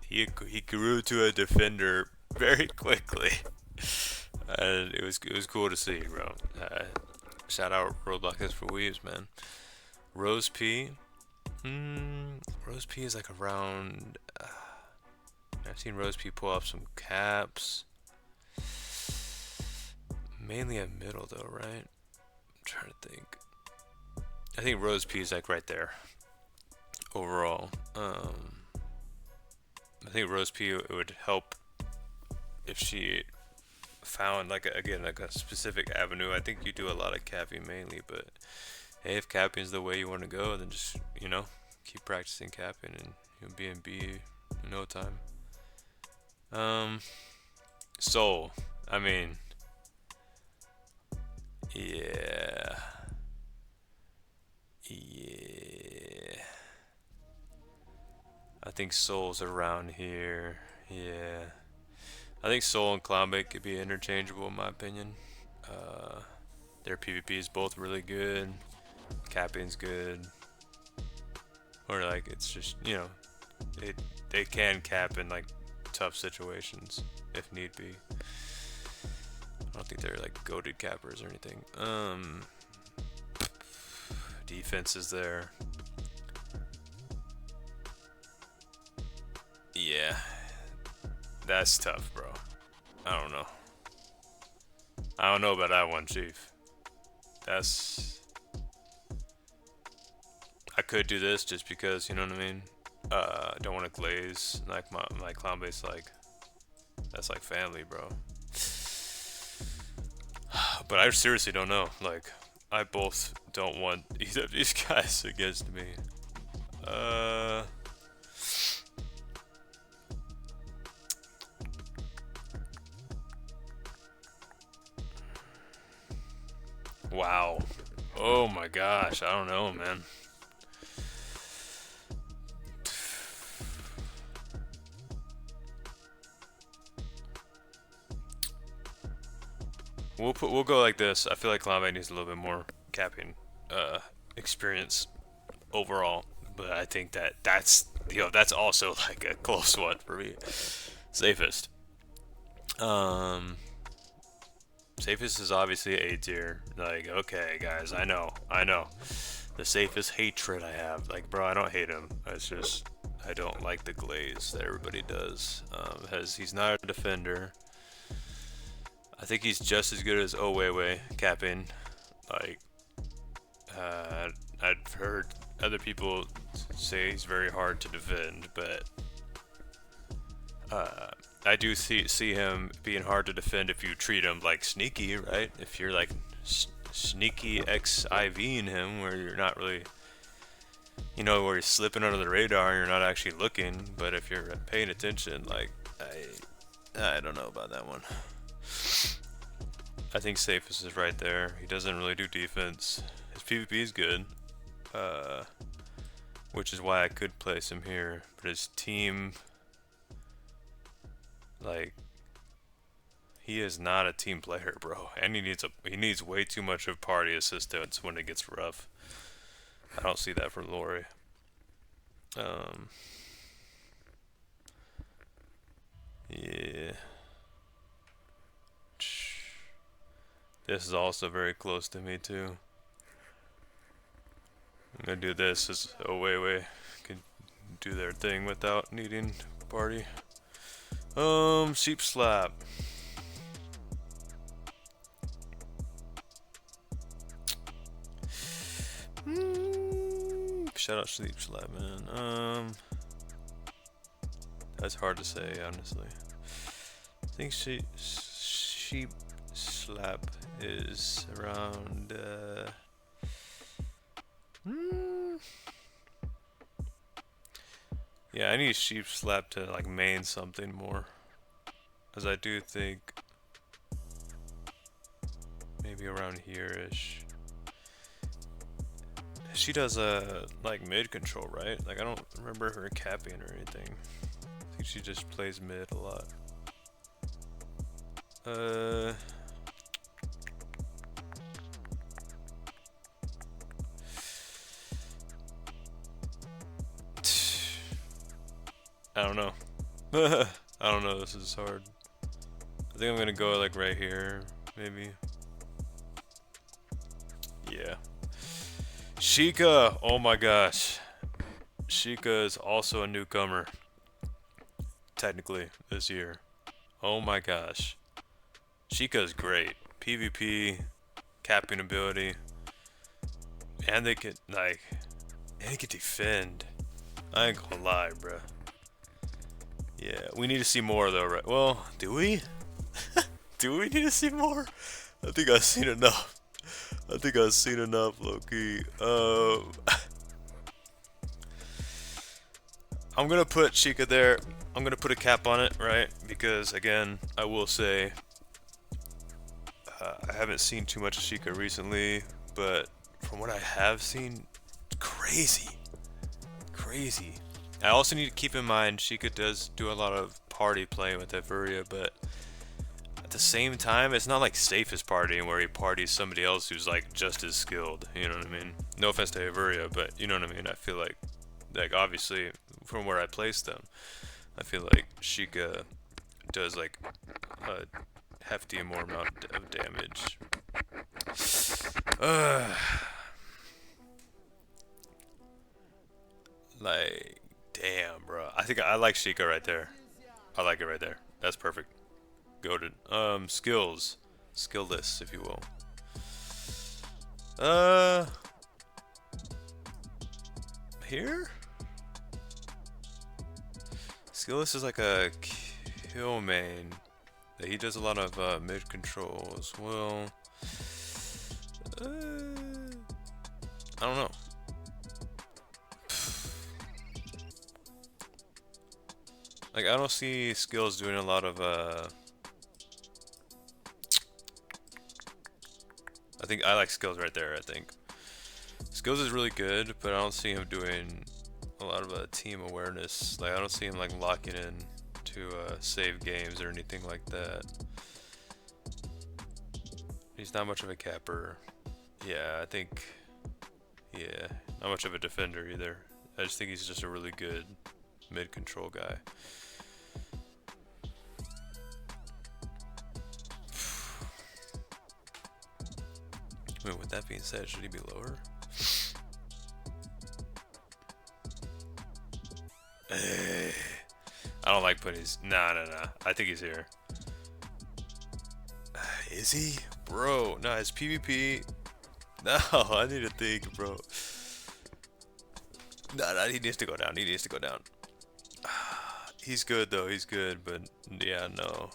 He grew to a defender very quickly, and it was cool to see, bro. Shout out Roblox for Weaves, man. Rose P. Rose P is like around. I've seen Rose P pull off some caps. Mainly a middle though, right? I'm trying to think. I think Rose P is like right there. Overall, I think Rose P it would help if she found like a specific avenue. I think you do a lot of capping mainly, but hey, if capping is the way you want to go, then just keep practicing capping and you'll be in B in no time. Soul. I mean, yeah. I think Soul's around here. Yeah. I think Soul and Cloudbait could be interchangeable in my opinion. Their PvP is both really good. Capping's good. Or like it's just, you know, they can cap in like tough situations if need be. I don't think they're like goated cappers or anything. Defense is there. Yeah, that's tough, bro. I don't know. I don't know about that one, Chief. That's... I could do this just because, you know what I mean? I don't want to glaze. Like my clown base, like... That's like family, bro. But I seriously don't know. Like, I both don't want either of these guys against me. Wow. Oh my gosh, I don't know, man. We'll go like this. I feel like Cloudbait needs a little bit more capping experience overall, but I think that's that's also like a close one for me. Safest. Safest is obviously A tier. Like, okay, guys, I know. The safest hatred I have. Like, bro, I don't hate him. It's just I don't like the glaze that everybody does. Because he's not a defender. I think he's just as good as Owewe capping. Like, I've heard other people say he's very hard to defend, but I do see him being hard to defend if you treat him like sneaky, right? If you're like sneaky XIVing him, where you're not really, you know, where you're slipping under the radar and you're not actually looking. But if you're paying attention, like I don't know about that one. I think safest is right there. He doesn't really do defense. His PvP is good, which is why I could place him here. But his team, like, he is not a team player, bro. And he needs way too much of party assistance when it gets rough. I don't see that for Lori. Yeah. This is also very close to me too. I'm gonna do this as Owewe can do their thing without needing party. Sheep slap. Shout out Sheep slap, man. That's hard to say, honestly. I think sheep slap is around yeah, I need sheep slap to like main something more, as I do think maybe around here-ish. She does like mid control, right? Like, I don't remember her capping or anything. I think she just plays mid a lot. I don't know. I don't know, this is hard. I think I'm gonna go like right here, maybe. Yeah. Sheikah! Oh my gosh. Sheikah is also a newcomer, technically, this year. Oh my gosh. Sheikah is great. PvP, capping ability, and they can, like, and he can defend. I ain't gonna lie, bruh. Yeah, we need to see more though, right? Well, do we? Do we need to see more? I think I've seen enough. Low-key. I'm gonna put Sheikah there. I'm gonna put a cap on it, right? Because again, I will say I haven't seen too much of Sheikah recently, but from what I have seen, crazy. I also need to keep in mind Sheikah does do a lot of party playing with Euphoria, but at the same time, it's not like Safe is partying where he parties somebody else who's like just as skilled. You know what I mean? No offense to Euphoria, but you know what I mean. I feel like obviously from where I place them, I feel like Sheikah does like a hefty more amount of damage. Like, damn, bro. I think I like Sheikah right there. I like it right there. That's perfect. Goated. Skills. Skill list, if you will. Here? Skill list is like a kill main. He does a lot of mid control as well. I don't know. Like, I don't see skills doing a lot of I think I like skills right there. I think skills is really good, but I don't see him doing a lot of team awareness. Like, I don't see him like locking in to save games or anything like that. He's not much of a capper. Yeah, I think. Yeah, not much of a defender either. I just think he's just a really good mid control guy. I mean, with that being said, should he be lower? I don't like putting his... Nah. I think he's here. Is he? Bro, no, it's PvP. No, I need to think, bro. No, he needs to go down. He needs to go down. He's good, though. He's good, but... Yeah, no.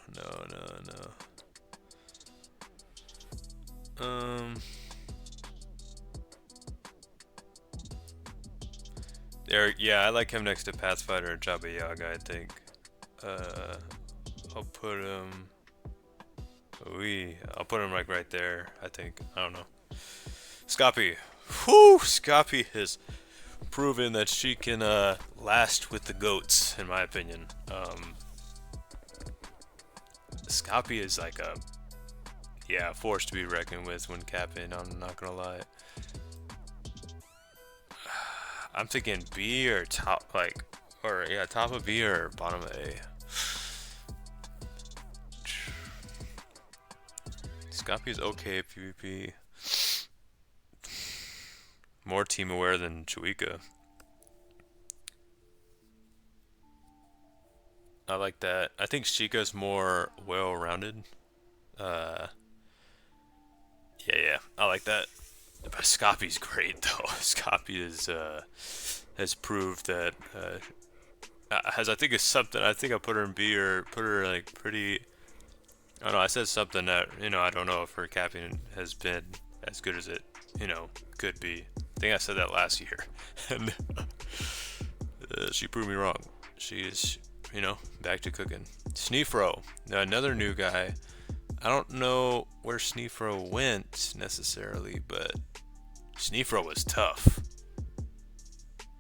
There, yeah, I like him next to Pathfinder and Jabba Yaga, I think. I'll put him... I'll put him like right there, I think. I don't know. Scoppy. Whew! Scoppy has proven that she can last with the goats, in my opinion. Scoppy is like a... Yeah, force to be reckoned with when capping, I'm not gonna lie. I'm thinking B or top, like, or yeah, top of B or bottom of A. Scoppy is okay at PvP. More team aware than Chuika. I like that. I think Sheikah's more well-rounded. Yeah, I like that. But Scoppy's great though. Scoppy is has proved that I think it's something. I think I put her in B or put her like pretty. I don't know. I said something that I don't know if her capping has been as good as it could be. I think I said that last year, and she proved me wrong. She is back to cooking. Sneefro, another new guy. I don't know where Sneefro went necessarily, but Sneefro was tough.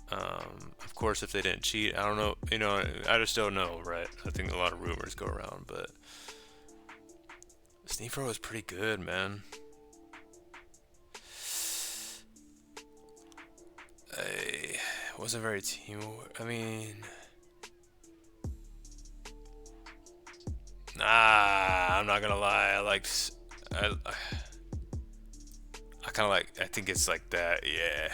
Of course, if they didn't cheat, I don't know. I just don't know, right? I think a lot of rumors go around, but Sneefro was pretty good, man. I wasn't very team. I mean. Nah, I'm not gonna lie. I kind of like. I think it's like that. Yeah.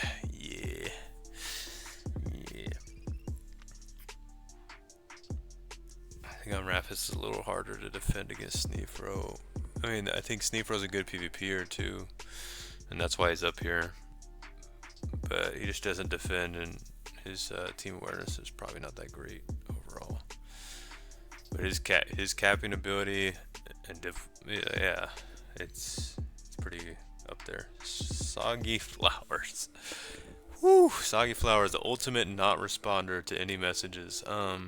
I think on Rapid it's a little harder to defend against Sneefro. I mean, I think Sneefro's a good PvPer too, and that's why he's up here. But he just doesn't defend, and his team awareness is probably not that great overall. But his capping ability and yeah, it's pretty up there. Soggy Flowers. Woo! Soggy Flowers, the ultimate not responder to any messages. I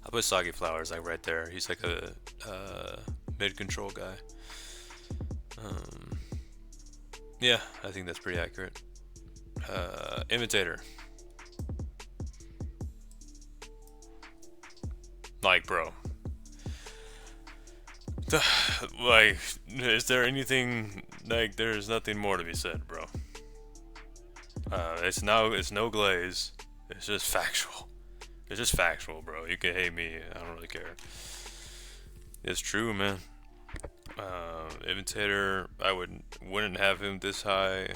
put Soggy Flowers like right there. He's like a mid control guy. Yeah, I think that's pretty accurate. Imitator. Like, bro. Like, is there anything, like, there's nothing more to be said, bro. It's no glaze. It's just factual. It's just factual, bro. You can hate me. I don't really care. It's true, man. Imitator, I wouldn't have him this high,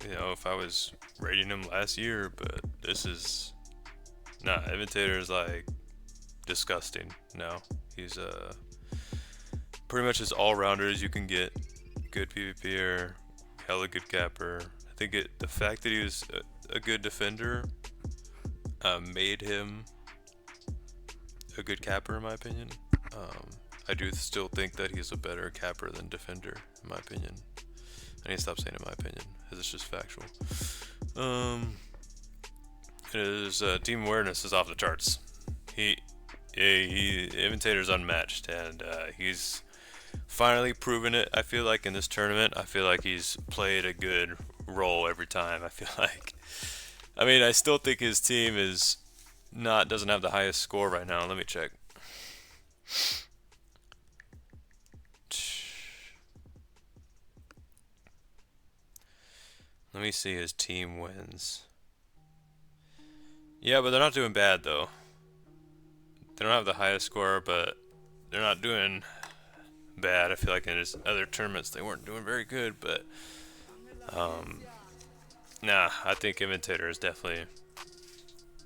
you know, if I was rating him last year, but this is, nah, Imitator is like disgusting now. He's pretty much as all-rounder as you can get. Good PvPer, hella good capper. I think the fact that he was a good defender made him a good capper in my opinion. I do still think that he's a better capper than defender in my opinion. I need to stop saying in my opinion, because it's just factual. His team awareness is off the charts. Imitator's unmatched, and he's finally proven it. I feel like in this tournament, I feel like he's played a good role every time. I feel like, I mean, I still think his team doesn't have the highest score right now. Let me check. Let me see his team wins. Yeah, but they're not doing bad though. They don't have the highest score, but they're not doing bad. I feel like in his other tournaments they weren't doing very good, but nah, I think Imitator has definitely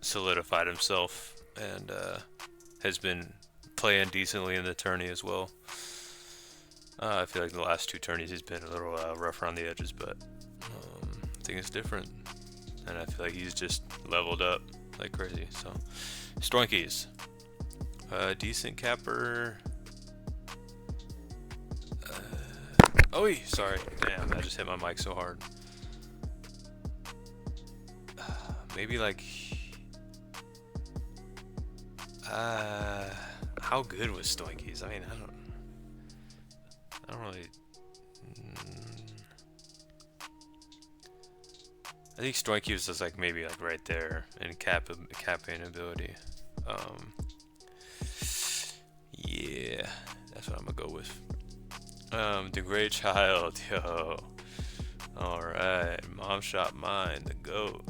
solidified himself and has been playing decently in the tourney as well. I feel like the last two tourneys he's been a little rough around the edges, but I think it's different, and I feel like he's just leveled up like crazy. So, Stroinkies, decent capper. Oh, sorry, damn, I just hit my mic so hard. Maybe like, how good was Stroinkies? I mean, I don't really. I think Stroinkies is like maybe like right there in capping ability. Yeah, that's what I'm gonna go with. The Great Child, yo. Alright, Mom Shot Mine, the GOAT.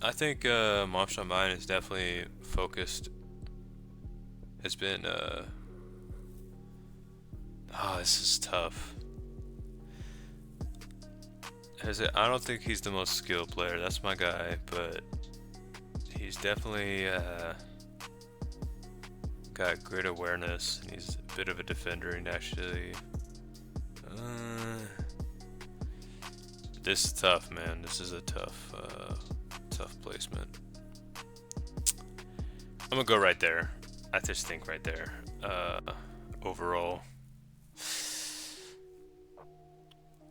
I think Mom Shot Mine is definitely focused. Has been oh, this is tough. I don't think he's the most skilled player. That's my guy, but he's definitely got great awareness, and he's a bit of a defender. And actually, this is tough, man. This is a tough placement. I'm gonna go right there. I just think right there. Overall,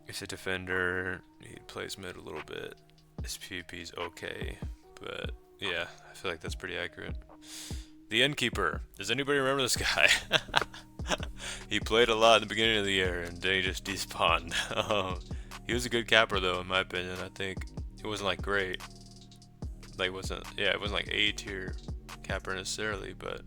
he's a defender. He plays mid a little bit. His PvP's okay, but yeah, I feel like that's pretty accurate. The Innkeeper. Does anybody remember this guy? He played a lot in the beginning of the year, and then he just despawned. He was a good capper though, in my opinion. I think it wasn't like great. Like it wasn't like A tier capper necessarily, but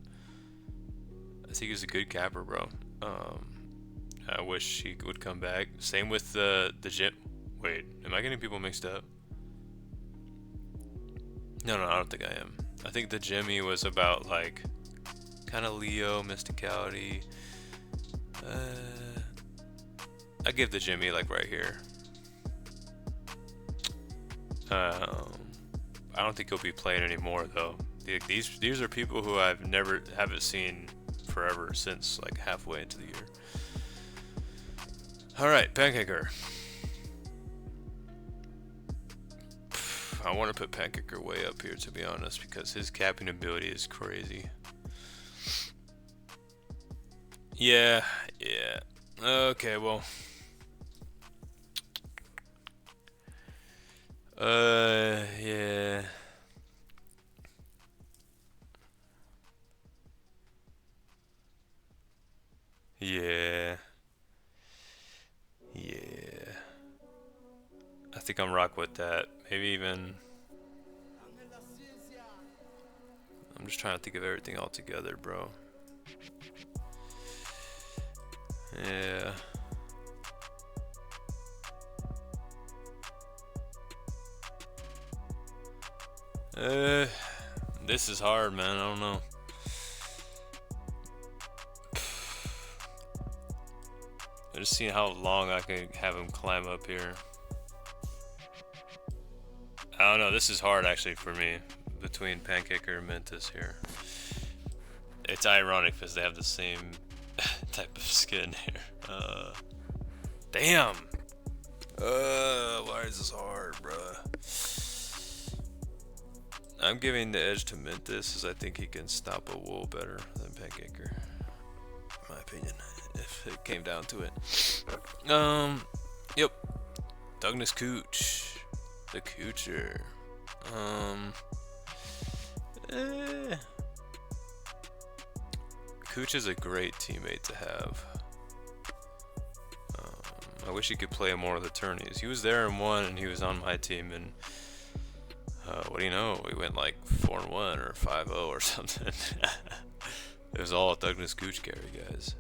I think he's a good capper, bro. I wish he would come back. Same with the gym. Wait, am I getting people mixed up? No, I don't think I am. I think the Jimmy was about like kind of Leo mysticality. I give the Jimmy like right here. I don't think he'll be playing anymore though. These are people who haven't seen forever since like halfway into the year. All right, Pancaker. I want to put Pancaker way up here, to be honest, because his capping ability is crazy. Yeah. Okay, well. Yeah. Yeah. Yeah. I think I'm rock with that. Maybe even. I'm just trying to think of everything all together, bro. Yeah. This is hard, man. I don't know. I'm just seeing how long I can have him climb up here. I don't know. This is hard actually for me between Pancaker and Mentis here. It's ironic because they have the same type of skin here. Damn. Why is this hard, bruh? I'm giving the edge to Mentis as I think he can stop a wool better than Pancaker. In my opinion, if it came down to it. Yep. Douglas Cooch. The Coocher. Cooch is a great teammate to have. I wish he could play more of the tourneys. He was there and won, and he was on my team, and what do you know? We went like 4-1 or 5-0 or something. It was all Douglas Cooch carry, guys.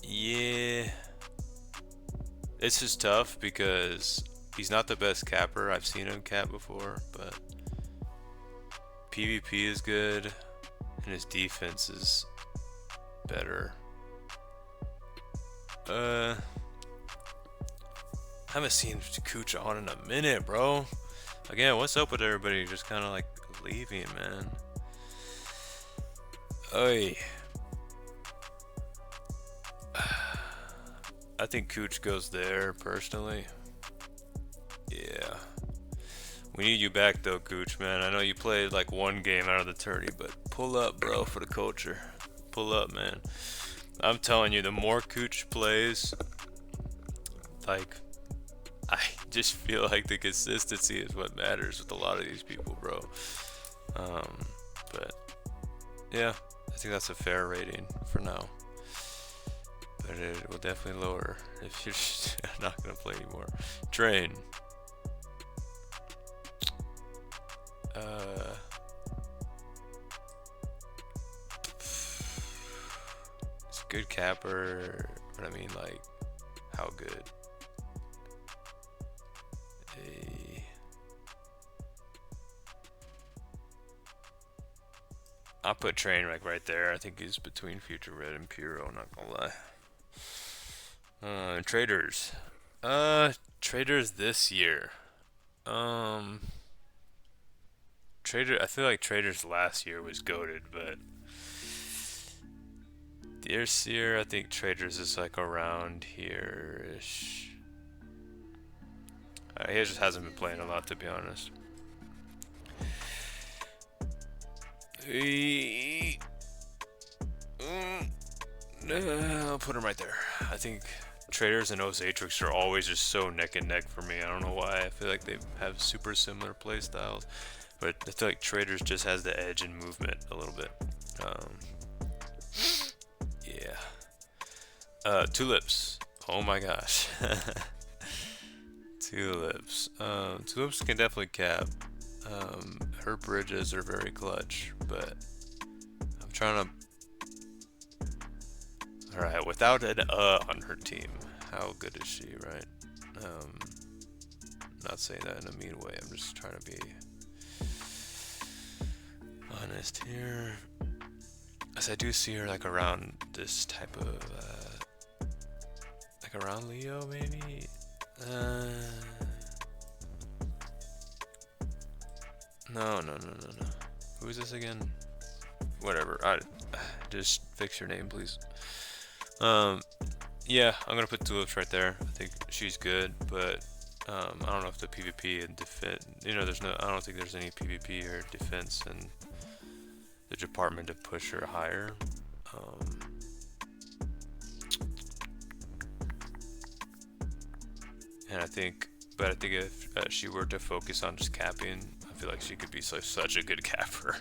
Yeah. This is tough because he's not the best capper. I've seen him cap before, but PvP is good, and his defense is better. I haven't seen Cooch on in a minute, bro. Again, what's up with everybody just kind of like leaving, man? Oy. I think Cooch goes there, personally. Yeah. We need you back, though, Cooch, man. I know you played like one game out of the tourney, but pull up, bro, for the culture. Pull up, man. I'm telling you, the more Cooch plays, like, I just feel like the consistency is what matters with a lot of these people, bro. But, yeah, I think that's a fair rating for now. But it will definitely lower if you're just not going to play anymore. Train. It's a good capper, but I mean, like, how good? I'll put Trainwreck right there. I think he's between Future Red and Puro, not gonna lie. Traders. Traders this year. Trader, I feel like Traders last year was goated, but this year I think Traders is like around here-ish. He just hasn't been playing a lot, to be honest. I'll put him right there. I think Traders and Ozatrix are always just so neck and neck for me. I don't know why. I feel like they have super similar play styles, but I feel like Traders just has the edge in movement a little bit. Yeah. Tulips. Oh my gosh. Tulips. Tulips can definitely cap. Her bridges are very clutch, but I'm trying to. Alright, without an on her team, how good is she, right? Not saying that in a mean way, I'm just trying to be honest here. As I do see her like around this type of, like around Leo maybe? No. Who is this again? Whatever. Just fix your name, please. Yeah, I'm gonna put Tulips right there. I think she's good, but I don't know if the PvP and defense. I don't think there's any PvP or defense in the department to push her higher. And I think if she were to focus on just capping, I I feel like she could be such a good capper.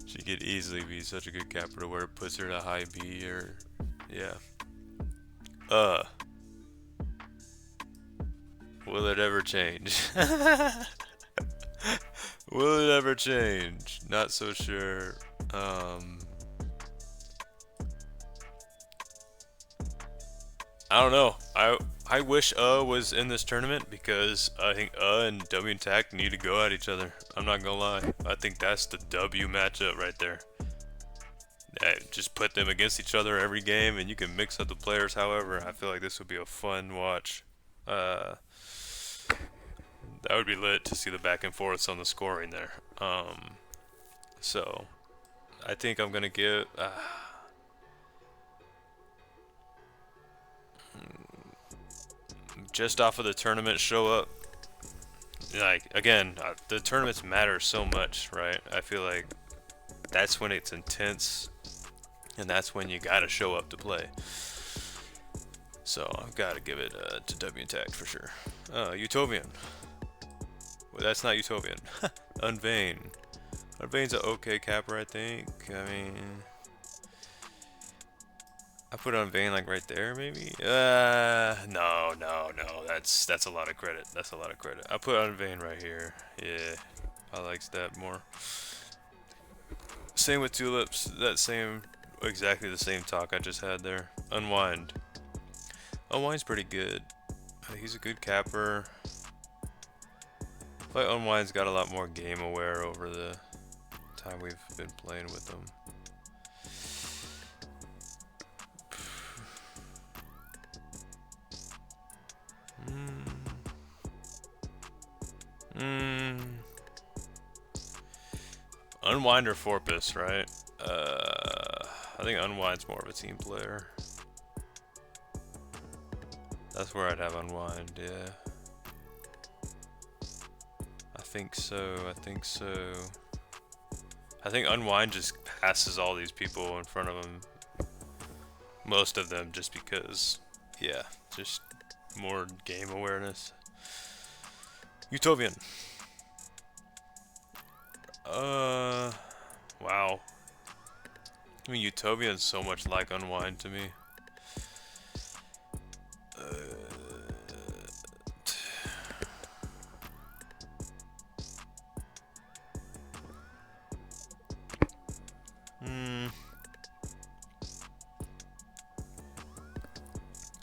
She could easily be such a good capper to where it puts her to high B or yeah. Will it ever change? Will it ever change? Not so sure. I don't know. I wish was in this tournament because I think and W and Tac need to go at each other. I'm not gonna lie. I think that's the W matchup right there. Just put them against each other every game, and you can mix up the players. However, I feel like this would be a fun watch. That would be lit to see the back and forths on the scoring there. So I think I'm gonna give. Just off of the tournament show up, like again, the tournaments matter so much, right? I feel like that's when it's intense, and that's when you gotta show up to play. So I've got to give it to W and Tac for sure. Utopian. Well, that's not Utopian. Unvain. Unvain's an okay capper, I think. I mean, I put Unvain like right there, maybe. No. That's a lot of credit. That's a lot of credit. I put Unvain right here. Yeah, I likes that more. Same with Tulips. Exactly the same talk I just had there. Unwind. Unwind's pretty good. He's a good capper. But Unwind's got a lot more game aware over the time we've been playing with him. Unwind or Forpus, right? I think Unwind's more of a team player. That's where I'd have Unwind, yeah. I think so. I think Unwind just passes all these people in front of him. Most of them, just because, yeah, just more game awareness. Utopian. Wow. I mean, Utopian's so much like Unwind to me.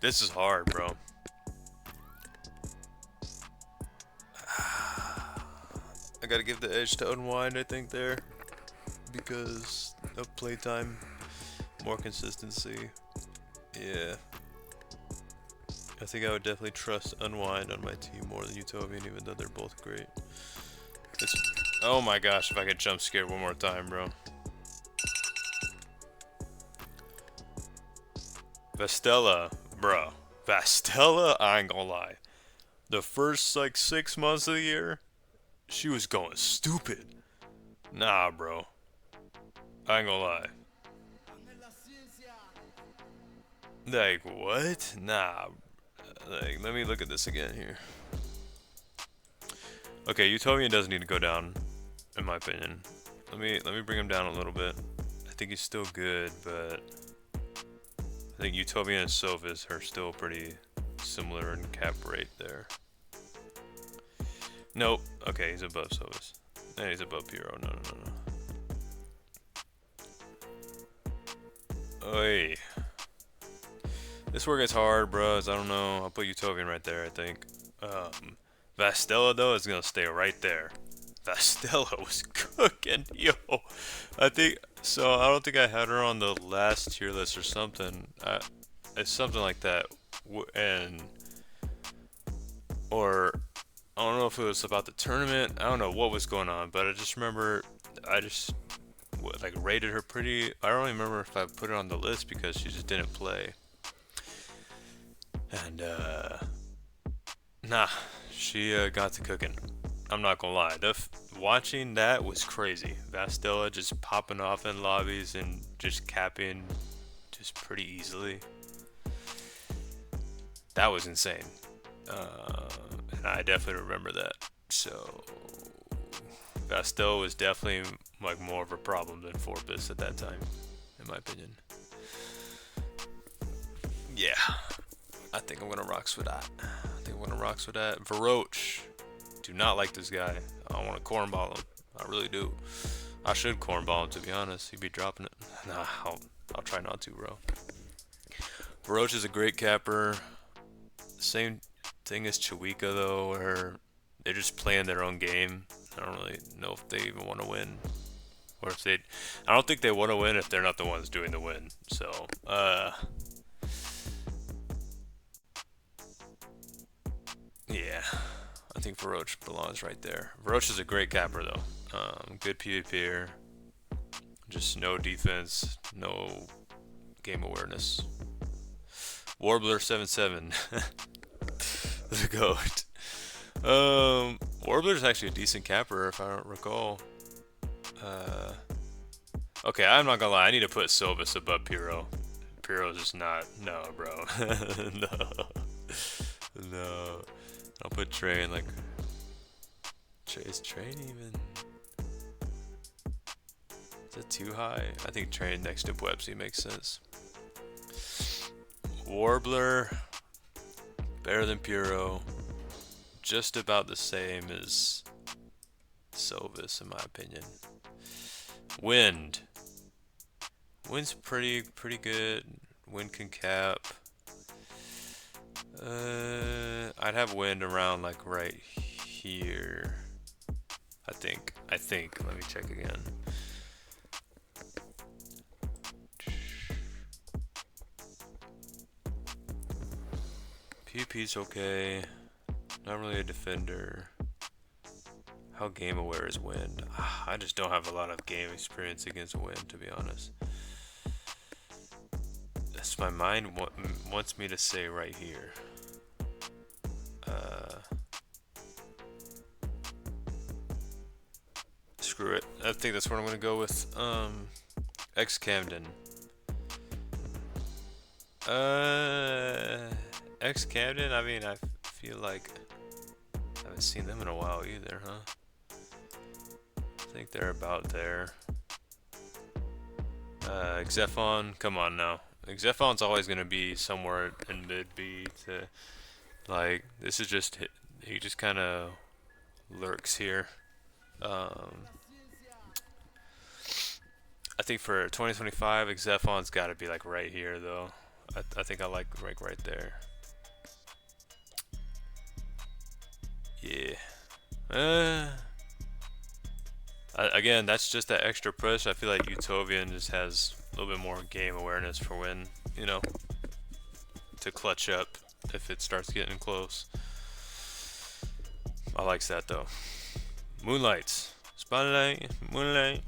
This is hard, bro. I gotta give the edge to Unwind, I think, there. Because of playtime. More consistency. Yeah. I think I would definitely trust Unwind on my team more than Utopian, even though they're both great. Oh my gosh, if I could jump scare one more time, bro. Vastella, bro. Vastella, I ain't gonna lie. The first, like, 6 months of the year, she was going stupid. Nah, bro. I ain't gonna lie. Like, what? Nah. Like, let me look at this again here. Okay, Utopian does need to go down, in my opinion. Let me bring him down a little bit. I think he's still good, but I think Utopian and Sophis are still pretty similar in cap rate there. Nope. Okay, he's above Sophis. And he's above Piro. No. Oi. This work is hard, bros. I don't know. I'll put Utopian right there, I think. Vastella, though, is going to stay right there. Vastella was cooking. Yo. I think... So, I don't think I had her on the last tier list or something. It's something like that. Or... I don't know if it was about the tournament. I don't know what was going on. But I just remember... I just... like, rated her pretty... I don't even remember if I put her on the list because she just didn't play. And, nah, she got to cooking. I'm not gonna lie. Watching that was crazy. Vastella just popping off in lobbies and just capping just pretty easily. That was insane. And I definitely remember that. So, Vastel was definitely like more of a problem than Forbis at that time, in my opinion. Yeah, I think I'm gonna rocks with that. Varoch, do not like this guy. I want to cornball him. I really do. I should cornball him, to be honest. He'd be dropping it. Nah, I'll try not to, bro. Varoch is a great capper. Same thing as Chiwika though, where they're just playing their own game. I don't really know if they even want to win, or if they. I don't think they want to win if they're not the ones doing the win. So, yeah, I think Varoch belongs right there. Varoch is a great capper though. Good PvPer. Just no defense, no game awareness. Warbler77. The GOAT. Warbler's actually a decent capper if I don't recall. Okay, I'm not gonna lie, I need to put Silvis above Pyro. Pyro's just not, no bro. No. I'll put Train like, is Train even, is it too high? I think Train next to Pwepsi makes sense. Warbler, better than Pyro, just about the same as Silvis in my opinion. Wind's pretty good. Wind can cap. I'd have Wind around like right here. I think. Let me check again. PvP's okay. Not really a defender. How game aware is Wind? I just don't have a lot of game experience against Wind, to be honest. That's my mind wants me to say right here. Screw it. I think that's what I'm gonna go with. X Camden. X Camden. I mean, I feel like I haven't seen them in a while either, huh? I think they're about there. Xephon, come on now. Xephon's always gonna be somewhere in mid B to, like, this is just, he just kind of lurks here. I think for 2025, Xephon's got to be like right here though. I think I like right there. Yeah. Again, that's just that extra push. I feel like Utovian just has a little bit more game awareness for when, you know, to clutch up if it starts getting close. I likes that though. Moonlights. Spotlight, moonlight.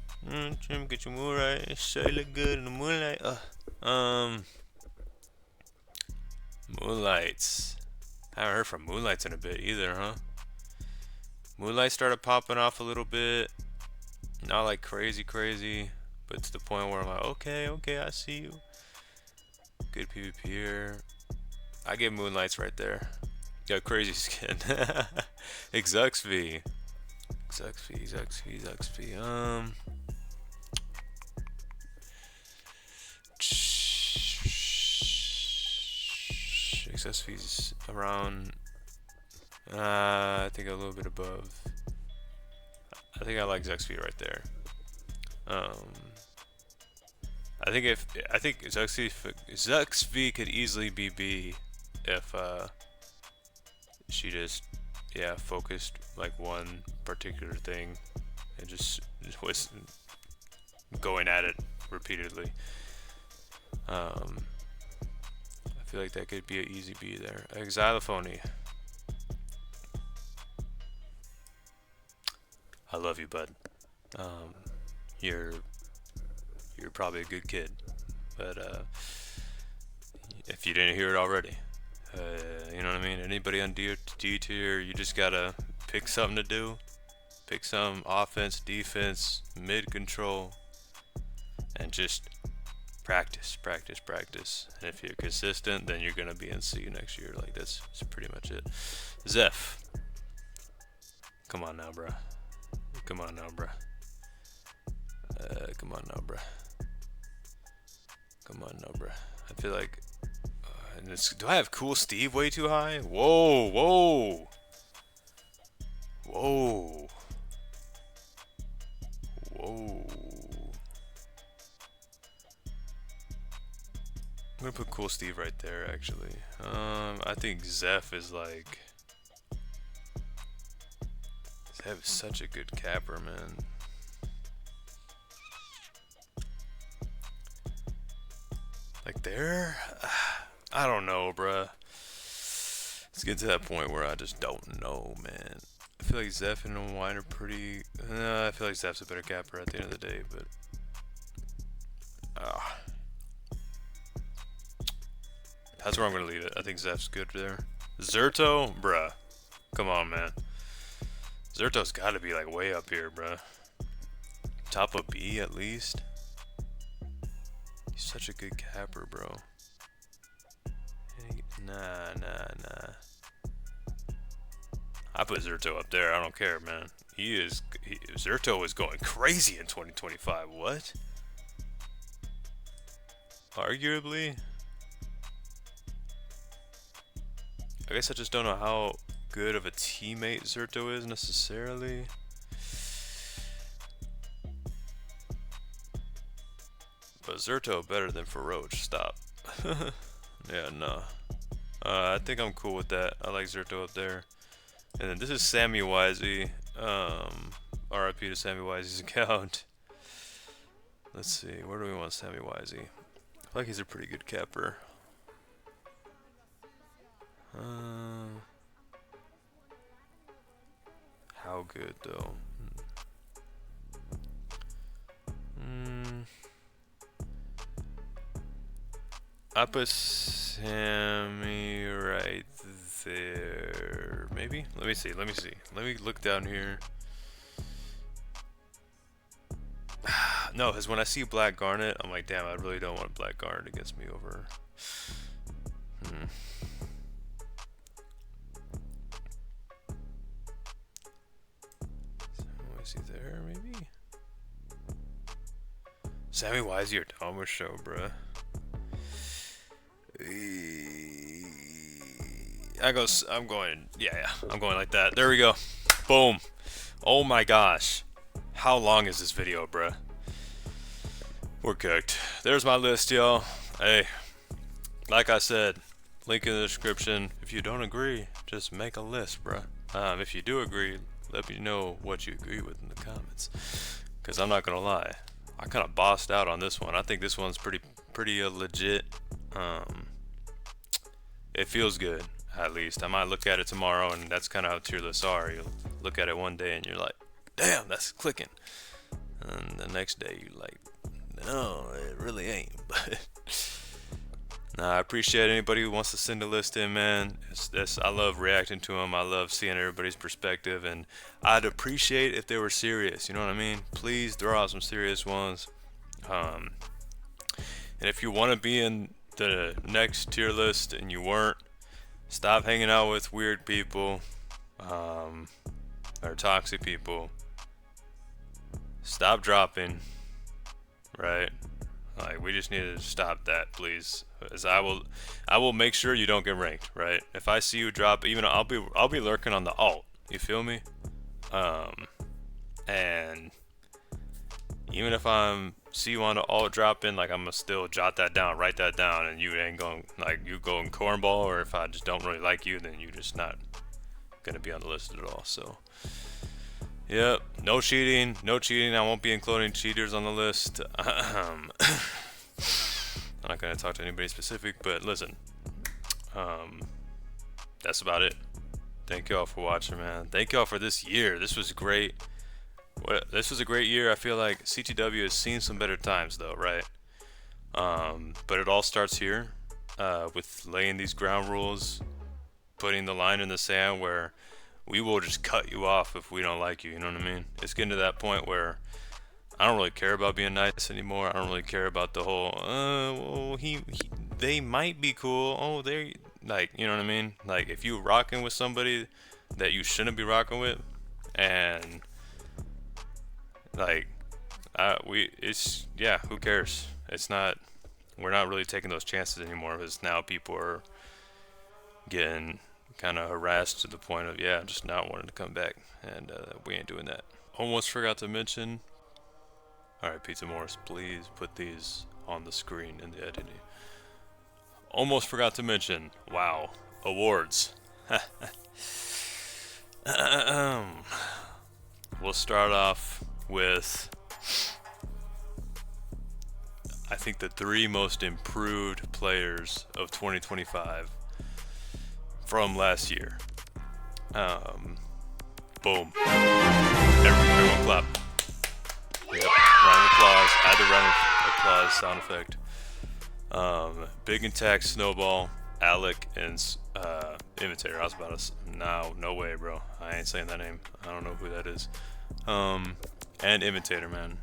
Get your mood right. Sure you look good in the moonlight. Moonlights. Haven't heard from Moonlights in a bit either, huh? Moonlight started popping off a little bit. Not like crazy, but to the point where I'm like, okay, I see you. Good PvP here. I get Moonlights right there. Got crazy skin. XXV. XSV's around, I think a little bit above. I think I like XV right there. I think XV could easily be B if she just focused like one particular thing and just was going at it repeatedly. I feel like that could be an easy B there. Xylophony. I love you, bud. You're probably a good kid, but if you didn't hear it already, you know what I mean? Anybody on D tier, you just gotta pick something to do. Pick some offense, defense, mid control, and just practice. And if you're consistent, then you're gonna be in C next year. Like that's pretty much it. Zeph, come on now, bro. Come on now, bruh. Come on now, bruh. Come on now, bruh. I feel like... do I have Cool Steve way too high? Whoa, whoa. Whoa. Whoa. I'm gonna put Cool Steve right there, actually. I think Zeph is like... Zeph is such a good capper, man. Like there? I don't know, bruh. Let's get to that point where I just don't know, man. I feel like Zeph and Unwind are pretty... I feel like Zeph's a better capper at the end of the day, but... That's where I'm gonna leave it. I think Zeph's good there. Zerto? Bruh. Come on, man. Zerto's gotta be like way up here, bruh. Top of B at least. He's such a good capper, bro. Nah. I put Zerto up there. I don't care, man. Zerto is going crazy in 2025. What? Arguably? I guess I just don't know how good of a teammate Zerto is necessarily. But Zerto better than Feroch. Stop. Yeah, no. I think I'm cool with that. I like Zerto up there. And then this is Sammy Wisey. RIP to Sammy Wisey's account. Let's see. Where do we want Sammy Wisey? I feel like he's a pretty good capper. How good though? I put Sammy right there. Maybe? Let me see. Let me look down here. No, because when I see Black Garnet, I'm like, damn, I really don't want Black Garnet against me over. Is he there, maybe? Sammy Wisey or Dahmer Show, bruh. I'm going like that. There we go. Boom. Oh my gosh. How long is this video, bruh? We're cooked. There's my list, y'all. Hey, like I said, link in the description. If you don't agree, just make a list, bruh. If you do agree, let me know what you agree with in the comments. Because I'm not going to lie. I kind of bossed out on this one. I think this one's pretty legit. It feels good, at least. I might look at it tomorrow, and that's kind of how tier lists are. You'll look at it one day, and you're like, damn, that's clicking. And the next day, you're like, no, it really ain't. But nah, I appreciate anybody who wants to send a list in, man. I love reacting to them. I love seeing everybody's perspective, and I'd appreciate if they were serious. You know what I mean? Please throw out some serious ones. And if you want to be in the next tier list and you weren't, stop hanging out with weird people, or toxic people. Stop dropping, right? Like, we just need to stop that, please. As I will make sure you don't get ranked, right? If I see you drop, even I'll be lurking on the alt. You feel me? And even if see you on the alt dropping, like, I'm gonna still jot that down, write that down, and you ain't going, like, you going cornball, or if I just don't really like you, then you just not gonna be on the list at all. So yep, no cheating. I won't be including cheaters on the list. I'm not gonna talk to anybody specific, but listen, that's about it. Thank y'all for watching, man. Thank y'all for this year. This was great. This was a great year. I feel like CTW has seen some better times, though, right? But it all starts here, with laying these ground rules, putting the line in the sand where we will just cut you off if we don't like you. You know what I mean? It's getting to that point where I don't really care about being nice anymore. I don't really care about the whole, well, they might be cool. Oh, they're like, you know what I mean? Like, if you rocking with somebody that you shouldn't be rocking with, and Like, yeah, who cares? It's not, we're not really taking those chances anymore, because now people are getting kind of harassed to the point of, yeah, just not wanting to come back, and we ain't doing that. Almost forgot to mention, alright, PizzaMorris, please put these on the screen in the editing. Almost forgot to mention, wow, awards. We'll start off with, I think, the 3 most improved players of 2025 from last year. Boom. Everyone clap. Yep. Round of applause. Add the round of applause sound effect. Big Intact, Snowball, Alec, and Imitator. I was about to. No way, bro. I ain't saying that name. I don't know who that is. And Imitator, man.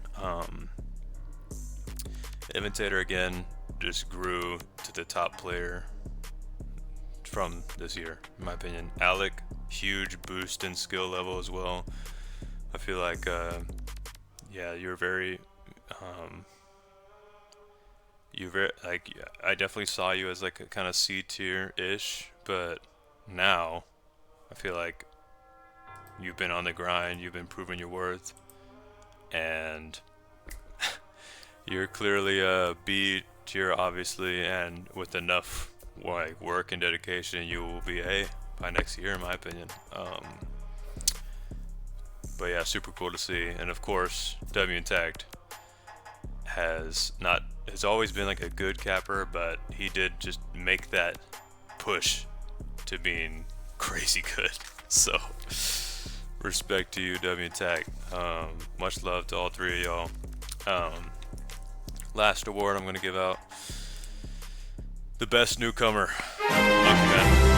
Imitator again just grew to the top player from this year, in my opinion. Alec, huge boost in skill level as well. I feel like, yeah, you're very, like, I definitely saw you as like a kind of C tier-ish, but now I feel like you've been on the grind, you've been proving your worth, and you're clearly a B tier, obviously, and with enough like work and dedication, you will be A by next year, in my opinion. But yeah, super cool to see. And of course, W Intact has always been like a good capper, but he did just make that push to being crazy good. So respect to you, W Intact. Much love to all 3 of y'all. Last award I'm gonna give out, the best newcomer, Monkeyman.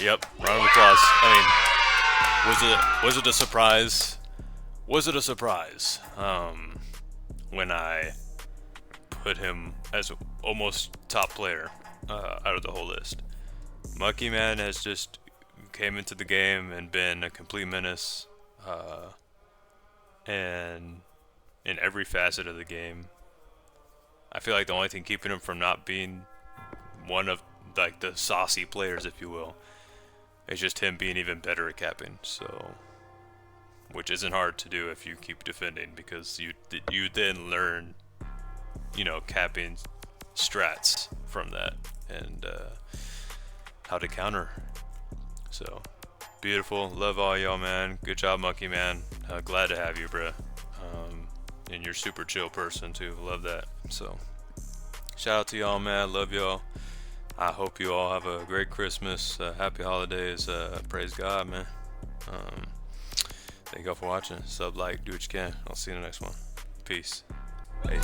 Yep, round of applause. I mean, was it a surprise? Was it a surprise when I put him as almost top player out of the whole list? Monkeyman has just came into the game and been a complete menace, and in every facet of the game. I feel like the only thing keeping him from not being one of like the saucy players, if you will, is just him being even better at capping. So, which isn't hard to do if you keep defending, because you then learn, you know, capping strats from that, and how to counter. So beautiful. Love all y'all, man. Good job, Monkeyman. Glad to have you, bruh. And you're super chill person too. Love that. So shout out to y'all, man. Love y'all. I hope you all have a great Christmas. Happy holidays. Praise God, man. Thank y'all for watching. Sub, like, do what you can. I'll see you in the next one. Peace. Hey.